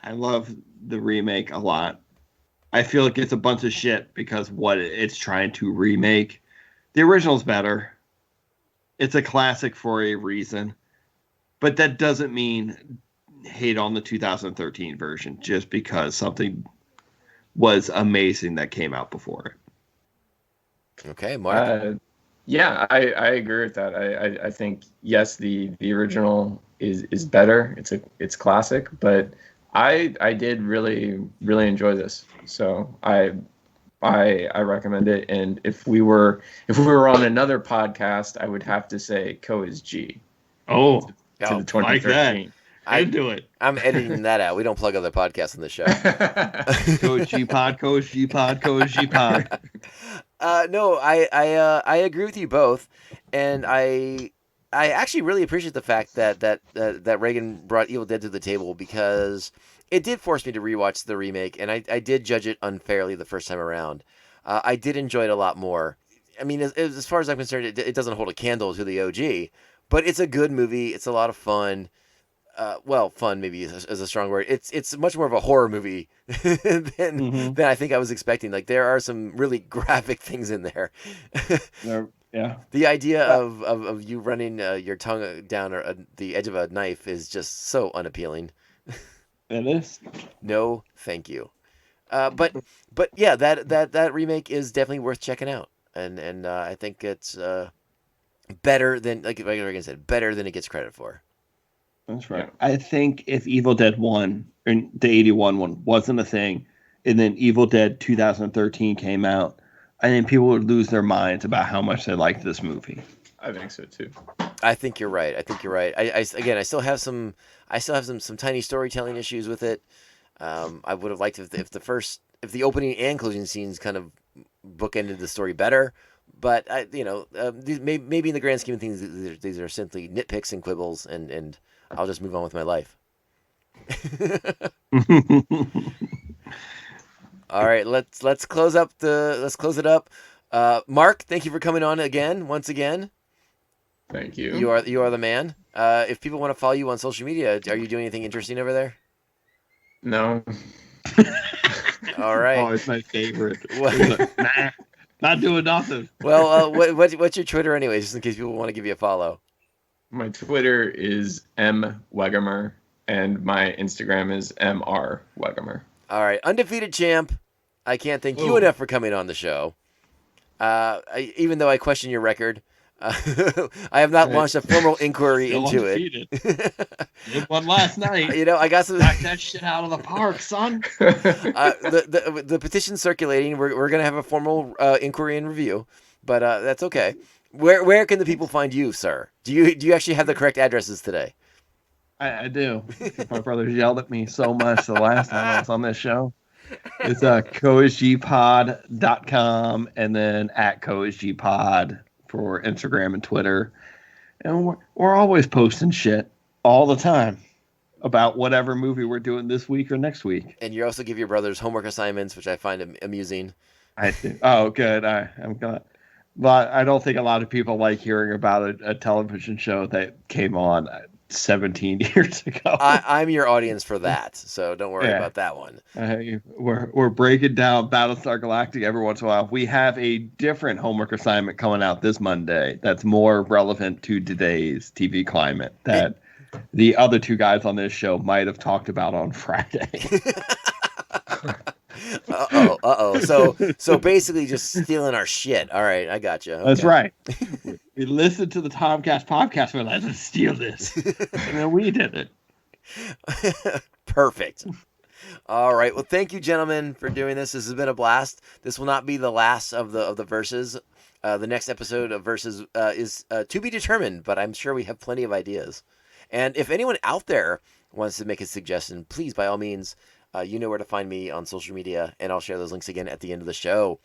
Speaker 5: I love the remake a lot. I feel it gets a bunch of shit because what it's trying to remake. The original's better. It's a classic for a reason. But that doesn't mean hate on the 2013 version just because something was amazing that came out before it.
Speaker 3: Okay, Mark.
Speaker 6: Yeah, I agree with that. I think yes, the original is better. It's classic, but I did really enjoy this. So I recommend it. And if we were on another podcast, I would have to say COisG.
Speaker 5: Oh,
Speaker 6: To the
Speaker 5: like
Speaker 6: 2013.
Speaker 5: that. Into it.
Speaker 3: I'm editing that out. We don't plug other podcasts on the show.
Speaker 5: COisGPod.
Speaker 3: No, I agree with you both, and I actually really appreciate the fact that Regan brought Evil Dead to the table, because it did force me to rewatch the remake, and I did judge it unfairly the first time around. I did enjoy it a lot more. I mean, as far as I'm concerned, it doesn't hold a candle to the OG, but it's a good movie. It's a lot of fun. Well, fun maybe is a strong word. It's much more of a horror movie than I think I was expecting. Like, there are some really graphic things in there.
Speaker 5: Yeah.
Speaker 3: The idea of you running your tongue down the edge of a knife is just so unappealing.
Speaker 5: It is.
Speaker 3: No, thank you. But yeah, that remake is definitely worth checking out, and I think it's better than, like Regan said, better than it gets credit for.
Speaker 5: That's right. I think if Evil Dead 1, or the 81 one, wasn't a thing, and then Evil Dead 2013 came out, I think people would lose their minds about how much they liked this movie.
Speaker 6: I think so too.
Speaker 3: I think you're right. I still have some tiny storytelling issues with it. I would have liked if the opening and closing scenes kind of bookended the story better. But maybe in the grand scheme of things, these are simply nitpicks and quibbles, and I'll just move on with my life. All right, let's close it up. Mark, thank you for coming on once again.
Speaker 6: Thank you.
Speaker 3: You are the man. If people want to follow you on social media, are you doing anything interesting over there?
Speaker 6: No.
Speaker 3: All right.
Speaker 5: Oh, it's my favorite. Nah, not doing nothing.
Speaker 3: Well, what's your Twitter anyways, just in case people want to give you a follow?
Speaker 6: My Twitter is mwegemer, and my Instagram is mrwegemer.
Speaker 3: All right, undefeated champ. I can't thank you enough for coming on the show. Even though I question your record, I have not launched a formal inquiry into it.
Speaker 5: Did one last night.
Speaker 3: I got some.
Speaker 5: Knock that shit out of the park, son.
Speaker 3: The petition's circulating. We're gonna have a formal inquiry and review, but that's okay. Where can the people find you, sir? Do you actually have the correct addresses today?
Speaker 5: I do. My brothers yelled at me so much the last time I was on this show. It's COisGPod.com, and then at COisGPod for Instagram and Twitter. And we're always posting shit all the time about whatever movie we're doing this week or next week.
Speaker 3: And you also give your brothers homework assignments, which I find amusing.
Speaker 5: I do. Oh, good. I'm glad. But I don't think a lot of people like hearing about a television show that came on 17 years ago.
Speaker 3: I'm your audience for that, so don't worry about that one.
Speaker 5: We're breaking down Battlestar Galactica every once in a while. We have a different homework assignment coming out this Monday that's more relevant to today's TV climate that the other two guys on this show might have talked about on Friday. So basically just stealing our shit. All right, I got you. Okay. That's right. We listened to the TomCast podcast. We're like, let's steal this. And then we did it.
Speaker 3: Perfect. All right. Well, thank you, gentlemen, for doing this. This has been a blast. This will not be the last of the verses. The next episode of verses is to be determined, but I'm sure we have plenty of ideas. And if anyone out there wants to make a suggestion, please, by all means, you know where to find me on social media, and I'll share those links again at the end of the show.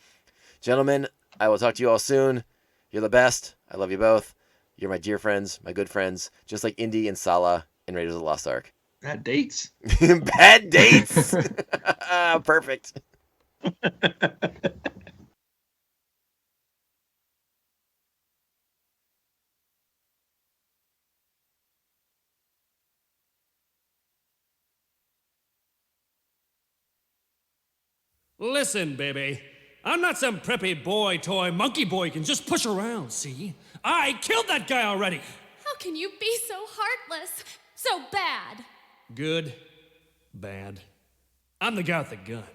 Speaker 3: Gentlemen, I will talk to you all soon. You're the best. I love you both. You're my dear friends, my good friends, just like Indy and Sala in Raiders of the Lost Ark.
Speaker 5: Bad dates.
Speaker 3: Bad dates. Perfect.
Speaker 4: Listen, baby. I'm not some preppy boy toy monkey boy you can just push around, see? I killed that guy already.
Speaker 2: How can you be so heartless? So bad?
Speaker 4: Good, bad. I'm the guy with the gun.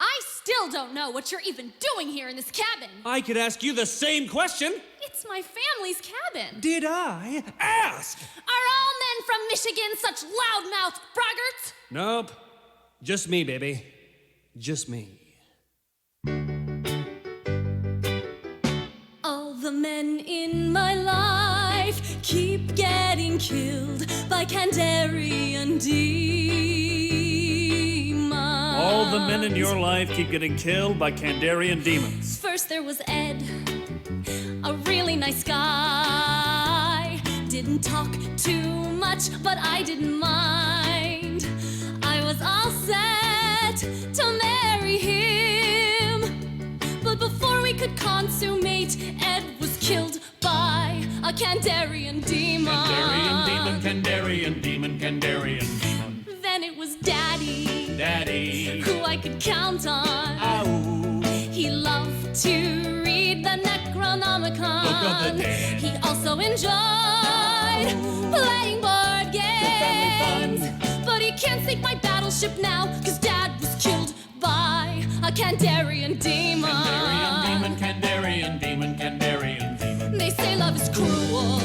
Speaker 2: I still don't know what you're even doing here in this cabin.
Speaker 4: I could ask you the same question.
Speaker 2: It's my family's cabin.
Speaker 4: Did I ask?
Speaker 2: Are all men from Michigan such loudmouthed braggarts?
Speaker 4: Nope. Just me, baby. Just me.
Speaker 2: All the men in my life keep getting killed by Kandarian demons.
Speaker 4: All the men in your life keep getting killed by Kandarian demons.
Speaker 2: First there was Ed, a really nice guy. Didn't talk too much, but I didn't mind. I was all set to marry him. But before we could consummate, Ed was killed by a Kandarian demon.
Speaker 4: Kandarian demon, Kandarian demon, Kandarian demon.
Speaker 2: Then it was Daddy,
Speaker 4: Daddy.
Speaker 2: who I could count on.
Speaker 4: Ow.
Speaker 2: He loved to read the Necronomicon.
Speaker 4: Book of the Dead.
Speaker 2: He also enjoyed playing board games. But he can't sink my battleship now, cause Dad was killed by a Kandarian demon.
Speaker 4: Kandarian demon, Kandarian demon, Kandarian demon.
Speaker 2: They say love is cruel,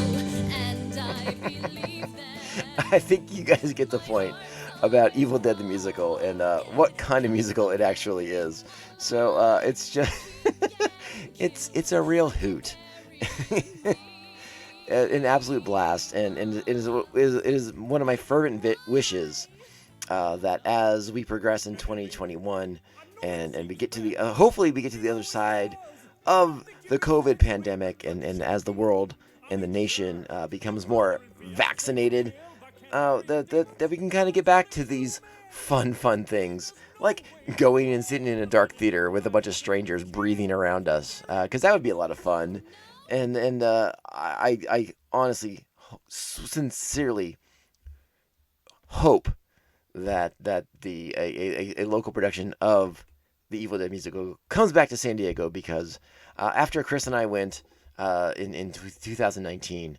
Speaker 2: and I believe them.
Speaker 3: I think you guys get the point about Evil Dead the musical and what kind of musical it actually is. So it's just it's a real hoot, an absolute blast, and it is one of my fervent wishes that as we progress in 2021 and we get to the hopefully we get to the other side of the COVID pandemic, and as the world and the nation becomes more vaccinated, that we can kind of get back to these fun things, like going and sitting in a dark theater with a bunch of strangers breathing around us, because that would be a lot of fun. And I honestly, sincerely hope that a local production of the Evil Dead musical comes back to San Diego, because after Chris and I went in 2019,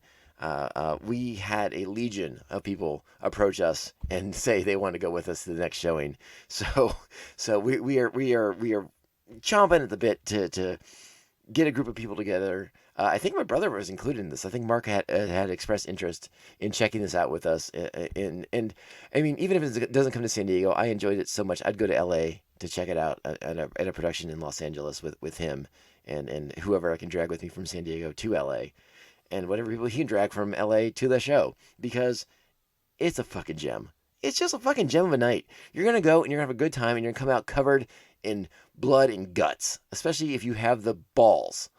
Speaker 3: we had a legion of people approach us and say they want to go with us to the next showing. So we are chomping at the bit to get a group of people together. I think my brother was included in this. I think Mark had expressed interest in checking this out with us. And I mean, even if it doesn't come to San Diego, I enjoyed it so much. I'd go to LA to check it out at a production in Los Angeles with him and whoever I can drag with me from San Diego to LA. And whatever people he can drag from LA to the show, because it's a fucking gem. It's just a fucking gem of a night. You're going to go and you're going to have a good time, and you're going to come out covered in blood and guts, especially if you have the balls.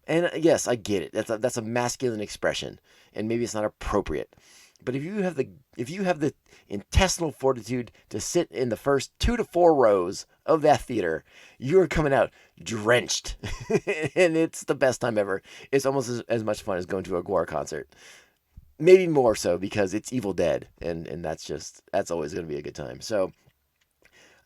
Speaker 3: And yes, I get it. That's a masculine expression, and maybe it's not appropriate. But if you have the intestinal fortitude to sit in the first 2 to 4 rows of that theater, you're coming out drenched, and it's the best time ever. It's almost as much fun as going to a Gore concert, maybe more so, because it's Evil Dead, and that's always going to be a good time. So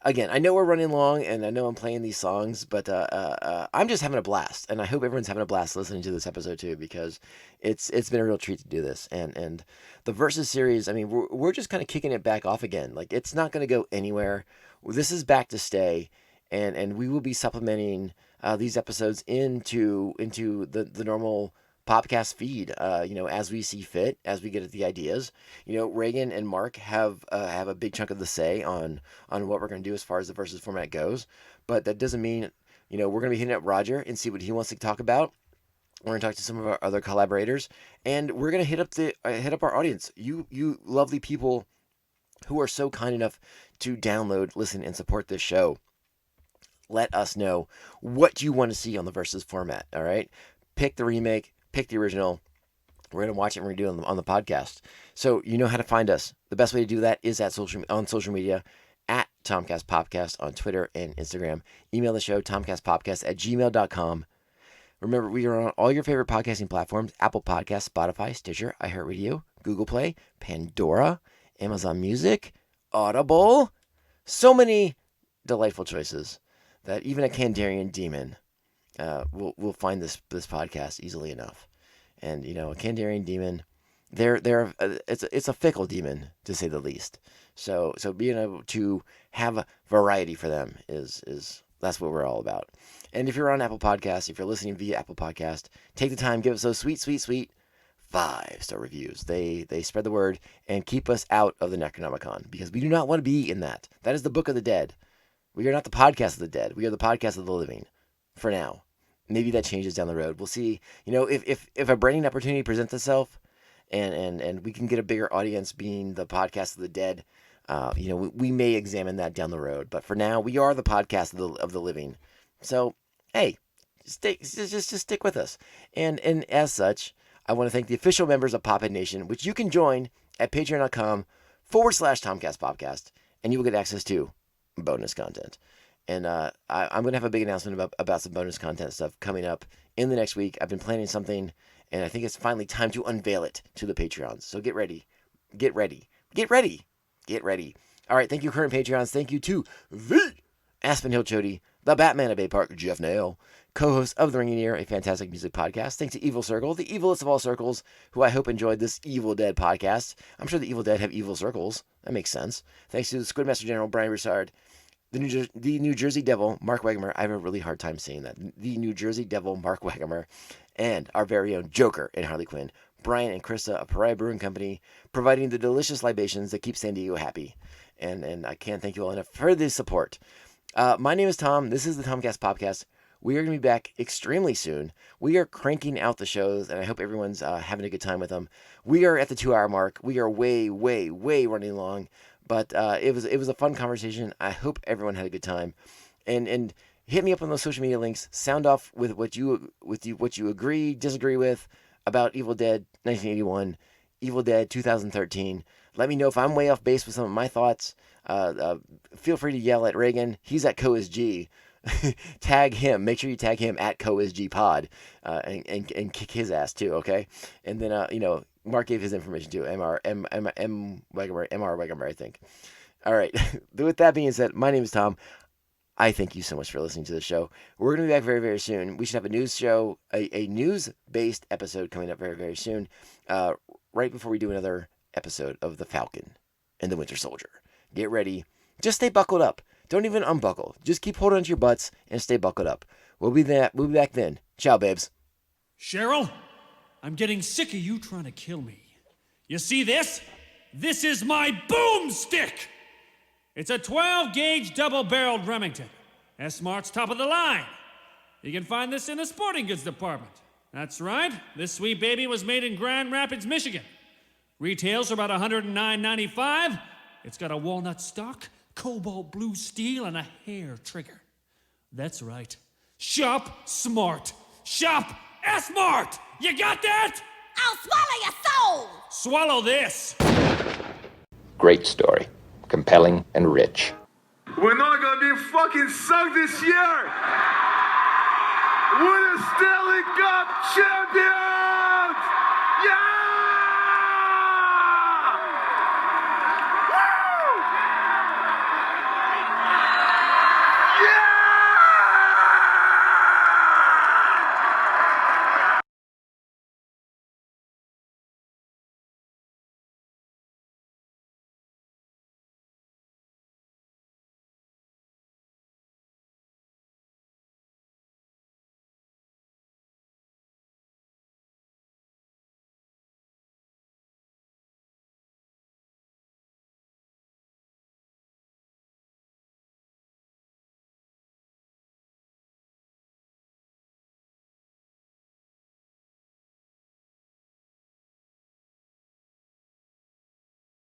Speaker 3: again, I know we're running long, and I know I'm playing these songs, but I'm just having a blast, and I hope everyone's having a blast listening to this episode too, because it's been a real treat to do this. And the Versus series, I mean, we're just kind of kicking it back off again. Like, it's not going to go anywhere. This is back to stay, and we will be supplementing these episodes into the normal podcast feed, as we see fit, as we get at the ideas. Regan and Mark have a big chunk of the say on what we're going to do as far as the Versus format goes, but that doesn't mean, we're going to be hitting up Roger and see what he wants to talk about. We're going to talk to some of our other collaborators, and we're going to hit up our audience. You lovely people who are so kind enough to download, listen, and support this show. Let us know what you want to see on the Versus format. All right, pick the remake, pick the original. We're going to watch it and we're going to do it on the podcast. So you know how to find us. The best way to do that is on social media, at TomCast POPCast on Twitter and Instagram. Email the show, tomcastpopcast@gmail.com. Remember, we are on all your favorite podcasting platforms: Apple Podcasts, Spotify, Stitcher, iHeartRadio, Google Play, Pandora, Amazon Music, Audible. So many delightful choices that even a Kandarian demon will find this podcast easily enough. And a Kandarian demon, it's a fickle demon, to say the least. So being able to have variety for them is that's what we're all about. And if you're on Apple Podcasts, if you're listening via Apple Podcast, take the time, give us those sweet 5-star reviews. They spread the word and keep us out of the Necronomicon because we do not want to be in that. That is the Book of the Dead. We are not the podcast of the dead. We are the podcast of the living. For now. Maybe that changes down the road. We'll see. If a branding opportunity presents itself and we can get a bigger audience being the podcast of the dead, we may examine that down the road. But for now, we are the podcast of the living. So, hey, just stick with us. And as such, I want to thank the official members of Pophead Nation, which you can join at patreon.com/TomCast POPCast, and you will get access to bonus content. And I'm going to have a big announcement about some bonus content stuff coming up in the next week. I've been planning something, and I think it's finally time to unveil it to the Patreons. So get ready. Get ready. Get ready. Get ready. All right, thank you, current Patreons. Thank you to the Aspen Hill Chody, the Batman of Bay Park, Jeff Nail, co-host of The Ringing Ear, a fantastic music podcast. Thanks to Evil Circle, the evilest of all circles, who I hope enjoyed this Evil Dead podcast. I'm sure the Evil Dead have evil circles. That makes sense. Thanks to the Squidmaster General, Brian Broussard, the New Jersey Devil, Mark Wegemer. I have a really hard time saying that. The New Jersey Devil, Mark Wegemer, and our very own Joker and Harley Quinn, Brian and Krista of Pariah Brewing Company, providing the delicious libations that keep San Diego happy. And I can't thank you all enough for this support. My name is Tom. This is the TomCast POPCast. We are going to be back extremely soon. We are cranking out the shows, and I hope everyone's having a good time with them. We are at the 2-hour mark. We are way, way, way running long. But it was a fun conversation. I hope everyone had a good time, and hit me up on those social media links. Sound off with what you agree, disagree with about Evil Dead 1981, Evil Dead 2013. Let me know if I'm way off base with some of my thoughts. Feel free to yell at Regan. He's at COisG. Tag him. Make sure you tag him at COisGPod and kick his ass too. Okay, and then Mark gave his information too. MR Wegemer, I think. All right. With that being said, my name is Tom. I thank you so much for listening to the show. We're going to be back very, very soon. We should have a news show, a news-based episode coming up very, very soon, right before we do another episode of The Falcon and the Winter Soldier. Get ready. Just stay buckled up. Don't even unbuckle. Just keep holding onto your butts and stay buckled up. We'll be back then. Ciao, babes.
Speaker 4: Cheryl, I'm getting sick of you trying to kill me. You see this? This is my boomstick! It's a 12-gauge double-barreled Remington. S-Mart's top of the line. You can find this in the sporting goods department. That's right. This sweet baby was made in Grand Rapids, Michigan. Retails for about $109.95. It's got a walnut stock, cobalt blue steel, and a hair trigger. That's right. Shop smart. Shop S-Mart! You got that?
Speaker 2: I'll swallow your soul!
Speaker 4: Swallow this!
Speaker 7: Great story. Compelling and rich.
Speaker 8: We're not gonna be fucking sucked this year! We're the Stanley Cup champions!